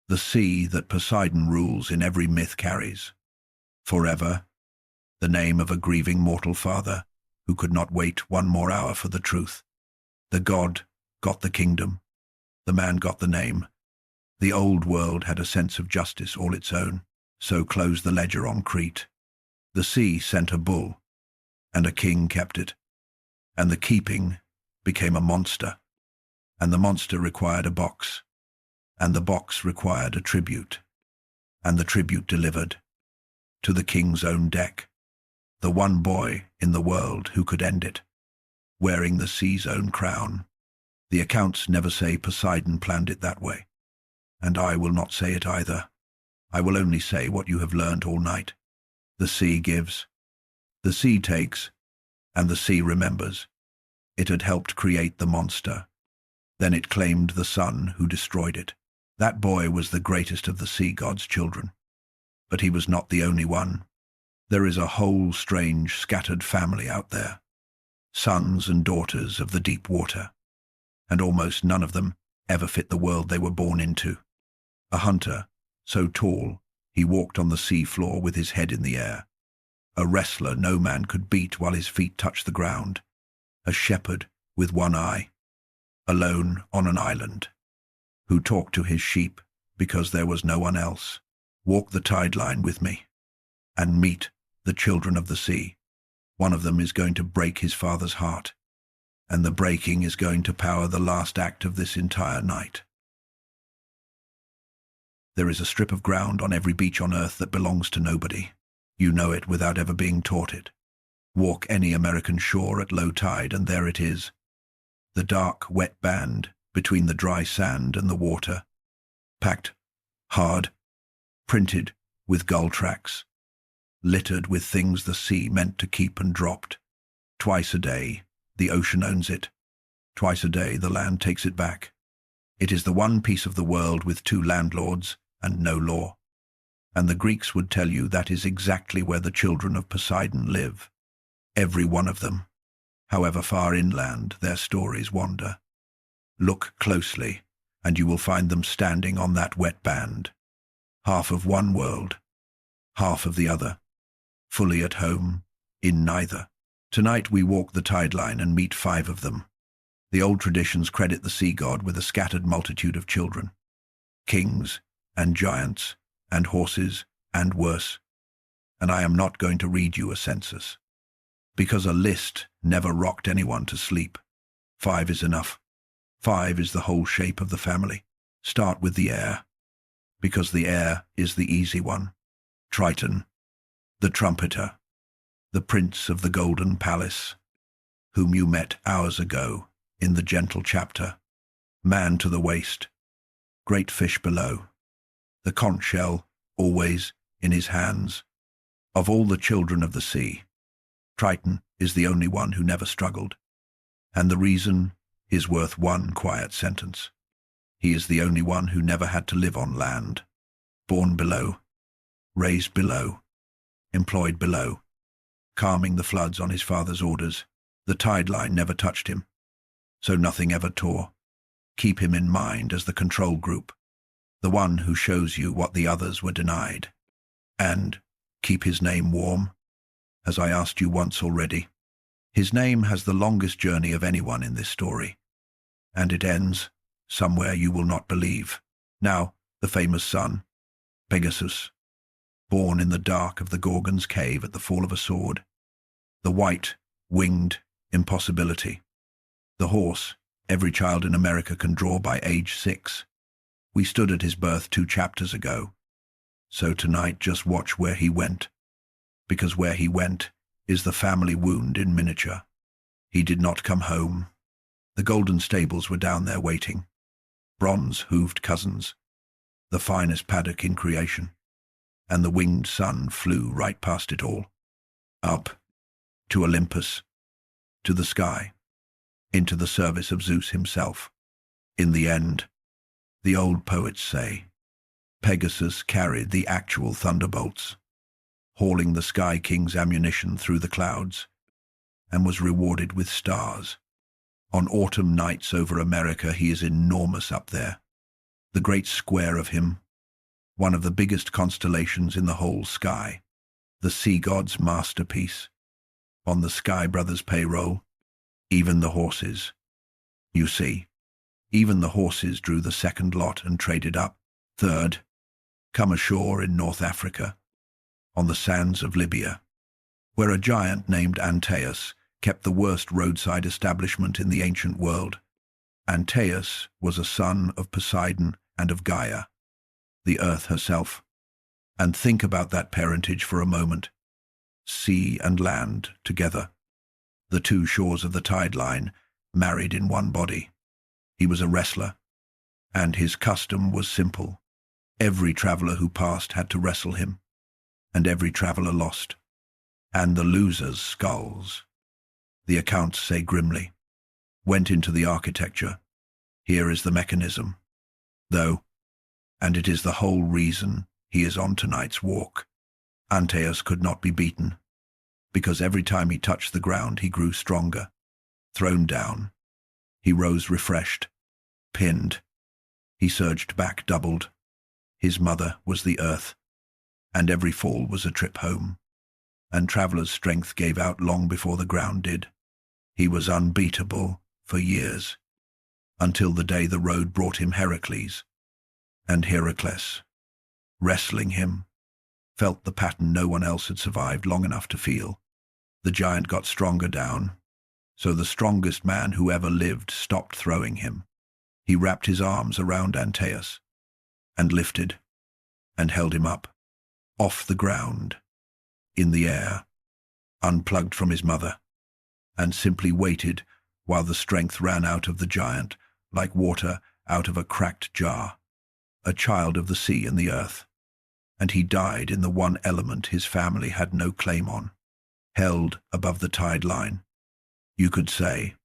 The sea that Poseidon rules in every myth carries. Forever, the name of a grieving mortal father who could not wait one more hour for the truth. The god got the kingdom. The man got the name. The old world had a sense of justice all its own. So closed the ledger on Crete. The sea sent a bull, and a king kept it. And the keeping became a monster, and the monster required a box, and the box required a tribute, and the tribute delivered to the king's own deck, the one boy in the world who could end it, wearing the sea's own crown. The accounts never say Poseidon planned it that way, and I will not say it either. I will only say what you have learned all night. The sea gives, the sea takes, and the sea remembers. It had helped create the monster, Then it claimed the son who destroyed it. That boy was the greatest of the sea god's children. But he was not the only one. There is a whole strange, scattered family out there. Sons and daughters of the deep water. And almost none of them ever fit the world they were born into. A hunter, so tall, he walked on the sea floor with his head in the air. A wrestler no man could beat while his feet touched the ground. A shepherd with one eye, alone on an island, who talked to his sheep because there was no one else. Walk the tide line with me and meet the children of the sea. One of them is going to break his father's heart, and the breaking is going to power the last act of this entire night. There is a strip of ground on every beach on earth that belongs to nobody. You know it without ever being taught it. Walk any American shore at low tide, and there it is. The dark, wet band between the dry sand and the water. Packed, hard, printed with gull tracks. Littered with things the sea meant to keep and dropped. Twice a day, the ocean owns it. Twice a day, the land takes it back. It is the one piece of the world with two landlords and no law. And the Greeks would tell you that is exactly where the children of Poseidon live. Every one of them. However far inland their stories wander. Look closely, and you will find them standing on that wet band. Half of one world, half of the other. Fully at home, in neither. Tonight we walk the tide line and meet 5 of them. The old traditions credit the sea god with a scattered multitude of children. Kings and giants and horses and worse. And I am not going to read you a census. Because a list never rocked anyone to sleep. 5 is enough. 5 is the whole shape of the family. Start with the heir. Because the heir is the easy one. Triton, the trumpeter, the prince of the golden palace, whom you met hours ago in the gentle chapter. Man to the waist, great fish below, the conch shell always in his hands. Of all the children of the sea, Triton is the only one who never struggled, and the reason is worth one quiet sentence. He is the only one who never had to live on land, born below, raised below, employed below, calming the floods on his father's orders. The tide line never touched him, so nothing ever tore. Keep him in mind as the control group, the one who shows you what the others were denied. And keep his name warm, as I asked you once already. His name has the longest journey of anyone in this story, and it ends somewhere you will not believe. Now, the famous son, Pegasus, born in the dark of the Gorgon's cave at the fall of a sword. The white, winged impossibility. The horse every child in America can draw by age 6. We stood at his birth 2 chapters ago. So tonight just watch where he went, because where he went is the family wound in miniature. He did not come home. The golden stables were down there waiting. Bronze hooved cousins, the finest paddock in creation. And the winged sun flew right past it all. Up, to Olympus, to the sky, into the service of Zeus himself. In the end, the old poets say, Pegasus carried the actual thunderbolts, hauling the Sky King's ammunition through the clouds, and was rewarded with stars. On autumn nights over America he is enormous up there. The great square of him, one of the biggest constellations in the whole sky, the sea god's masterpiece. On the Sky Brothers' payroll, even the horses. You see, even the horses drew the second lot and traded up. Third, come ashore in North Africa, on the sands of Libya, where a giant named Antaeus kept the worst roadside establishment in the ancient world. Antaeus was a son of Poseidon and of Gaia, the earth herself. And think about that parentage for a moment. Sea and land together. The 2 shores of the tide line, married in one body. He was a wrestler, and his custom was simple. Every traveler who passed had to wrestle him, and every traveler lost. And the losers' skulls, the accounts say grimly, went into the architecture. Here is the mechanism, though, and it is the whole reason he is on tonight's walk. Antaeus could not be beaten, because every time he touched the ground he grew stronger. Thrown down, he rose refreshed. Pinned, he surged back doubled. His mother was the earth, and every fall was a trip home. And traveller's strength gave out long before the ground did. He was unbeatable for years, until the day the road brought him Heracles. And Heracles, wrestling him, felt the pattern no one else had survived long enough to feel. The giant got stronger down, so the strongest man who ever lived stopped throwing him. He wrapped his arms around Antaeus, and lifted, and held him up, off the ground, in the air, unplugged from his mother, and simply waited while the strength ran out of the giant like water out of a cracked jar, a child of the sea and the earth. And he died in the one element his family had no claim on, held above the tide line, you could say,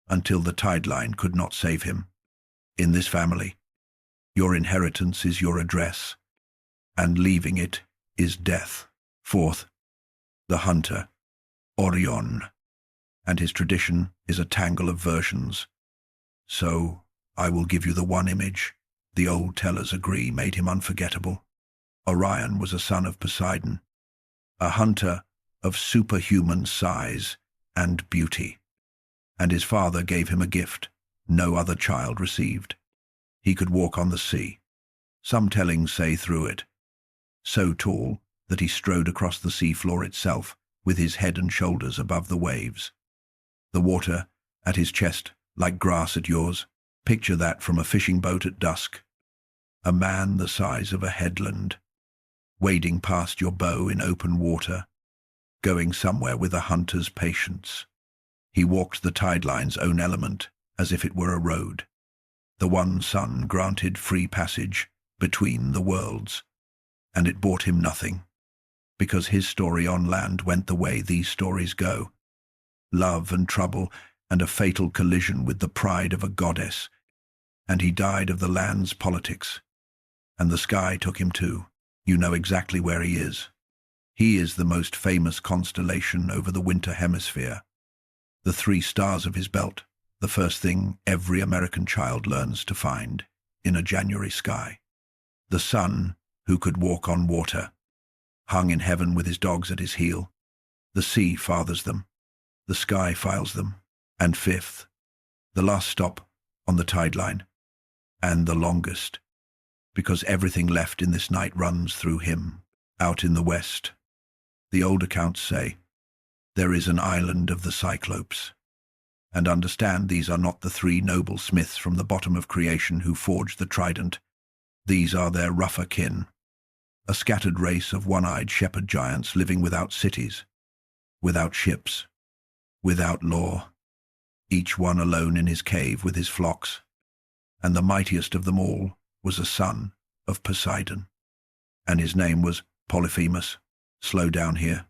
until the tide line could not save him. In this family, your inheritance is your address, and leaving it is death. Fourth, the hunter, Orion, and his tradition is a tangle of versions. So I will give you the one image the old tellers agree made him unforgettable. Orion was a son of Poseidon, a hunter of superhuman size and beauty, and his father gave him a gift no other child received. He could walk on the sea, some tellings say through it, so tall that he strode across the sea floor itself with his head and shoulders above the waves. The water at his chest like grass at yours. Picture that from a fishing boat at dusk. A man the size of a headland, wading past your bow in open water, going somewhere with a hunter's patience. He walked the tideline's own element as if it were a road. The one sun granted free passage between the worlds, and it bought him nothing, because his story on land went the way these stories go. Love and trouble and a fatal collision with the pride of a goddess, and he died of the land's politics. And the sky took him too. You know exactly where he is. He is the most famous constellation over the winter hemisphere. The 3 stars of his belt, the first thing every American child learns to find in a January sky. The sun, who could walk on water, hung in heaven with his dogs at his heel. The sea fathers them. The sky files them. And fifth, the last stop on the tide line, and the longest, because everything left in this night runs through him, out in the west. The old accounts say, there is an island of the Cyclopes. And understand, these are not the 3 noble smiths from the bottom of creation who forged the Trident. These are their rougher kin, a scattered race of one-eyed shepherd giants living without cities, without ships, without law, each one alone in his cave with his flocks. And the mightiest of them all was a son of Poseidon, and his name was Polyphemus. Slow down here,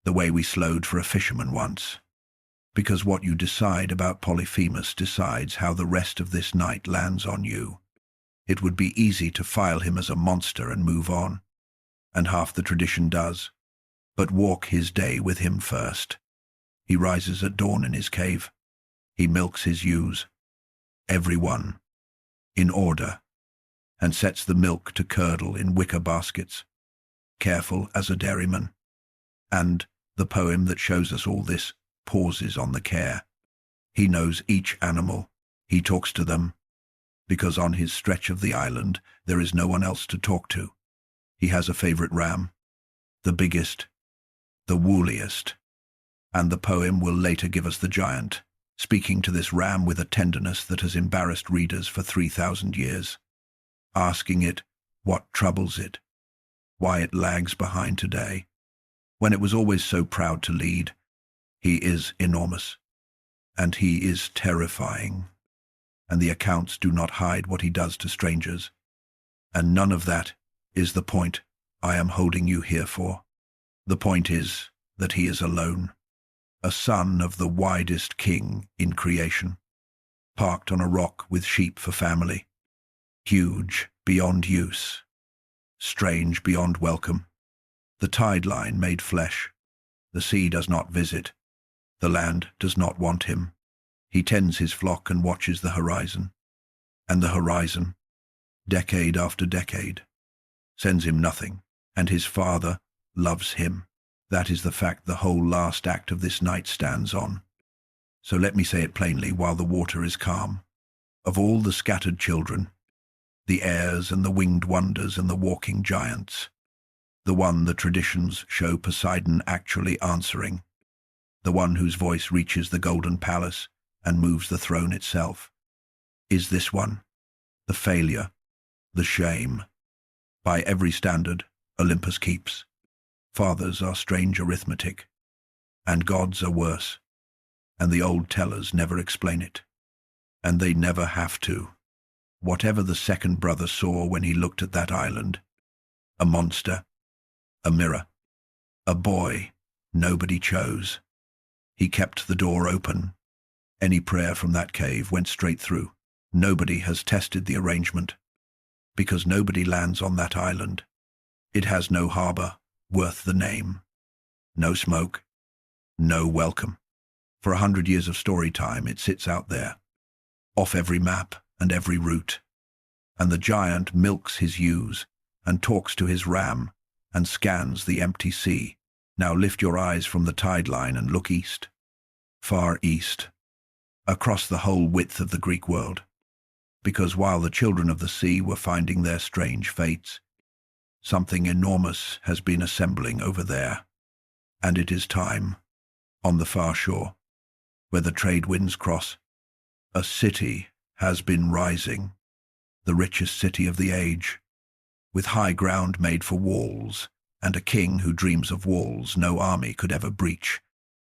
the way we slowed for a fisherman once, because what you decide about Polyphemus decides how the rest of this night lands on you. It would be easy to file him as a monster and move on, and half the tradition does, but walk his day with him first. He rises at dawn in his cave. He milks his ewes, every one, in order, and sets the milk to curdle in wicker baskets, careful as a dairyman. And the poem that shows us all this pauses on the care. He knows each animal. He talks to them, because on his stretch of the island there is no one else to talk to. He has a favorite ram, the biggest, the wooliest, and the poem will later give us the giant, speaking to this ram with a tenderness that has embarrassed readers for 3,000 years, asking it what troubles it, why it lags behind today, when it was always so proud to lead. He is enormous, and he is terrifying, and the accounts do not hide what he does to strangers. And none of that is the point I am holding you here for. The point is that he is alone, a son of the widest king in creation. parked on a rock with sheep for family. Huge beyond use, strange beyond welcome. The tide line made flesh. The sea does not visit. The land does not want him. He tends his flock and watches the horizon. And the horizon, decade after decade, sends him nothing, and his father loves him. That is the fact the whole last act of this night stands on. So let me say it plainly while the water is calm. Of all the scattered children, the heirs and the winged wonders and the walking giants, the one the traditions show Poseidon actually answering, the one whose voice reaches the golden palace and moves the throne itself, is this one, the failure, the shame. By every standard, Olympus keeps. Fathers are strange arithmetic, and gods are worse, and the old tellers never explain it, and they never have to. Whatever the second brother saw when he looked at that island, a monster, a mirror, a boy nobody chose. He kept the door open. Any prayer from that cave went straight through. Nobody has tested the arrangement, because nobody lands on that island. It has no harbor worth the name, no smoke, no welcome. For 100 years of story time it sits out there, off every map and every route, and the giant milks his ewes and talks to his ram and scans the empty sea. Now lift your eyes from the tide line and look east, far east, across the whole width of the Greek world, because while the children of the sea were finding their strange fates, something enormous has been assembling over there, and it is time, on the far shore, where the trade winds cross, a city has been rising, the richest city of the age, with high ground made for walls, and a king who dreams of walls no army could ever breach.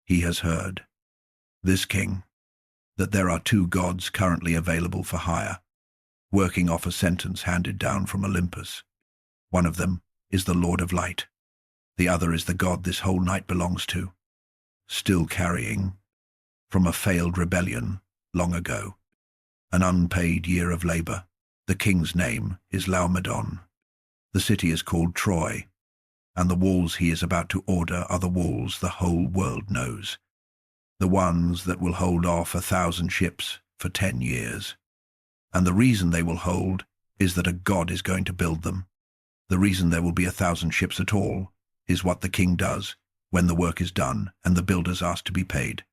He has heard, this king, that there are 2 gods currently available for hire, working off a sentence handed down from Olympus. One of them is the Lord of Light. The other is the god this whole night belongs to, still carrying, from a failed rebellion long ago, an unpaid year of labor. The king's name is Laomedon. The city is called Troy, and the walls he is about to order are the walls the whole world knows, the ones that will hold off 1,000 ships for 10 years. And the reason they will hold is that a god is going to build them. The reason there will be 1,000 ships at all is what the king does when the work is done and the builders ask to be paid.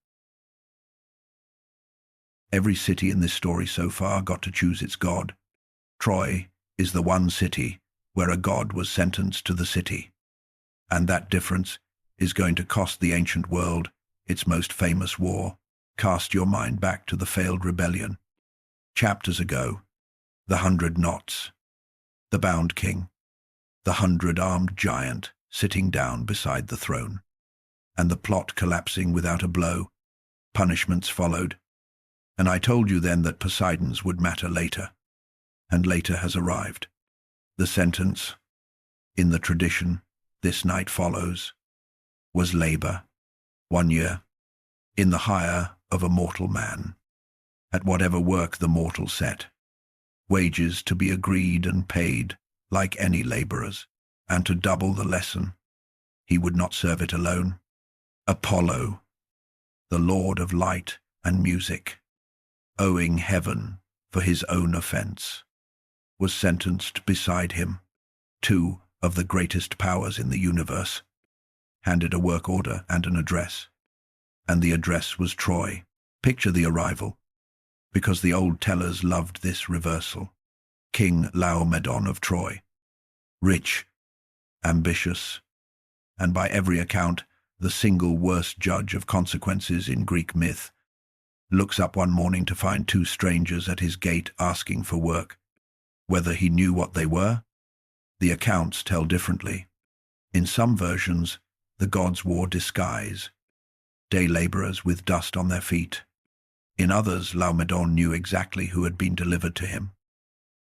Every city in this story so far got to choose its god. Troy is the one city where a god was sentenced to the city. And that difference is going to cost the ancient world its most famous war. Cast your mind back to the failed rebellion. Chapters ago, the 100 knots, the bound king, the 100-armed giant sitting down beside the throne, and the plot collapsing without a blow. Punishments followed, and I told you then that Poseidon's would matter later, and later has arrived. The sentence, in the tradition, this night follows, was labor, 1 year, in the hire of a mortal man, at whatever work the mortal set, wages to be agreed and paid like any laborers, and to double the lesson. He would not serve it alone. Apollo, the lord of light and music, owing heaven for his own offense, was sentenced beside him. 2 of the greatest powers in the universe handed a work order and an address, and the address was Troy. Picture the arrival, because the old tellers loved this reversal. King Laomedon of Troy, rich, ambitious, and by every account the single worst judge of consequences in Greek myth, looks up one morning to find 2 strangers at his gate asking for work. Whether he knew what they were, the accounts tell differently. In some versions, the gods wore disguise, day laborers with dust on their feet. In others, Laomedon knew exactly who had been delivered to him,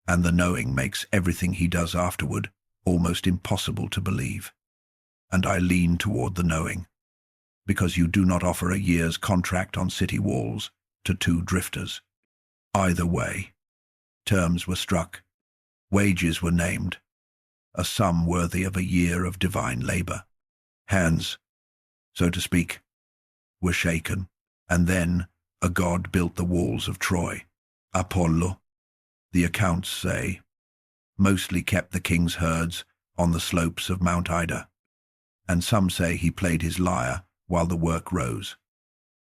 and the knowing makes everything he does afterward almost impossible to believe. And I lean toward the knowing, because you do not offer a year's contract on city walls to 2 drifters. Either way, terms were struck, wages were named, a sum worthy of a year of divine labor. Hands, so to speak, were shaken, and then a god built the walls of Troy. Apollo, the accounts say, mostly kept the king's herds on the slopes of Mount Ida, and some say he played his lyre while the work rose.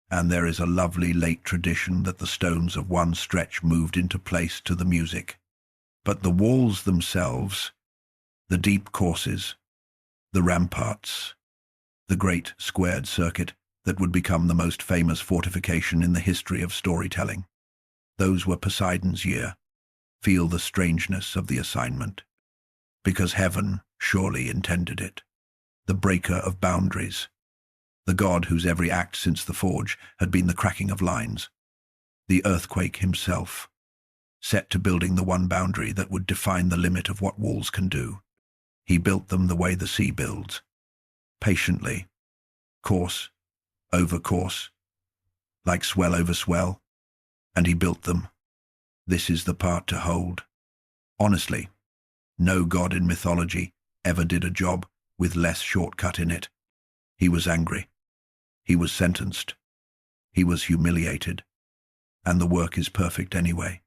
And there is a lovely late tradition that the stones of one stretch moved into place to the music. But the walls themselves, the deep courses, the ramparts, the great squared circuit that would become the most famous fortification in the history of storytelling, those were Poseidon's year. Feel the strangeness of the assignment. Because heaven surely intended it. The breaker of boundaries. The god whose every act since the forge had been the cracking of lines. The earthquake himself, set to building the one boundary that would define the limit of what walls can do. He built them the way the sea builds. Patiently. Course over course. Like swell over swell. And he built them. This is the part to hold. Honestly, no god in mythology ever did a job with less shortcut in it. He was angry. He was sentenced. He was humiliated. And the work is perfect anyway.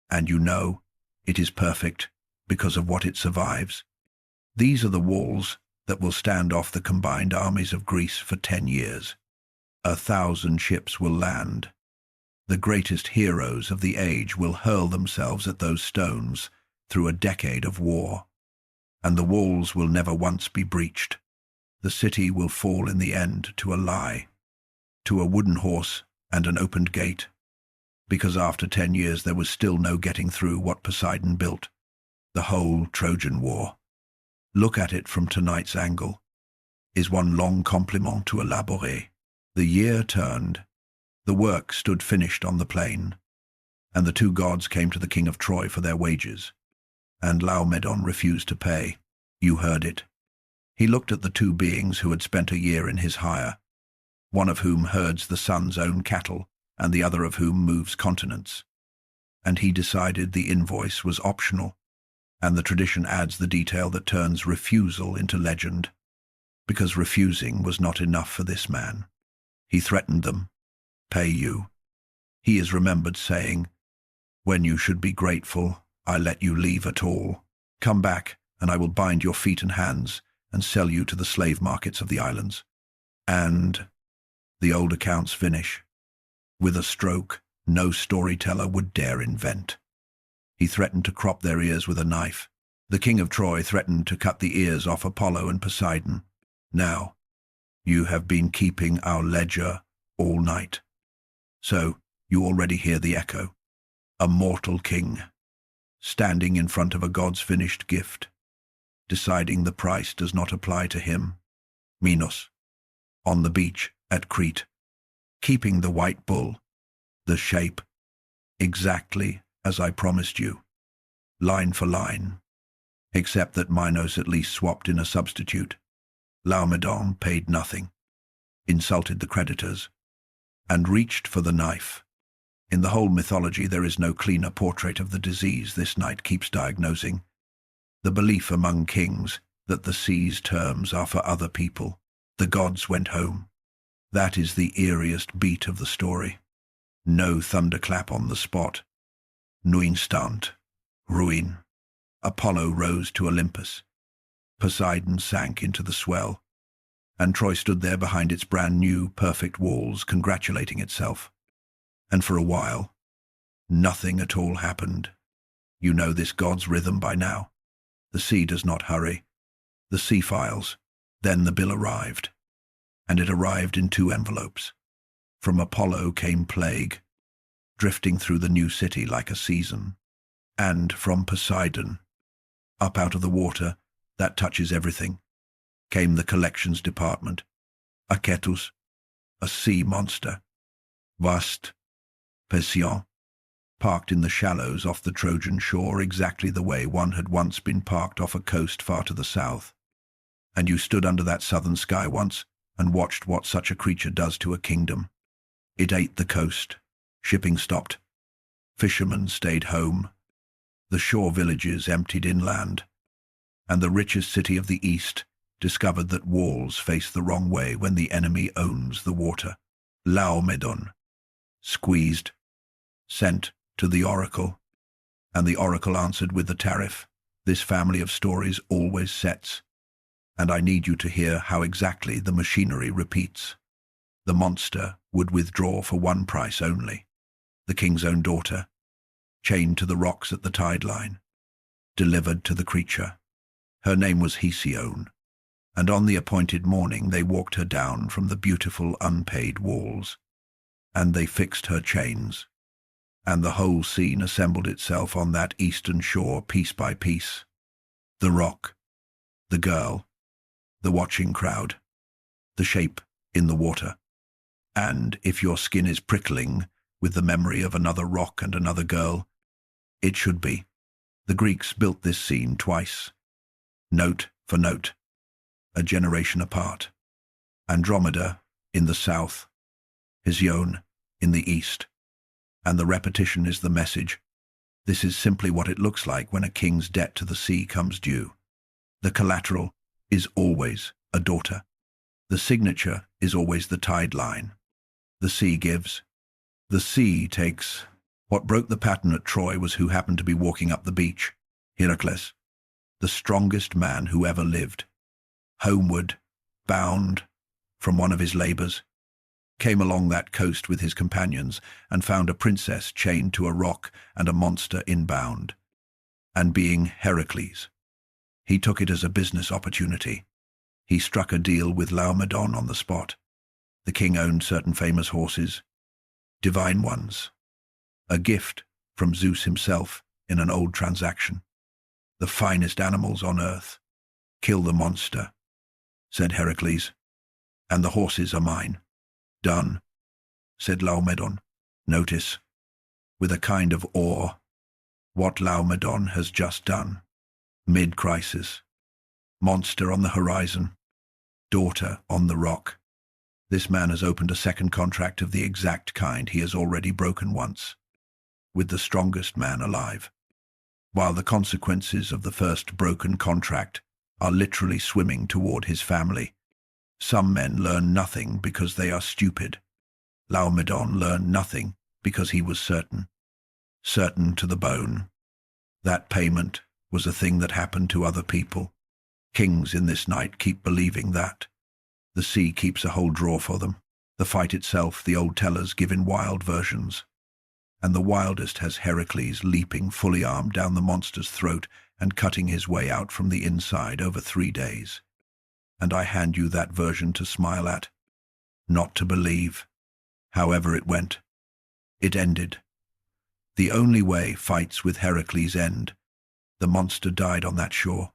And you know, it is perfect because of what it survives. These are the walls that will stand off the combined armies of Greece for 10 years. 1,000 ships will land. The greatest heroes of the age will hurl themselves at those stones through a decade of war. And the walls will never once be breached. The city will fall in the end to a lie, to a wooden horse and an opened gate, because after 10 years there was still no getting through what Poseidon built, the whole Trojan War. Look at it from tonight's angle, is one long compliment to elaborer. The year turned, the work stood finished on the plain, and the two gods came to the king of Troy for their wages, and Laomedon refused to pay. You heard it. He looked at the two beings who had spent a year in his hire, one of whom herds the sun's own cattle, and the other of whom moves continents. And he decided the invoice was optional, and the tradition adds the detail that turns refusal into legend, because refusing was not enough for this man. He threatened them, pay you. He is remembered saying, when you should be grateful, I let you leave at all. Come back, and I will bind your feet and hands, and sell you to the slave markets of the islands. And the old accounts finish with a stroke no storyteller would dare invent. He threatened to crop their ears with a knife. The king of Troy threatened to cut the ears off Apollo and Poseidon. Now, you have been keeping our ledger all night. So, you already hear the echo. A mortal king, standing in front of a god's finished gift, deciding the price does not apply to him. Minos, on the beach at Crete, keeping the white bull, the shape, exactly as I promised you, line for line, except that Minos at least swapped in a substitute. Laomedon paid nothing, insulted the creditors, and reached for the knife. In the whole mythology there is no cleaner portrait of the disease this night keeps diagnosing. The belief among kings that the sea's terms are for other people. The gods went home. That is the eeriest beat of the story. No thunderclap on the spot. Nuinstant. Ruin. Apollo rose to Olympus. Poseidon sank into the swell. And Troy stood there behind its brand new, perfect walls, congratulating itself. And for a while, nothing at all happened. You know this god's rhythm by now. The sea does not hurry. The sea files. Then the bill arrived. And it arrived in 2 envelopes. From Apollo came plague, drifting through the new city like a season. And from Poseidon, up out of the water, that touches everything, came the collections department. Achetus, a sea monster. Vast, Perseon, parked in the shallows off the Trojan shore exactly the way one had once been parked off a coast far to the south. And you stood under that southern sky once and watched what such a creature does to a kingdom. It ate the coast. Shipping stopped. Fishermen stayed home, the shore villages emptied inland, and the richest city of the East discovered that walls face the wrong way when the enemy owns the water. Laomedon, squeezed, sent to the oracle, and the oracle answered with the tariff. This family of stories always sets, and I need you to hear how exactly the machinery repeats. The monster would withdraw for one price only, the king's own daughter, chained to the rocks at the tide line, delivered to the creature. Her name was Hesione, and on the appointed morning they walked her down from the beautiful unpaid walls, and they fixed her chains, and the whole scene assembled itself on that eastern shore piece by piece. The rock, the girl, the watching crowd, the shape in the water. And if your skin is prickling with the memory of another rock and another girl, it should be. The Greeks built this scene twice, note for note, a generation apart. Andromeda in the south, Hesione in the east. And the repetition is the message. This is simply what it looks like when a king's debt to the sea comes due. The collateral is always a daughter. The signature is always the tide line. The sea gives. The sea takes. What broke the pattern at Troy was who happened to be walking up the beach. Heracles, the strongest man who ever lived. Homeward, bound from one of his labors, came along that coast with his companions and found a princess chained to a rock and a monster inbound. And being Heracles, he took it as a business opportunity. He struck a deal with Laomedon on the spot. The king owned certain famous horses, divine ones, a gift from Zeus himself in an old transaction. The finest animals on earth. Kill the monster, said Heracles, and the horses are mine. Done, said Laomedon. Notice, with a kind of awe, what Laomedon has just done. Mid-crisis. Monster on the horizon. Daughter on the rock. This man has opened a second contract of the exact kind he has already broken once, with the strongest man alive, while the consequences of the first broken contract are literally swimming toward his family. Some men learn nothing because they are stupid. Laomedon learned nothing because he was certain. Certain to the bone. That payment was a thing that happened to other people. Kings in this night keep believing that. The sea keeps a whole drawer for them. The fight itself, the old tellers give in wild versions. And the wildest has Heracles leaping fully armed down the monster's throat and cutting his way out from the inside over 3 days. And I hand you that version to smile at, not to believe. However it went, it ended. The only way fights with Heracles end. The monster died on that shore.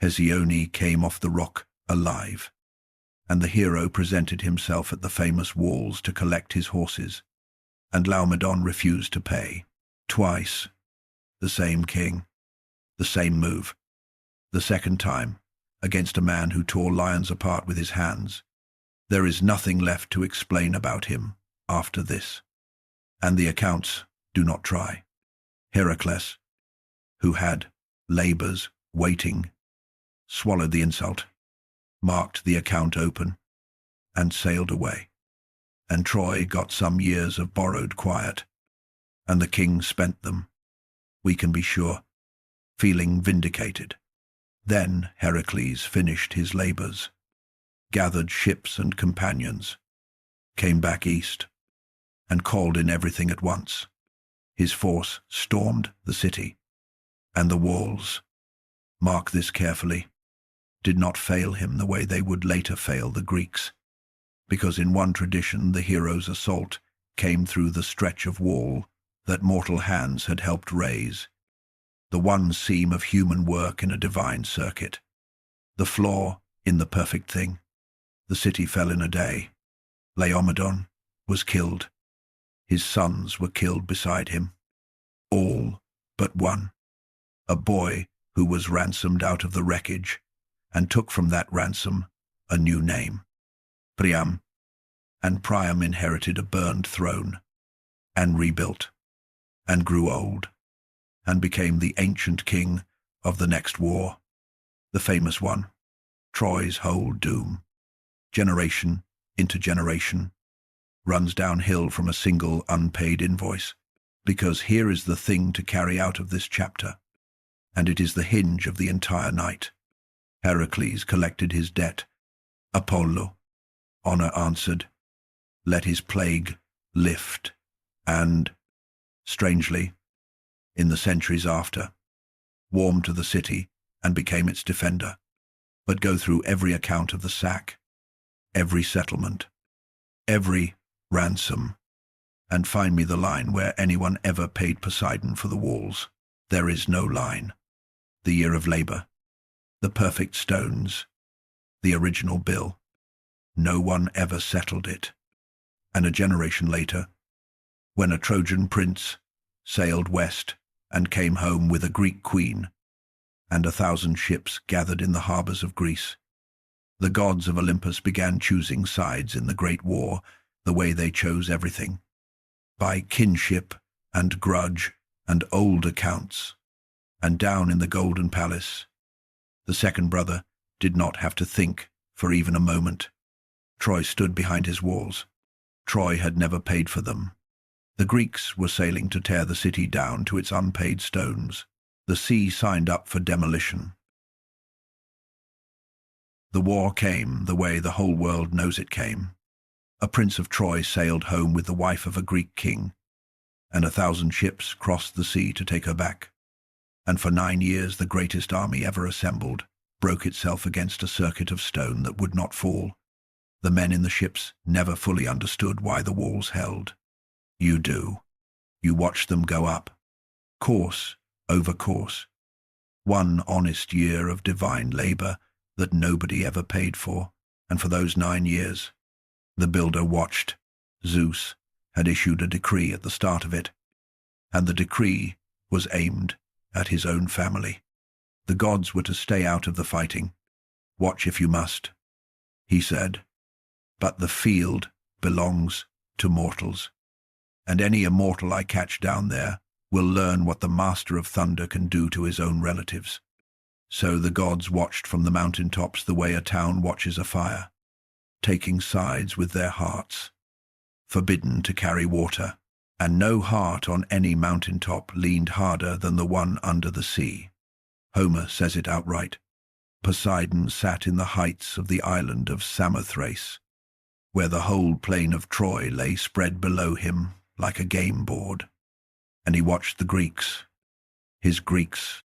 Hesione came off the rock alive, and the hero presented himself at the famous walls to collect his horses, and Laomedon refused to pay. Twice, the same king, the same move. The second time, against a man who tore lions apart with his hands. There is nothing left to explain about him after this, and the accounts do not try. Heracles, who had labors waiting, swallowed the insult, marked the account open, and sailed away. And Troy got some years of borrowed quiet, and the king spent them, we can be sure, feeling vindicated. Then Heracles finished his labors, gathered ships and companions, came back east, and called in everything at once. His force stormed the city, and the walls, mark this carefully, did not fail him the way they would later fail the Greeks, because in one tradition the hero's assault came through the stretch of wall that mortal hands had helped raise, the one seam of human work in a divine circuit, the flaw in the perfect thing. The city fell in a day. Laomedon was killed. His sons were killed beside him. All but one, a boy who was ransomed out of the wreckage and took from that ransom a new name, Priam, and Priam inherited a burned throne and rebuilt. and grew old, and became the ancient king of the next war, the famous one, Troy's whole doom, generation into generation, runs downhill from a single unpaid invoice, because here is the thing to carry out of this chapter, and it is the hinge of the entire night. Heracles collected his debt. Apollo, honor answered, let his plague lift, and, strangely, in the centuries after, warmed to the city and became its defender. But go through every account of the sack, every settlement, every ransom, and find me the line where anyone ever paid Poseidon for the walls. There is no line. The year of labor, the perfect stones, the original bill. No one ever settled it. And a generation later, when a Trojan prince sailed west and came home with a Greek queen, and 1,000 ships gathered in the harbors of Greece, the gods of Olympus began choosing sides in the great war, the way they chose everything, by kinship and grudge and old accounts. And down in the Golden Palace, the second brother did not have to think for even a moment. Troy stood behind his walls. Troy had never paid for them. The Greeks were sailing to tear the city down to its unpaid stones. The sea signed up for demolition. The war came the way the whole world knows it came. A prince of Troy sailed home with the wife of a Greek king, and 1,000 ships crossed the sea to take her back. And for 9 years the greatest army ever assembled broke itself against a circuit of stone that would not fall. The men in the ships never fully understood why the walls held. You do. You watch them go up, course over course. One honest year of divine labor that nobody ever paid for, and for those 9 years, the builder watched. Zeus had issued a decree at the start of it, and the decree was aimed at his own family. The gods were to stay out of the fighting. Watch if you must, he said, but the field belongs to mortals, and any immortal I catch down there will learn what the master of thunder can do to his own relatives. So the gods watched from the mountaintops the way a town watches a fire, taking sides with their hearts, forbidden to carry water, and no heart on any mountaintop leaned harder than the one under the sea. Homer says it outright. Poseidon sat in the heights of the island of Samothrace, where the whole plain of Troy lay spread below him like a game board, and he watched the Greeks, his Greeks,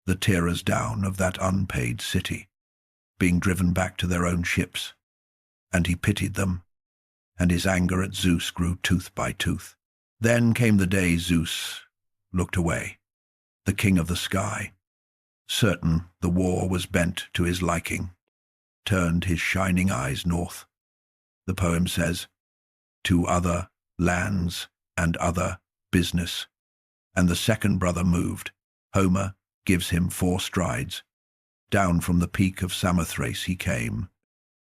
the tearers down of that unpaid city, being driven back to their own ships, and he pitied them, and his anger at Zeus grew tooth by tooth. Then came the day Zeus looked away, the king of the sky, certain the war was bent to his liking, turned his shining eyes north. The poem says, to other lands and other business, and the second brother moved. Homer gives him 4 strides. Down from the peak of Samothrace he came,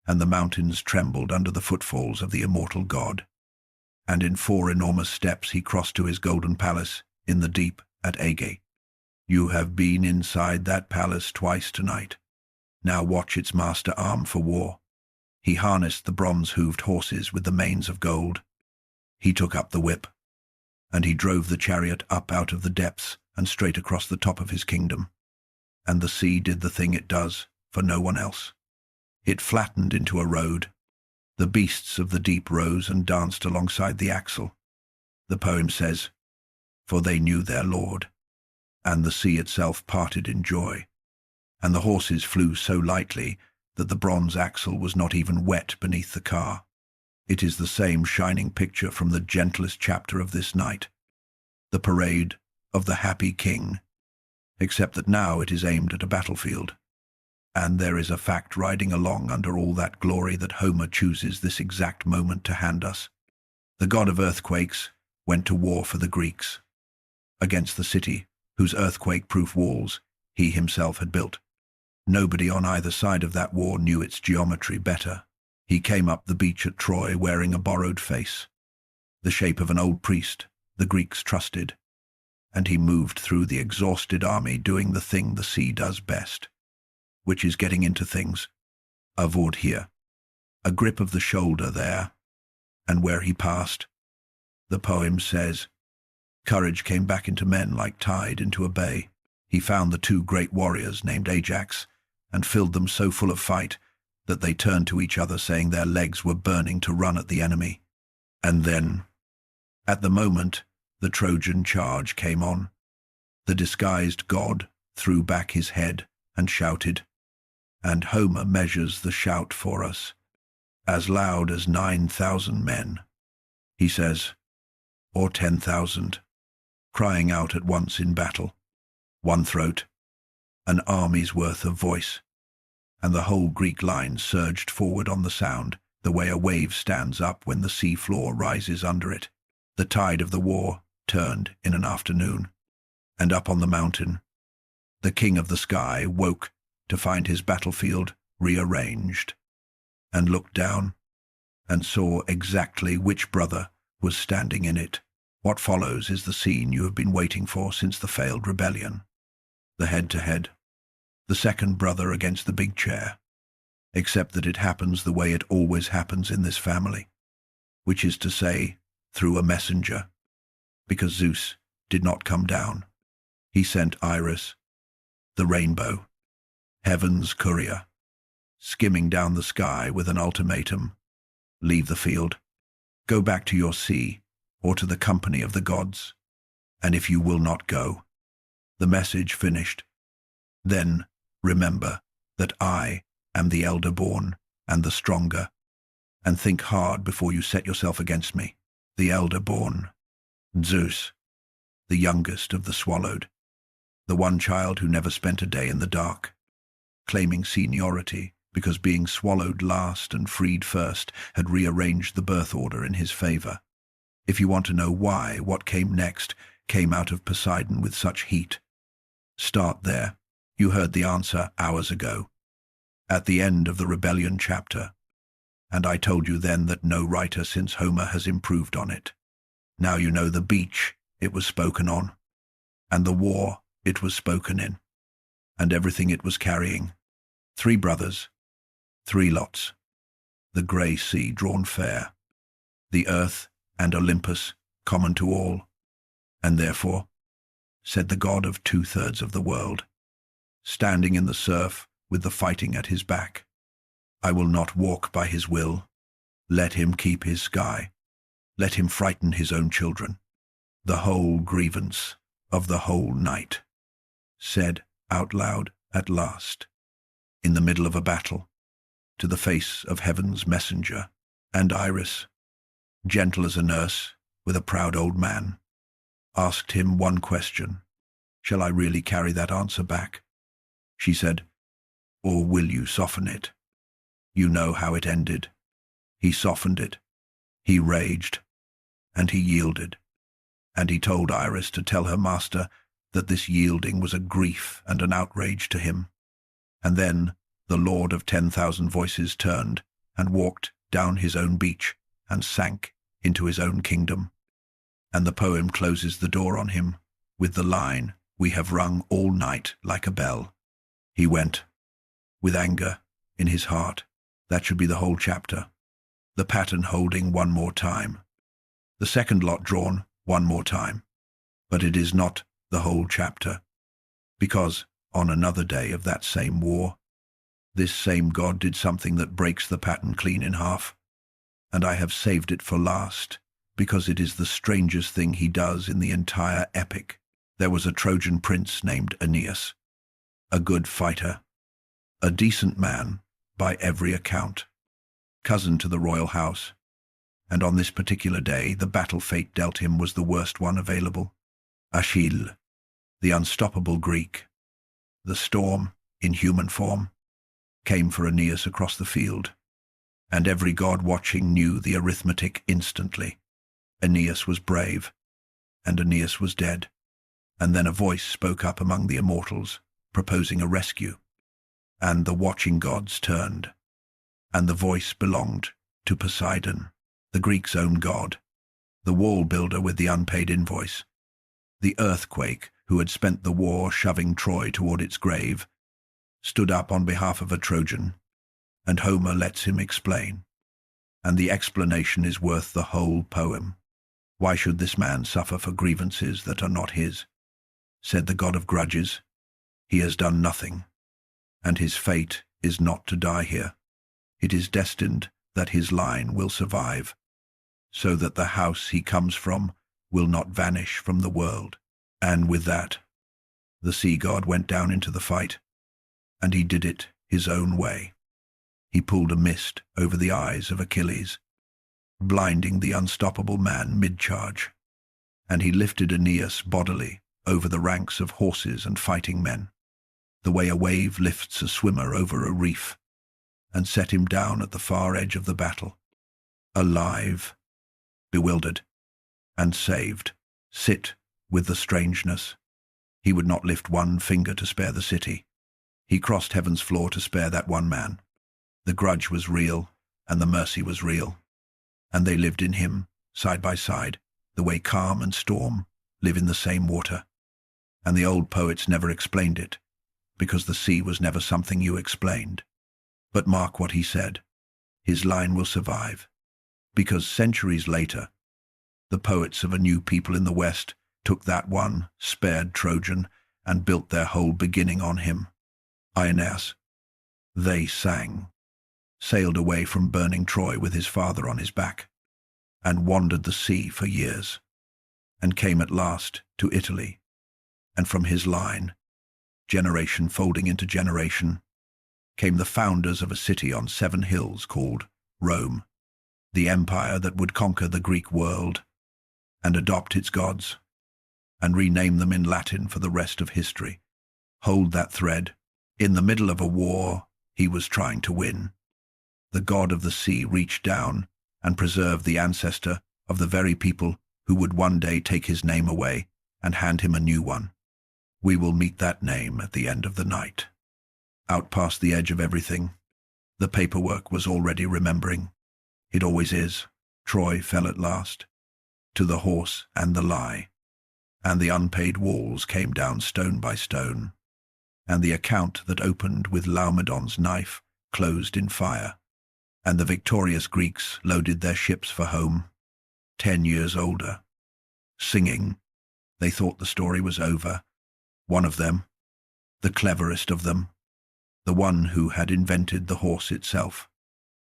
and the mountains trembled under the footfalls of the immortal god. And in 4 enormous steps he crossed to his golden palace in the deep at Aegae. You have been inside that palace twice tonight. Now watch its master arm for war. He harnessed the bronze-hooved horses with the manes of gold. He took up the whip, and he drove the chariot up out of the depths and straight across the top of his kingdom. And the sea did the thing it does for no one else. It flattened into a road. The beasts of the deep rose and danced alongside the axle. The poem says, for they knew their lord, and the sea itself parted in joy, and the horses flew so lightly that the bronze axle was not even wet beneath the car. It is the same shining picture from the gentlest chapter of this night, the parade of the happy king, except that now it is aimed at a battlefield, and there is a fact riding along under all that glory that Homer chooses this exact moment to hand us. The god of earthquakes went to war for the Greeks, against the city whose earthquake-proof walls he himself had built. Nobody on either side of that war knew its geometry better. He came up the beach at Troy wearing a borrowed face, the shape of an old priest the Greeks trusted, and he moved through the exhausted army doing the thing the sea does best, which is getting into things. A word here, a grip of the shoulder there, and where he passed, the poem says, courage came back into men like tide into a bay. He found the two great warriors named Ajax, and filled them so full of fight that they turned to each other saying their legs were burning to run at the enemy. And then, at the moment, the Trojan charge came on. The disguised god threw back his head and shouted, and Homer measures the shout for us, as loud as 9,000 men, he says, or 10,000, crying out at once in battle, one throat, an army's worth of voice, and the whole Greek line surged forward on the sound, the way a wave stands up when the sea floor rises under it. The tide of the war turned in an afternoon, and up on the mountain, the king of the sky woke to find his battlefield rearranged, and looked down, and saw exactly which brother was standing in it. What follows is the scene you have been waiting for since the failed rebellion. The head-to-head, the second brother against the big chair, except that it happens the way it always happens in this family, which is to say, through a messenger, because Zeus did not come down. He sent Iris, the rainbow, heaven's courier, skimming down the sky with an ultimatum: leave the field, go back to your sea, or to the company of the gods, and if you will not go, the message finished, then remember that I am the elder born and the stronger, and think hard before you set yourself against me. The elder born, Zeus, the youngest of the swallowed, the one child who never spent a day in the dark, claiming seniority because being swallowed last and freed first had rearranged the birth order in his favor. If you want to know why what came next came out of Poseidon with such heat, start there. You heard the answer hours ago, at the end of the rebellion chapter, and I told you then that no writer since Homer has improved on it. Now you know the beach it was spoken on, and the war it was spoken in, and everything it was carrying. 3 brothers, 3 lots, the grey sea drawn fair, the earth and Olympus common to all, and therefore, said the god of 2/3 of the world, standing in the surf with the fighting at his back, I will not walk by his will. Let him keep his sky. Let him frighten his own children. The whole grievance of the whole night, said out loud at last, in the middle of a battle, to the face of heaven's messenger, and Iris, gentle as a nurse with a proud old man, asked him one question: shall I really carry that answer back? She said, or will you soften it? You know how it ended. He softened it. He raged, and he yielded, and he told Iris to tell her master that this yielding was a grief and an outrage to him. And then the Lord of 10,000 voices turned and walked down his own beach and sank into his own kingdom. And the poem closes the door on him with the line, we have rung all night like a bell. He went, with anger in his heart. That should be the whole chapter. The pattern holding one more time. The second lot drawn one more time. But it is not the whole chapter, because on another day of that same war, this same god did something that breaks the pattern clean in half, and I have saved it for last, because it is the strangest thing he does in the entire epic. There was a Trojan prince named Aeneas, a good fighter, a decent man by every account, cousin to the royal house, and on this particular day the battle fate dealt him was the worst one available. Achille, the unstoppable Greek, the storm in human form, came for Aeneas across the field, and every god watching knew the arithmetic instantly. Aeneas was brave, and Aeneas was dead. And then a voice spoke up among the immortals, proposing a rescue, and the watching gods turned, and the voice belonged to Poseidon, the Greeks' own god, the wall builder with the unpaid invoice. The earthquake, who had spent the war shoving Troy toward its grave, stood up on behalf of a Trojan, and Homer lets him explain. And the explanation is worth the whole poem. Why should this man suffer for grievances that are not his? Said the god of grudges. He has done nothing, and his fate is not to die here. It is destined that his line will survive, so that the house he comes from will not vanish from the world. And with that, the sea god went down into the fight, and he did it his own way. He pulled a mist over the eyes of Achilles, blinding the unstoppable man mid-charge, and he lifted Aeneas bodily over the ranks of horses and fighting men, the way a wave lifts a swimmer over a reef, and set him down at the far edge of the battle, alive, bewildered, and saved. Sit with the strangeness. He would not lift one finger to spare the city. He crossed heaven's floor to spare that one man. The grudge was real, and the mercy was real, and they lived in him, side by side, the way calm and storm live in the same water. And the old poets never explained it, because the sea was never something you explained. But mark what he said. His line will survive, because centuries later, the poets of a new people in the West took that one spared Trojan and built their whole beginning on him. Aeneas. They sang, sailed away from burning Troy with his father on his back, and wandered the sea for years, and came at last to Italy, and from his line, generation folding into generation, came the founders of a city on 7 hills called Rome, the empire that would conquer the Greek world, and adopt its gods, and rename them in Latin for the rest of history. Hold that thread. In the middle of a war he was trying to win, the god of the sea reached down and preserved the ancestor of the very people who would one day take his name away and hand him a new one. We will meet that name at the end of the night. Out past the edge of everything, the paperwork was already remembering. It always is. Troy fell at last, to the horse and the lie, and the unpaid walls came down stone by stone, and the account that opened with Laomedon's knife closed in fire, and the victorious Greeks loaded their ships for home, 10 years older. Singing, they thought the story was over. One of them, the cleverest of them, the one who had invented the horse itself,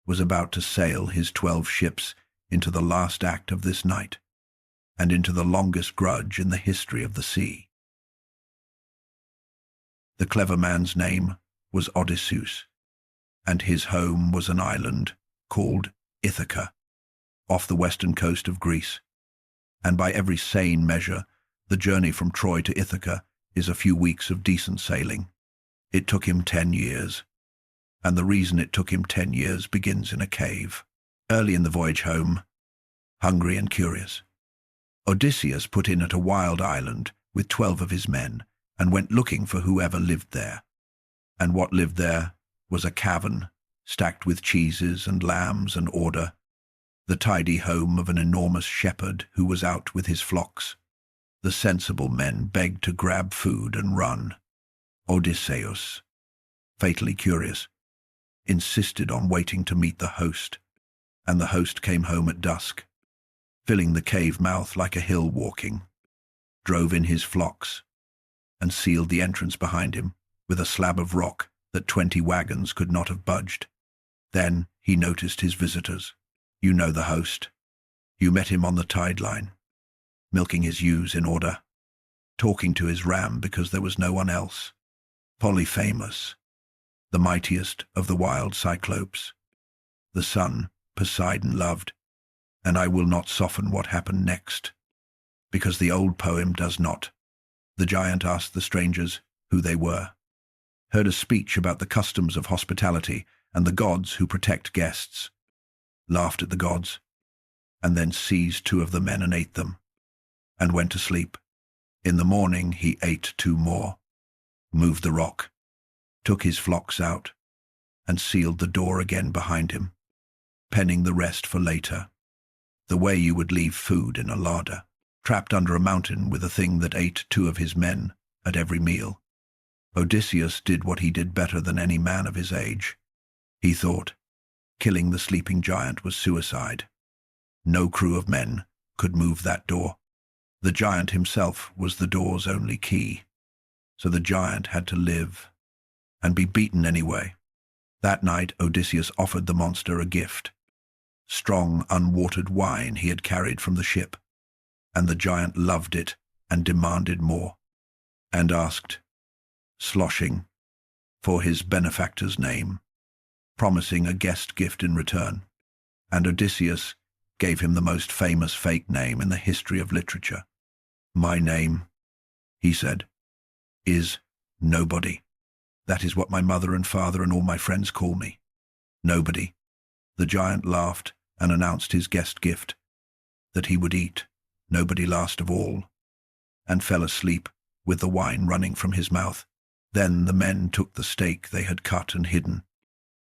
was about to sail his 12 ships into the last act of this night, and into the longest grudge in the history of the sea. The clever man's name was Odysseus, and his home was an island called Ithaca, off the western coast of Greece. And by every sane measure, the journey from Troy to Ithaca is a few weeks of decent sailing. It took him 10 years, and the reason it took him 10 years begins in a cave. Early in the voyage home, hungry and curious, Odysseus put in at a wild island with 12 of his men and went looking for whoever lived there. And what lived there was a cavern stacked with cheeses and lambs and order, the tidy home of an enormous shepherd who was out with his flocks. The sensible men begged to grab food and run. Odysseus, fatally curious, insisted on waiting to meet the host, and the host came home at dusk, filling the cave mouth like a hill walking, drove in his flocks, and sealed the entrance behind him with a slab of rock that 20 wagons could not have budged. Then he noticed his visitors. You know the host. You met him on the tide line, milking his ewes in order, talking to his ram because there was no one else. Polyphemus, the mightiest of the wild cyclopes, the son Poseidon loved, and I will not soften what happened next, because the old poem does not. The giant asked the strangers who they were, heard a speech about the customs of hospitality and the gods who protect guests, laughed at the gods, and then seized 2 of the men and ate them, and went to sleep. In the morning he ate 2 more, moved the rock, took his flocks out, and sealed the door again behind him, penning the rest for later, the way you would leave food in a larder. trapped under a mountain with a thing that ate 2 of his men at every meal. Odysseus did what he did better than any man of his age. He thought killing the sleeping giant was suicide. No crew of men could move that door. The giant himself was the door's only key. So the giant had to live and be beaten anyway. That night Odysseus offered the monster a gift. Strong, unwatered wine he had carried from the ship, and the giant loved it and demanded more, and asked, sloshing, for his benefactor's name, promising a guest gift in return. And Odysseus gave him the most famous fake name in the history of literature. My name, he said, is Nobody. That is what my mother and father and all my friends call me. Nobody. The giant laughed and announced his guest gift, that he would eat Nobody last of all, and fell asleep with the wine running from his mouth. Then the men took the stake they had cut and hidden,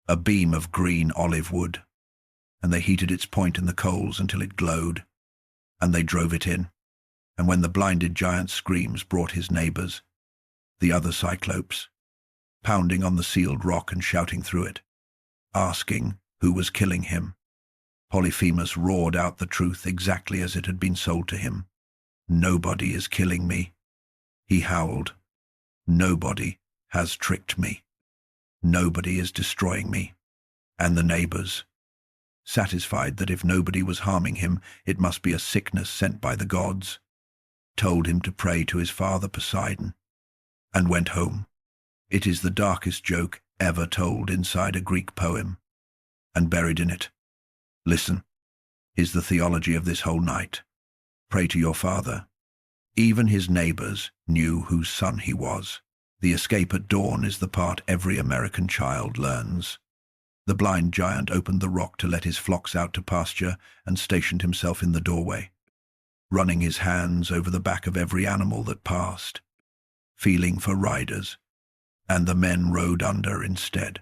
a beam of green olive wood, and they heated its point in the coals until it glowed, and they drove it in. And when the blinded giant's screams brought his neighbors, the other Cyclopes, pounding on the sealed rock and shouting through it, asking who was killing him, Polyphemus roared out the truth exactly as it had been sold to him. Nobody is killing me, he howled. Nobody has tricked me. Nobody is destroying me. And the neighbors, satisfied that if nobody was harming him, it must be a sickness sent by the gods, told him to pray to his father Poseidon, and went home. It is the darkest joke ever told inside a Greek poem, and buried in it, listen, is the theology of this whole night. Pray to your father. Even his neighbors knew whose son he was. The escape at dawn is the part every American child learns. The blind giant opened the rock to let his flocks out to pasture and stationed himself in the doorway, running his hands over the back of every animal that passed, feeling for riders, and the men rode under instead,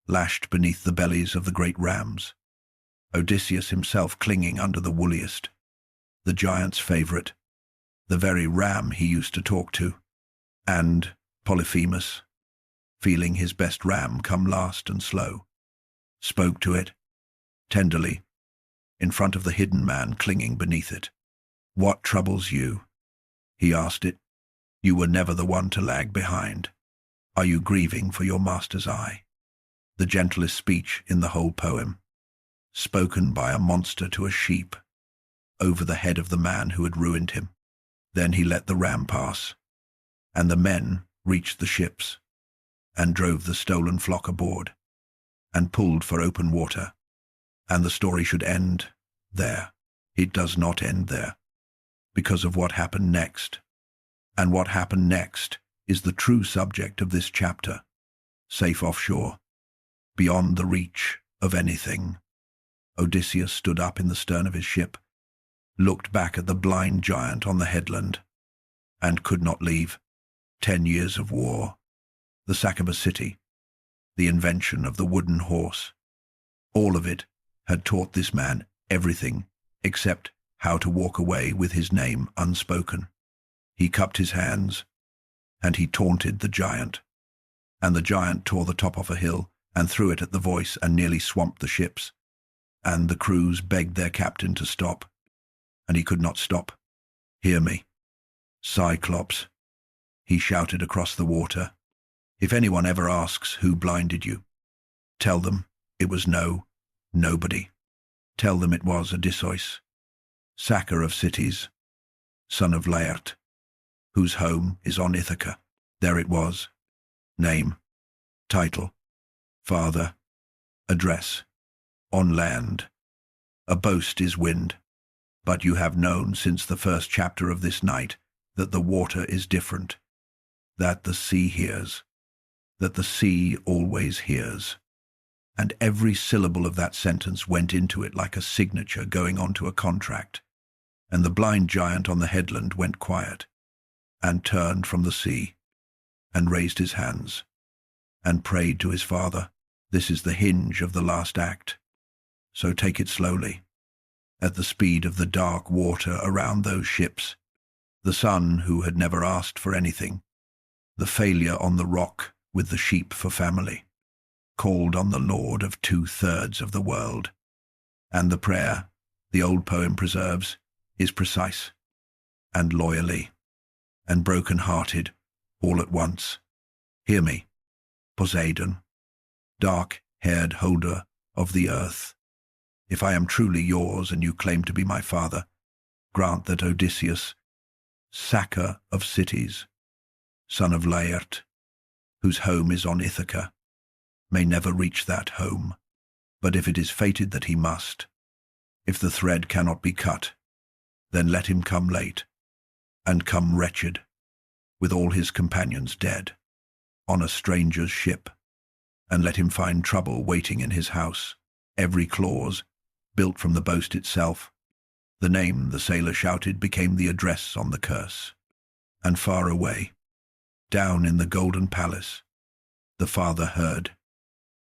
lashed beneath the bellies of the great rams, Odysseus himself clinging under the woolliest, the giant's favorite, the very ram he used to talk to, and Polyphemus, feeling his best ram come last and slow, spoke to it, tenderly, in front of the hidden man clinging beneath it. What troubles you? He asked it. You were never the one to lag behind. Are you grieving for your master's eye? The gentlest speech in the whole poem, spoken by a monster to a sheep, over the head of the man who had ruined him. Then he let the ram pass, and the men reached the ships, and drove the stolen flock aboard, and pulled for open water. And the story should end there. It does not end there, because of what happened next. And what happened next is the true subject of this chapter. Safe offshore, beyond the reach of anything, Odysseus stood up in the stern of his ship, looked back at the blind giant on the headland, and could not leave. 10 years of war, the sack of a city, the invention of the wooden horse, all of it had taught this man everything except how to walk away with his name unspoken. He cupped his hands, and he taunted the giant, and the giant tore the top off a hill and threw it at the voice and nearly swamped the ships, and the crews begged their captain to stop, and he could not stop. Hear me, Cyclops, he shouted across the water. If anyone ever asks who blinded you, tell them it was nobody. Tell them it was Odysseus, sacker of cities, son of Laert, whose home is on Ithaca. There it was. Name, title, father, address, on land. A boast is wind, but you have known since the first chapter of this night that the water is different, that the sea hears, that the sea always hears. And every syllable of that sentence went into it like a signature going onto a contract. And the blind giant on the headland went quiet, and turned from the sea, and raised his hands, and prayed to his father. This is the hinge of the last act, so take it slowly. at the speed of the dark water around those ships, the son who had never asked for anything, the failure on the rock with the sheep for family, called on the Lord of 2/3 of the world. And the prayer, the old poem preserves, is precise, and loyally, and broken-hearted, all at once. Hear me, Poseidon, dark-haired holder of the earth. If I am truly yours and you claim to be my father, grant that Odysseus, sacker of cities, son of Laert, whose home is on Ithaca, may never reach that home. But if it is fated that he must, if the thread cannot be cut, then let him come late, and come wretched, with all his companions dead, on a stranger's ship, and let him find trouble waiting in his house, every clause, built from the boast itself. The name, the sailor shouted, became the address on the curse. And far away, down in the golden palace, the father heard,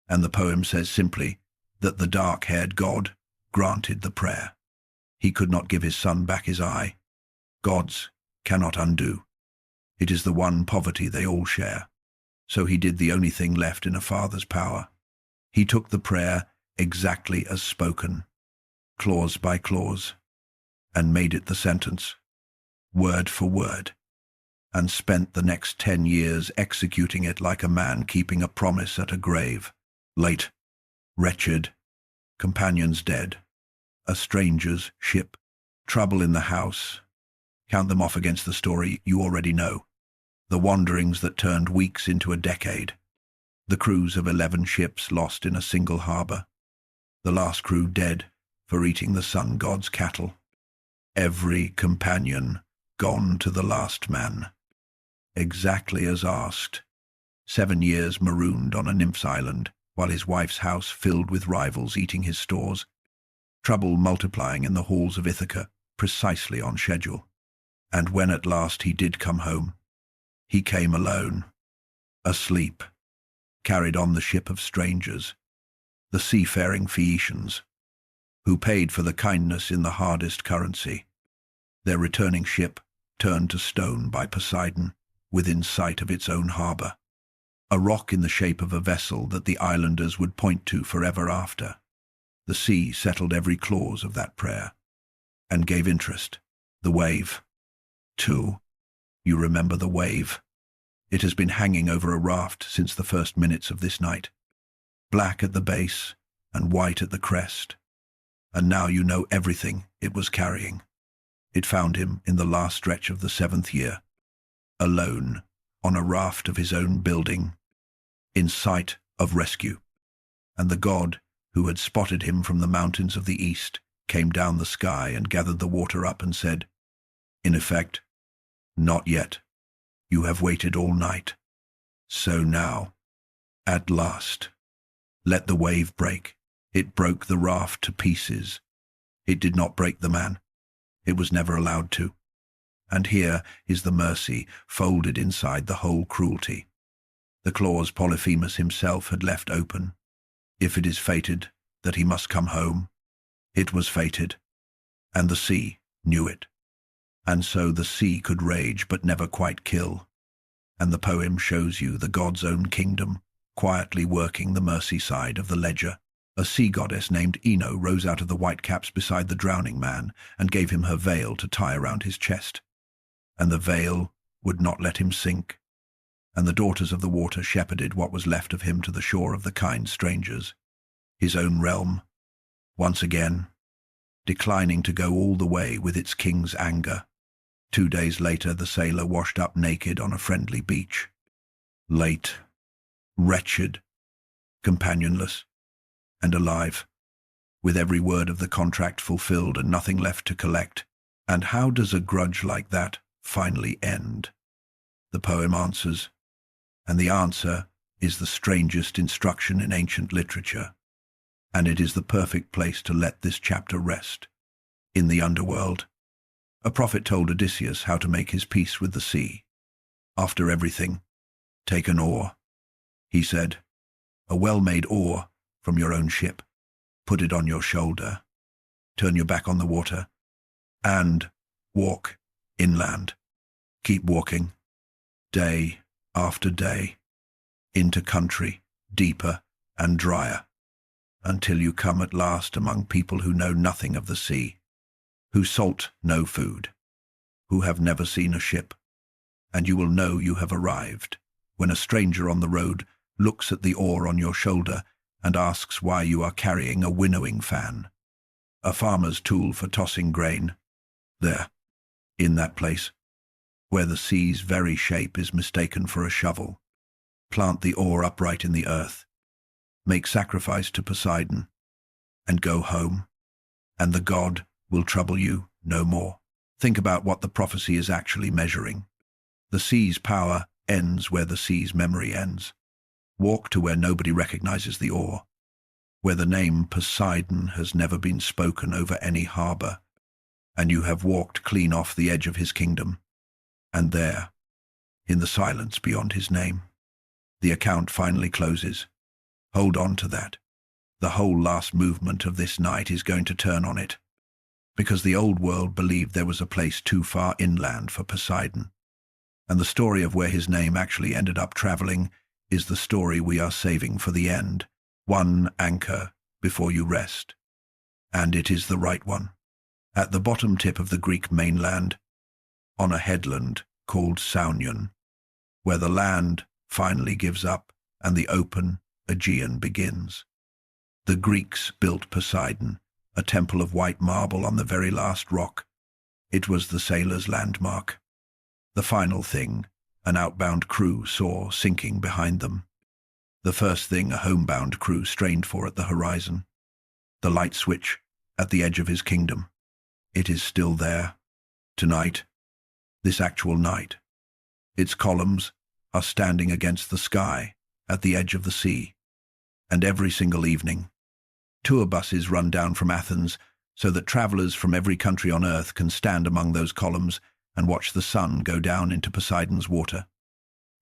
and the poem says simply that the dark-haired god granted the prayer. He could not give his son back his eye. Gods cannot undo. It is the one poverty they all share. So he did the only thing left in a father's power. He took the prayer exactly as spoken, clause by clause, and made it the sentence, word for word, and spent the next 10 years executing it like a man keeping a promise at a grave. Late, wretched, companions dead, a stranger's ship, trouble in the house. Count them off against the story you already know. The wanderings that turned weeks into a decade. The crews of 11 ships lost in a single harbor. The last crew dead for eating the sun god's cattle. Every companion gone to the last man. Exactly as asked. 7 years marooned on a nymph's island, while his wife's house filled with rivals eating his stores. Trouble multiplying in the halls of Ithaca, precisely on schedule. And when at last he did come home, he came alone, asleep, carried on the ship of strangers, the seafaring Phaeacians, who paid for the kindness in the hardest currency. Their returning ship turned to stone by Poseidon, within sight of its own harbor, a rock in the shape of a vessel that the islanders would point to forever after. The sea settled every clause of that prayer, and gave interest. The wave, too. You remember the wave. It has been hanging over a raft since the first minutes of this night, black at the base and white at the crest. And now you know everything it was carrying. It found him in the last stretch of the 7th year, alone, on a raft of his own building, in sight of rescue. And the god who had spotted him from the mountains of the east came down the sky and gathered the water up and said, in effect, not yet. You have waited all night. So now, at last, let the wave break. It broke the raft to pieces. It did not break the man. It was never allowed to. And here is the mercy folded inside the whole cruelty. The clause Polyphemus himself had left open. If it is fated that he must come home, it was fated, and the sea knew it. And so the sea could rage but never quite kill. And the poem shows you the god's own kingdom, quietly working the mercy side of the ledger. A sea goddess named Ino rose out of the white caps beside the drowning man and gave him her veil to tie around his chest. And the veil would not let him sink. And the daughters of the water shepherded what was left of him to the shore of the kind strangers, his own realm, once again, declining to go all the way with its king's anger. 2 days later, the sailor washed up naked on a friendly beach. Late, wretched, companionless, and alive, with every word of the contract fulfilled and nothing left to collect. And how does a grudge like that finally end? The poem answers, and the answer is the strangest instruction in ancient literature, and it is the perfect place to let this chapter rest. In the underworld, a prophet told Odysseus how to make his peace with the sea. After everything, take an oar, he said, a well-made oar from your own ship. Put it on your shoulder, turn your back on the water, and walk inland. Keep walking, day after day, into country deeper and drier, until you come at last among people who know nothing of the sea, who salt no food, who have never seen a ship, and you will know you have arrived when a stranger on the road looks at the oar on your shoulder and asks why you are carrying a winnowing fan, a farmer's tool for tossing grain. There, in that place, where the sea's very shape is mistaken for a shovel, plant the oar upright in the earth, make sacrifice to Poseidon, and go home, and the god will trouble you no more. Think about what the prophecy is actually measuring. The sea's power ends where the sea's memory ends. Walk to where nobody recognizes the oar, where the name Poseidon has never been spoken over any harbor, and you have walked clean off the edge of his kingdom. And there, in the silence beyond his name, the account finally closes. Hold on to that. The whole last movement of this night is going to turn on it, because the old world believed there was a place too far inland for Poseidon, and the story of where his name actually ended up traveling is the story we are saving for the end. One anchor before you rest, and it is the right one. At the bottom tip of the Greek mainland, on a headland called Saunion, where the land finally gives up and the open Aegean begins. The Greeks built Poseidon, a temple of white marble on the very last rock. It was the sailors' landmark. The final thing an outbound crew saw sinking behind them. The first thing a homebound crew strained for at the horizon. The light switch at the edge of his kingdom. It is still there. Tonight. This actual night. Its columns are standing against the sky at the edge of the sea. And every single evening, tour buses run down from Athens so that travelers from every country on earth can stand among those columns and watch the sun go down into Poseidon's water,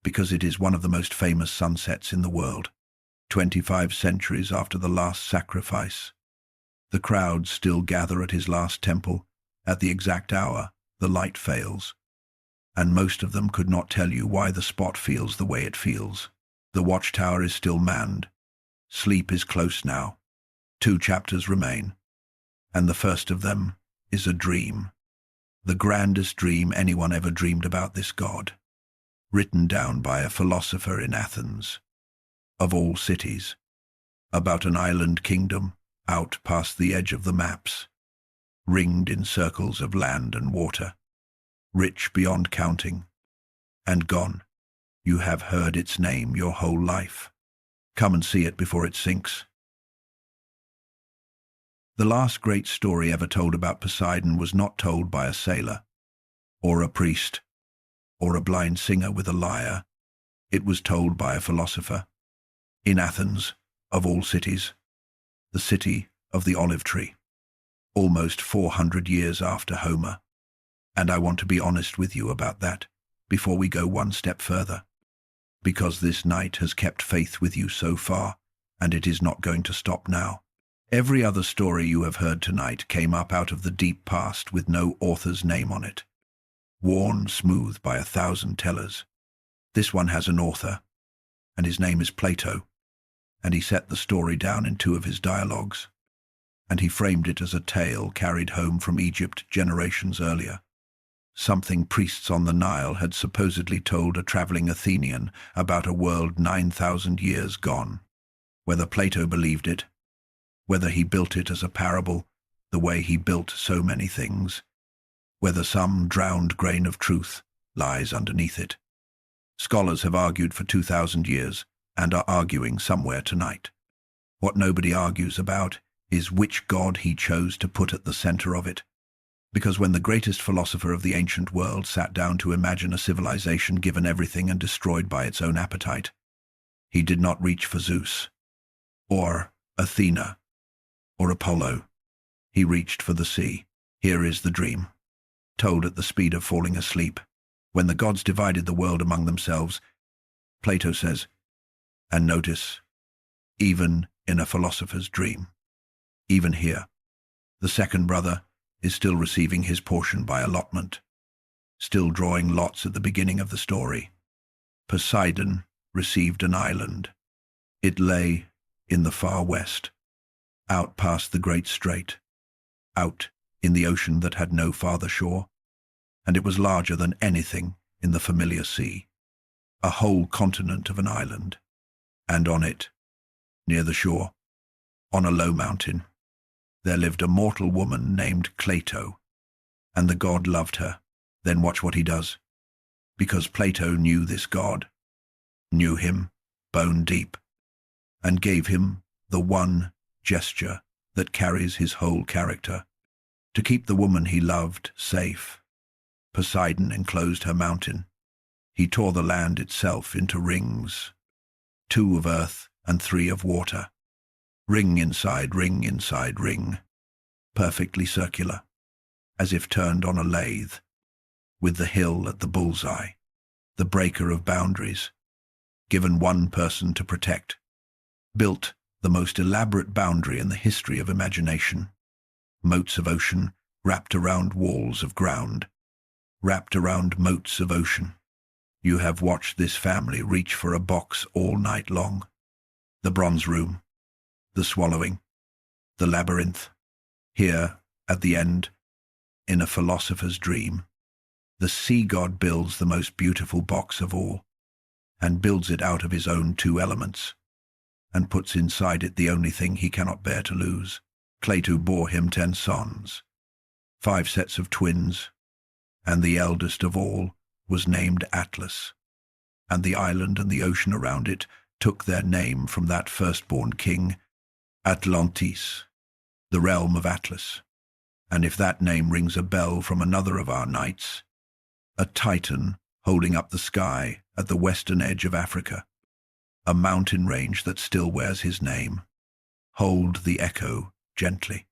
because it is one of the most famous sunsets in the world. 25 centuries after the last sacrifice, the crowds still gather at his last temple at the exact hour the light fails, and most of them could not tell you why the spot feels the way it feels. The watchtower is still manned. Sleep is close now. 2 chapters remain, and the first of them is a dream. The grandest dream anyone ever dreamed about this god, written down by a philosopher in Athens, of all cities, about an island kingdom out past the edge of the maps, ringed in circles of land and water, rich beyond counting, and gone. You have heard its name your whole life. Come and see it before it sinks. The last great story ever told about Poseidon was not told by a sailor, or a priest, or a blind singer with a lyre. It was told by a philosopher, in Athens, of all cities, the city of the olive tree, almost 400 years after Homer. And I want to be honest with you about that, before we go one step further, because this night has kept faith with you so far, and it is not going to stop now. Every other story you have heard tonight came up out of the deep past with no author's name on it, worn smooth by 1,000 tellers. This one has an author, and his name is Plato, and he set the story down in 2 of his dialogues, and he framed it as a tale carried home from Egypt generations earlier. Something priests on the Nile had supposedly told a traveling Athenian about a world 9,000 years gone. Whether Plato believed it, whether he built it as a parable, the way he built so many things, whether some drowned grain of truth lies underneath it. Scholars have argued for 2,000 years and are arguing somewhere tonight. What nobody argues about is which god he chose to put at the center of it. Because when the greatest philosopher of the ancient world sat down to imagine a civilization given everything and destroyed by its own appetite, he did not reach for Zeus, or Athena, or Apollo. He reached for the sea. Here is the dream, told at the speed of falling asleep. When the gods divided the world among themselves, Plato says, and notice, even in a philosopher's dream, even here, The second brother is still receiving his portion by allotment, still drawing lots at the beginning of the story. Poseidon received an island. It lay in the far west, out past the Great Strait, out in the ocean that had no farther shore, and it was larger than anything in the familiar sea, a whole continent of an island, and on it, near the shore, on a low mountain, there lived a mortal woman named Plato, and the god loved her. Then watch what he does. Because Plato knew this god, knew him bone deep, and gave him the one gesture that carries his whole character, to keep the woman he loved safe. Poseidon enclosed her mountain. He tore the land itself into rings, 2 of earth and 3 of water. Ring inside ring, perfectly circular, as if turned on a lathe, with the hill at the bullseye, the breaker of boundaries, given one person to protect, built the most elaborate boundary in the history of imagination. Moats of ocean wrapped around walls of ground, wrapped around moats of ocean. You have watched this family reach for a box all night long. The bronze room, the swallowing, the labyrinth. Here, at the end, in a philosopher's dream, the sea god builds the most beautiful box of all, and builds it out of his own 2 elements, and puts inside it the only thing he cannot bear to lose. Plato bore him 10 sons, 5 sets of twins, and the eldest of all was named Atlas, and the island and the ocean around it took their name from that firstborn king, Atlantis, the realm of Atlas. And if that name rings a bell from another of our nights, a Titan holding up the sky at the western edge of Africa, a mountain range that still wears his name, hold the echo gently,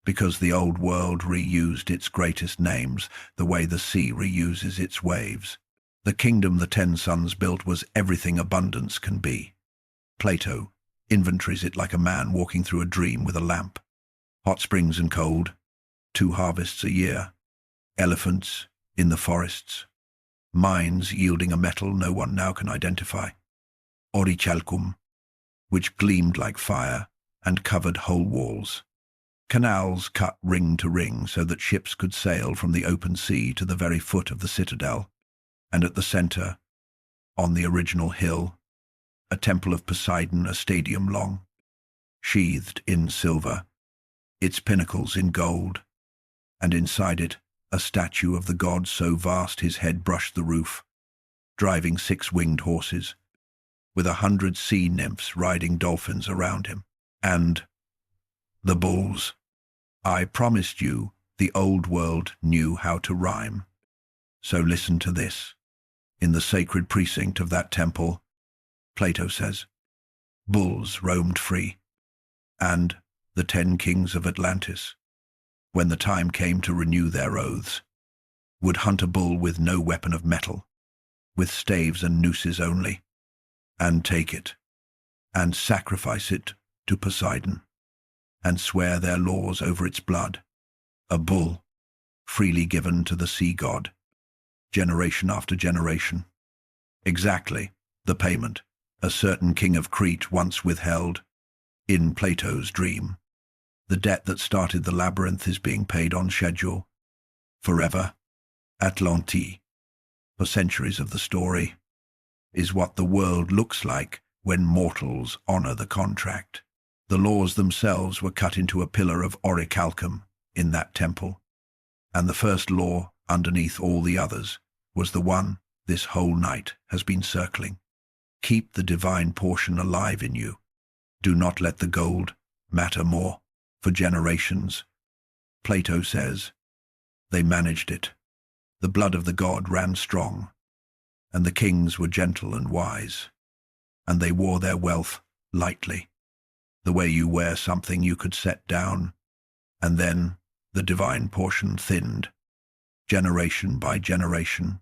because the old world reused its greatest names the way the sea reuses its waves. The kingdom the 10 sons built was everything abundance can be. Plato inventories it like a man walking through a dream with a lamp. Hot springs and cold, 2 harvests a year, elephants in the forests, mines yielding a metal no one now can identify, orichalcum, which gleamed like fire and covered whole walls, canals cut ring to ring so that ships could sail from the open sea to the very foot of the citadel, and at the center, on the original hill, a temple of Poseidon, a stadium long, sheathed in silver, its pinnacles in gold, and inside it a statue of the god so vast his head brushed the roof, driving 6 winged horses, with 100 sea nymphs riding dolphins around him. And the bulls. I promised you the old world knew how to rhyme. So listen to this. In the sacred precinct of that temple, Plato says, bulls roamed free, and the 10 kings of Atlantis, when the time came to renew their oaths, would hunt a bull with no weapon of metal, with staves and nooses only, and take it, and sacrifice it to Poseidon, and swear their laws over its blood, a bull, freely given to the sea god, generation after generation. Exactly the payment a certain king of Crete once withheld in Plato's dream. The debt that started the labyrinth is being paid on schedule, forever. Atlantis, for centuries of the story, is what the world looks like when mortals honor the contract. The laws themselves were cut into a pillar of orichalcum in that temple, and the first law, underneath all the others, was the one this whole night has been circling. Keep the divine portion alive in you. Do not let the gold matter more. For generations, Plato says, they managed it. The blood of the god ran strong, and the kings were gentle and wise, and they wore their wealth lightly, the way you wear something you could set down, and then the divine portion thinned, generation by generation,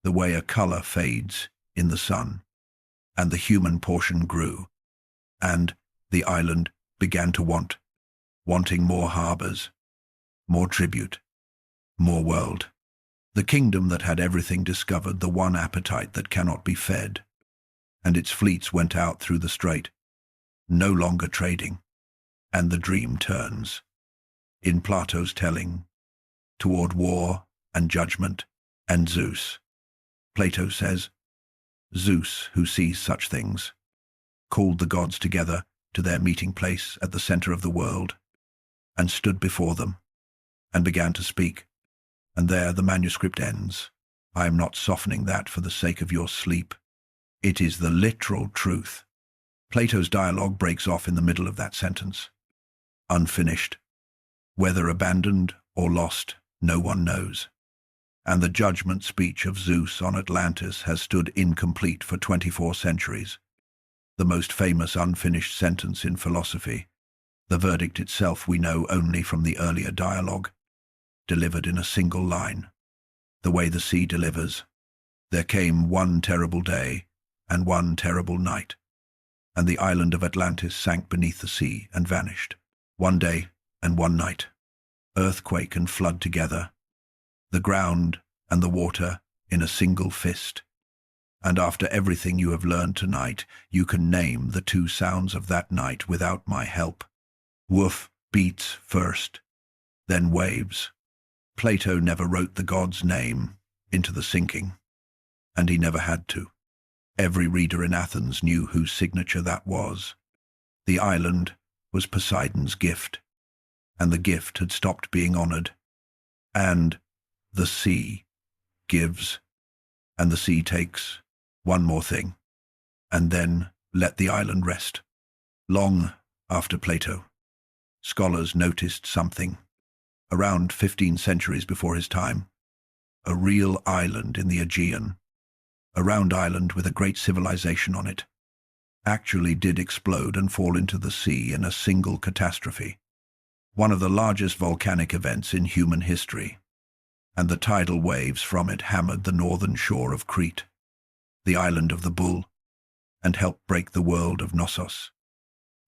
the way a color fades in the sun, and the human portion grew, and the island began to want wanting more harbors, more tribute, more world. The kingdom that had everything discovered the one appetite that cannot be fed, and its fleets went out through the strait, no longer trading, and the dream turns, in Plato's telling, toward war and judgment and Zeus. Plato says, Zeus, who sees such things, called the gods together to their meeting place at the center of the world, and stood before them, and began to speak. And there the manuscript ends. I am not softening that for the sake of your sleep. It is the literal truth. Plato's dialogue breaks off in the middle of that sentence. Unfinished. Whether abandoned or lost, no one knows. And the judgment speech of Zeus on Atlantis has stood incomplete for 24 centuries. The most famous unfinished sentence in philosophy. The verdict itself we know only from the earlier dialogue, delivered in a single line. The way the sea delivers. There came one terrible day and one terrible night, and the island of Atlantis sank beneath the sea and vanished. One day and one night. Earthquake and flood together. The ground and the water in a single fist. And after everything you have learned tonight, you can name the two sounds of that night without my help. Woof beats first, then waves. Plato never wrote the god's name into the sinking, and he never had to. Every reader in Athens knew whose signature that was. The island was Poseidon's gift, and the gift had stopped being honored. And the sea gives, and the sea takes one more thing, and then let the island rest. Long after Plato, scholars noticed something. Around 15 centuries before his time, a real island in the Aegean, a round island with a great civilization on it, actually did explode and fall into the sea in a single catastrophe, one of the largest volcanic events in human history, and the tidal waves from it hammered the northern shore of Crete, the island of the bull, and helped break the world of Knossos,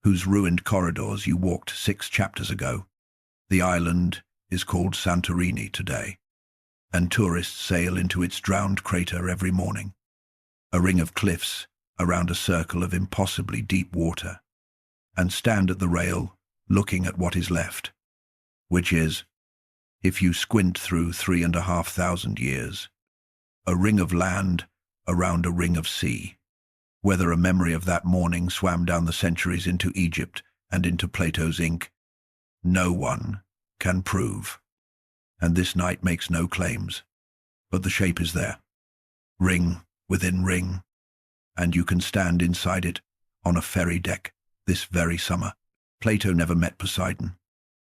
whose ruined corridors you walked 6 chapters ago. The island is called Santorini today, and tourists sail into its drowned crater every morning, a ring of cliffs around a circle of impossibly deep water, and stand at the rail looking at what is left, which is, if you squint through 3,500 years, a ring of land around a ring of sea. Whether a memory of that morning swam down the centuries into Egypt and into Plato's ink, no one can prove. And this night makes no claims, but the shape is there, ring within ring, and you can stand inside it on a ferry deck this very summer. Plato never met Poseidon.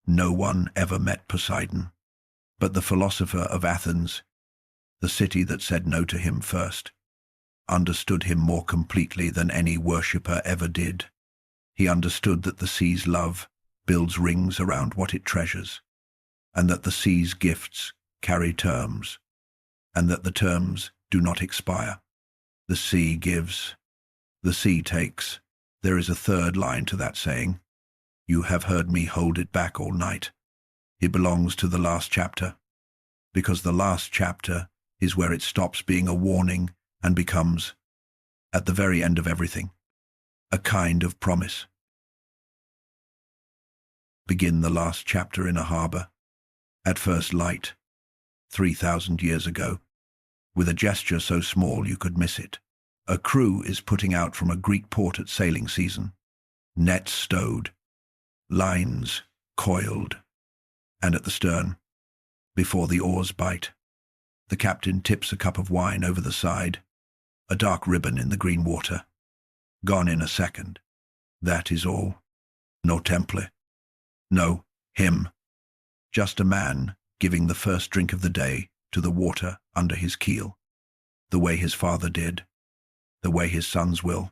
No one ever met Poseidon. But the philosopher of Athens, the city that said no to him first, understood him more completely than any worshipper ever did. He understood that the sea's love builds rings around what it treasures, and that the sea's gifts carry terms, and that the terms do not expire. The sea gives, the sea takes. There is a third line to that saying. You have heard me hold it back all night. It belongs to the last chapter, because the last chapter is where it stops being a warning and becomes, at the very end of everything, a kind of promise. Begin the last chapter in a harbor, at first light, 3,000 years ago, with a gesture so small you could miss it. A crew is putting out from a Greek port at sailing season, nets stowed, lines coiled, and at the stern, before the oars bite, the captain tips a cup of wine over the side, a dark ribbon in the green water. Gone in a second. That is all. No temple. No hymn. Just a man giving the first drink of the day to the water under his keel, the way his father did, the way his sons will.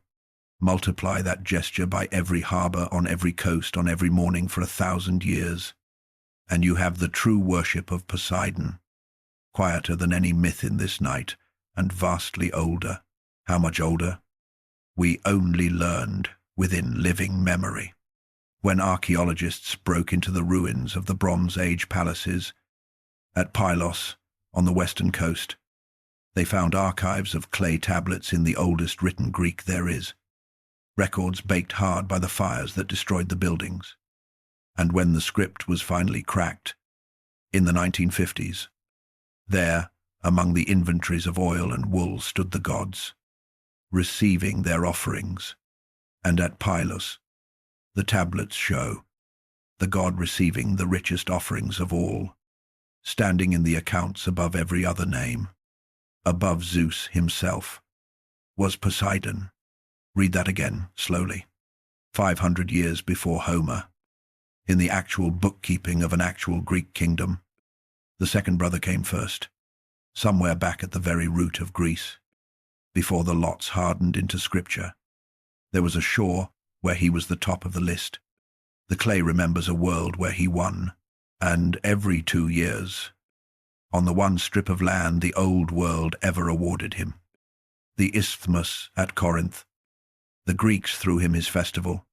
Multiply that gesture by every harbor, on every coast, on every morning for 1,000 years, and you have the true worship of Poseidon, quieter than any myth in this night, and vastly older. How much older? We only learned within living memory. when archaeologists broke into the ruins of the Bronze Age palaces at Pylos on the western coast. They found archives of clay tablets in the oldest written Greek there is, records baked hard by the fires that destroyed the buildings. And when the script was finally cracked, in the 1950s, there, among the inventories of oil and wool, stood the gods, receiving their offerings. And at Pylos, the tablets show the god receiving the richest offerings of all, standing in the accounts above every other name. Above Zeus himself was Poseidon. Read that again, slowly. 500 years before Homer, in the actual bookkeeping of an actual Greek kingdom, the second brother came first, somewhere back at the very root of Greece, before the lots hardened into scripture. There was a shore where he was the top of the list. The clay remembers a world where he won, and every 2 years, on the one strip of land the old world ever awarded him, the Isthmus at Corinth. The Greeks threw him his festival,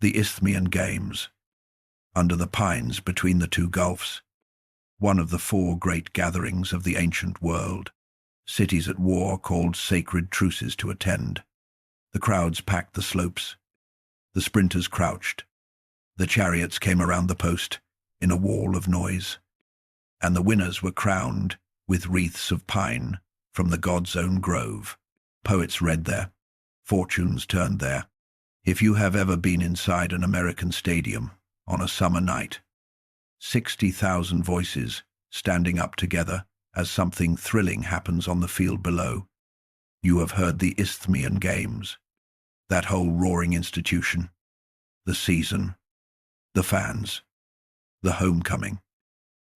the Isthmian Games, under the pines between the two gulfs, one of the 4 great gatherings of the ancient world. Cities at war called sacred truces to attend. The crowds packed the slopes. The sprinters crouched. The chariots came around the post in a wall of noise. And the winners were crowned with wreaths of pine from the god's own grove. Poets read there. Fortunes turned there. If you have ever been inside an American stadium on a summer night, 60,000 voices standing up together as something thrilling happens on the field below. You have heard the Isthmian Games, that whole roaring institution, the season, the fans, the homecoming,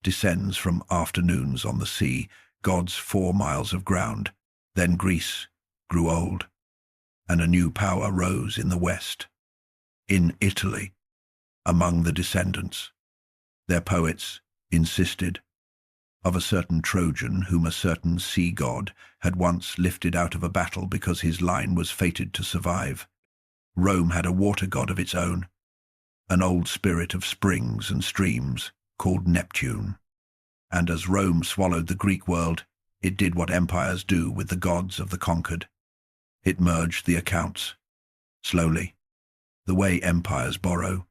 descends from afternoons on the sea, God's 4 miles of ground. Then Greece grew old, and a new power rose in the west. In Italy, among the descendants, their poets insisted of a certain Trojan whom a certain sea god had once lifted out of a battle because his line was fated to survive. Rome had a water god of its own, an old spirit of springs and streams called Neptune. And as Rome swallowed the Greek world, it did what empires do with the gods of the conquered. It merged the accounts, slowly, the way empires borrow.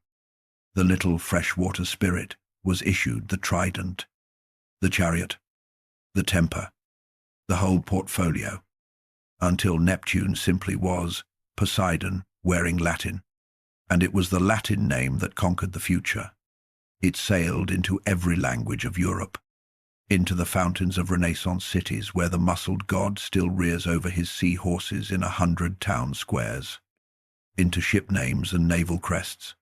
The little freshwater spirit was issued the trident, the chariot, the temper, the whole portfolio, until Neptune simply was Poseidon wearing Latin, and it was the Latin name that conquered the future. It sailed into every language of Europe, into the fountains of Renaissance cities where the muscled god still rears over his sea horses in 100 town squares, into ship names and naval crests,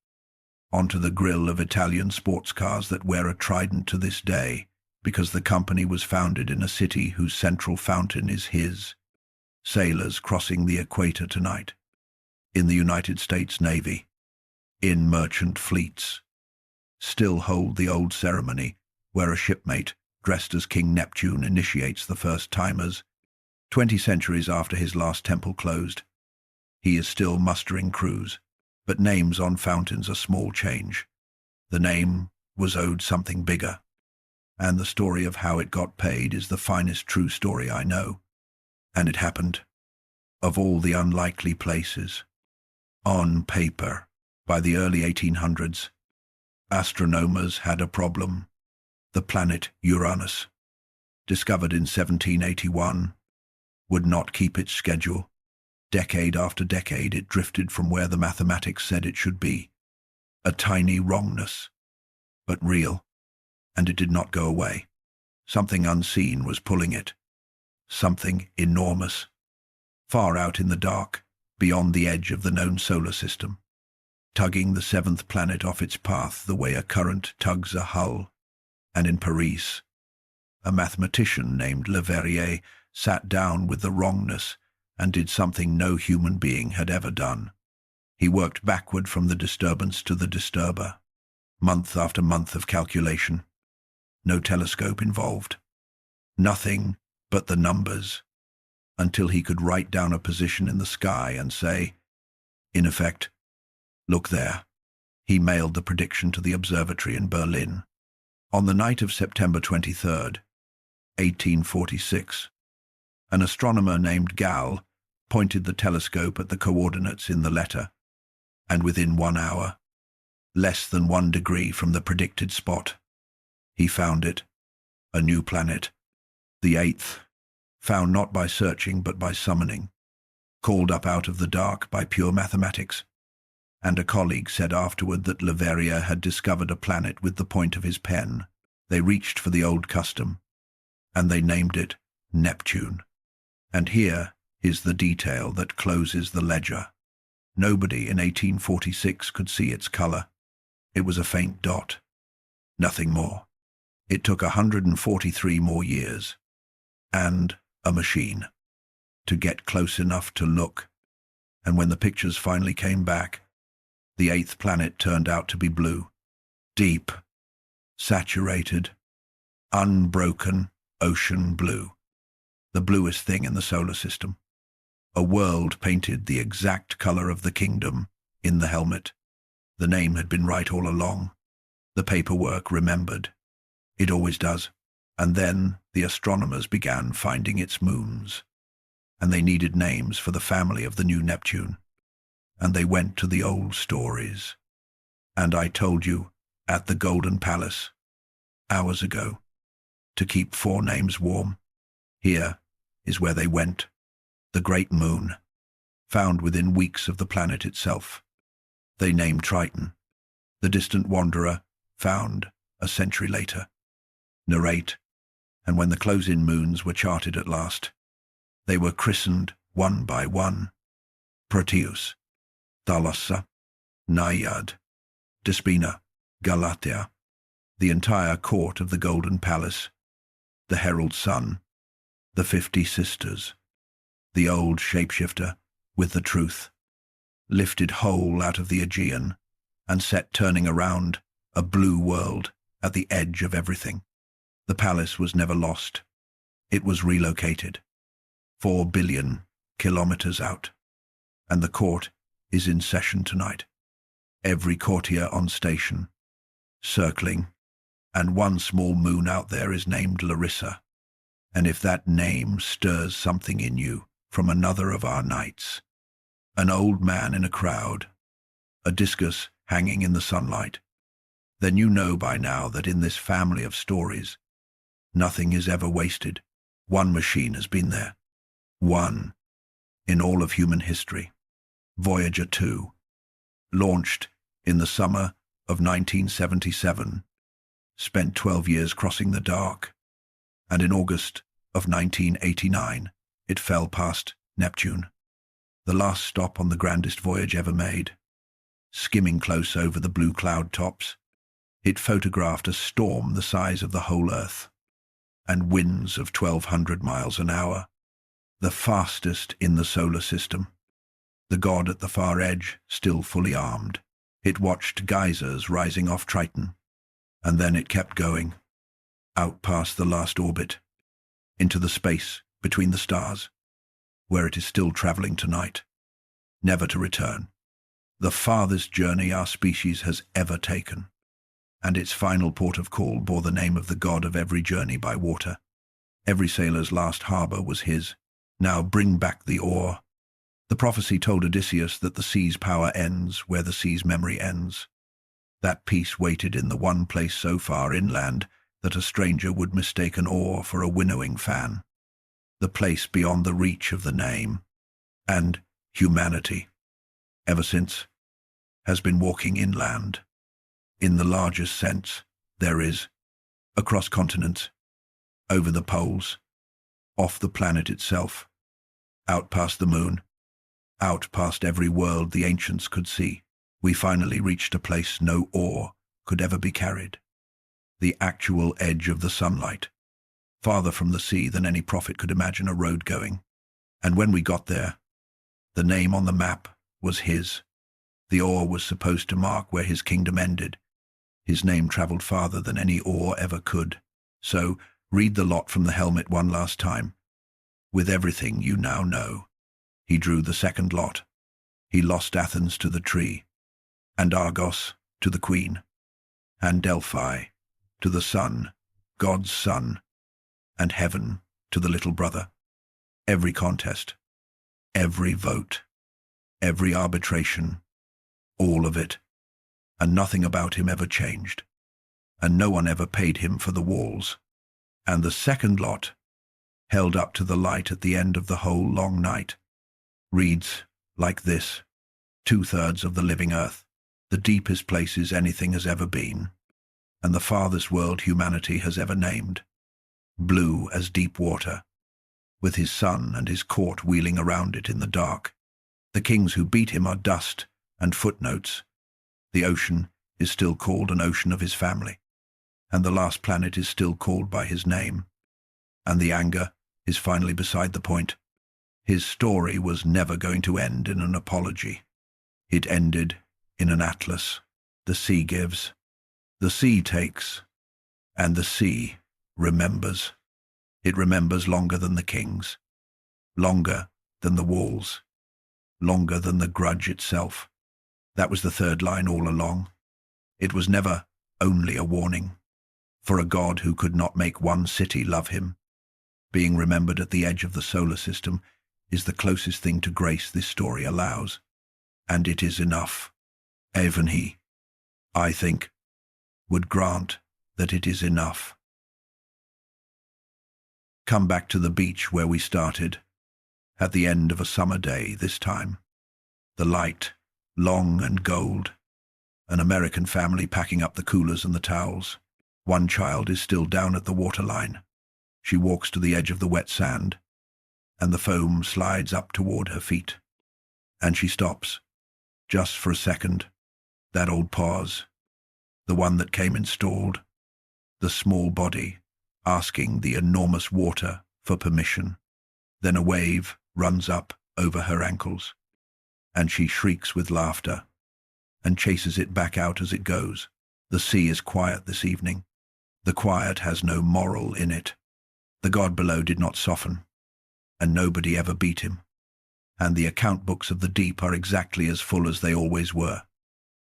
onto the grille of Italian sports cars that wear a trident to this day, because the company was founded in a city whose central fountain is his. Sailors crossing the equator tonight, in the United States Navy, in merchant fleets, still hold the old ceremony where a shipmate dressed as King Neptune initiates the first-timers. 20 centuries after his last temple closed, he is still mustering crews, but names on fountains are small change. The name was owed something bigger, and the story of how it got paid is the finest true story I know. And it happened, of all the unlikely places. On paper, by the early 1800s, astronomers had a problem. The planet Uranus, discovered in 1781, would not keep its schedule. Decade after decade, it drifted from where the mathematics said it should be. A tiny wrongness, but real, and it did not go away. Something unseen was pulling it. Something enormous, far out in the dark, beyond the edge of the known solar system, tugging the 7th planet off its path the way a current tugs a hull. And in Paris, a mathematician named Leverrier sat down with the wrongness and did something no human being had ever done. He worked backward from the disturbance to the disturber, month after month of calculation. No telescope involved. Nothing but the numbers, until he could write down a position in the sky and say, in effect, "Look there." He mailed the prediction to the observatory in Berlin. On the night of September 23rd, 1846, an astronomer named Gall pointed the telescope at the coordinates in the letter, and within 1 hour, less than 1 degree from the predicted spot, he found it, a new planet, the 8th, found not by searching but by summoning, called up out of the dark by pure mathematics. And a colleague said afterward that Leverrier had discovered a planet with the point of his pen. They reached for the old custom, and they named it Neptune. And here is the detail that closes the ledger. Nobody in 1846 could see its color. It was a faint dot. Nothing more. It took 143 more years, and a machine, to get close enough to look. And when the pictures finally came back, the 8th planet turned out to be blue. Deep, saturated, unbroken ocean blue. The bluest thing in the solar system. A world painted the exact color of the kingdom in the helmet. The name had been right all along. The paperwork remembered. It always does. And then the astronomers began finding its moons. And they needed names for the family of the new Neptune. And they went to the old stories. And I told you, at the Golden Palace, hours ago, to keep 4 names warm. Here is where they went. The great moon, found within weeks of the planet itself. They named Triton, the distant wanderer, found a century later. Narrate, and when the close-in moons were charted at last, they were christened one by one. Proteus, Thalassa, Naiad, Despina, Galatea, the entire court of the Golden Palace, the herald sun, the 50 sisters, the old shapeshifter with the truth, lifted whole out of the Aegean and set turning around a blue world at the edge of everything. The palace was never lost. It was relocated, 4 billion kilometers out, and the court is in session tonight. Every courtier on station, circling, and one small moon out there is named Larissa. And if that name stirs something in you from another of our nights, an old man in a crowd, a discus hanging in the sunlight, then you know by now that in this family of stories, nothing is ever wasted. One machine has been there. One in all of human history. Voyager 2, launched in the summer of 1977, spent 12 years crossing the dark, and in August of 1989, it fell past Neptune, the last stop on the grandest voyage ever made. Skimming close over the blue cloud tops, it photographed a storm the size of the whole Earth, and winds of 1,200 miles an hour, the fastest in the solar system. The god at the far edge, still fully armed, it watched geysers rising off Triton, and then it kept going, out past the last orbit, into the space between the stars, where it is still traveling tonight, never to return. The farthest journey our species has ever taken, and its final port of call bore the name of the god of every journey by water. Every sailor's last harbor was his. Now bring back the oar. The prophecy told Odysseus that the sea's power ends where the sea's memory ends. That peace waited in the one place so far inland that a stranger would mistake an oar for a winnowing fan. The place beyond the reach of the name. And humanity, ever since, has been walking inland. In the largest sense, there is, across continents, over the poles, off the planet itself, out past the moon, out past every world the ancients could see, we finally reached a place no oar could ever be carried. The actual edge of the sunlight, farther from the sea than any prophet could imagine a road going. And when we got there, the name on the map was his. The oar was supposed to mark where his kingdom ended. His name traveled farther than any oar ever could. So, read the lot from the helmet one last time. With everything you now know, he drew the second lot. He lost Athens to the tree, and Argos to the queen, and Delphi to the sun, God's son, and heaven to the little brother. Every contest, every vote, every arbitration, all of it, and nothing about him ever changed, and no one ever paid him for the walls. And the second lot, held up to the light at the end of the whole long night, reads like this: 2/3 of the living earth, the deepest places anything has ever been, and the farthest world humanity has ever named, blue as deep water, with his sun and his court wheeling around it in the dark. The kings who beat him are dust and footnotes. The ocean is still called an ocean of his family, and the last planet is still called by his name. And the anger is finally beside the point. His story was never going to end in an apology. It ended in an atlas. The sea gives, the sea takes, and the sea remembers. It remembers longer than the kings, longer than the walls, longer than the grudge itself. That was the third line all along. It was never only a warning for a god who could not make one city love him. Being remembered at the edge of the solar system is the closest thing to grace this story allows, and it is enough. Even he, I think, would grant that it is enough. Come back to the beach where we started, at the end of a summer day this time. The light, long and gold, an American family packing up the coolers and the towels. One child is still down at the waterline. She walks to the edge of the wet sand, and the foam slides up toward her feet. And she stops, just for a second. That old pause, the one that came installed, the small body asking the enormous water for permission. Then a wave runs up over her ankles, and she shrieks with laughter and chases it back out as it goes. The sea is quiet this evening. The quiet has no moral in it. The god below did not soften, and nobody ever beat him. And the account books of the deep are exactly as full as they always were.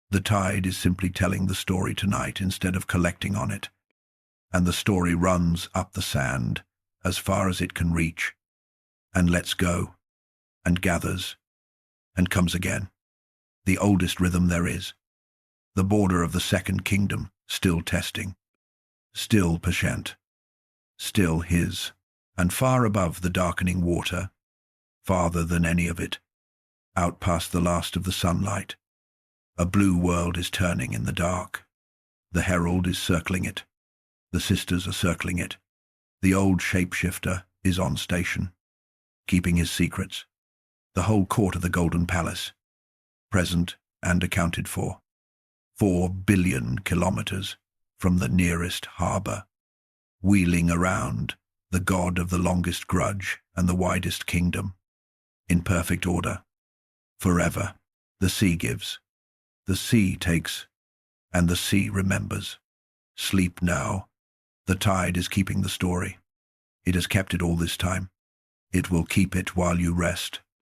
The tide is simply telling the story tonight instead of collecting on it. And the story runs up the sand as far as it can reach, and lets go, and gathers, and comes again. The oldest rhythm there is. The border of the second kingdom, still testing. Still patient. Still his. And far above the darkening water, farther than any of it, out past the last of the sunlight, a blue world is turning in the dark. The herald is circling it. The sisters are circling it. The old shapeshifter is on station, keeping his secrets. The whole court of the Golden Palace, present and accounted for. 4 billion kilometers from the nearest harbor, wheeling around the god of the longest grudge and the widest kingdom, in perfect order, forever. The sea gives, the sea takes, and the sea remembers. Sleep now. The tide is keeping the story. It has kept it all this time. It will keep it while you rest.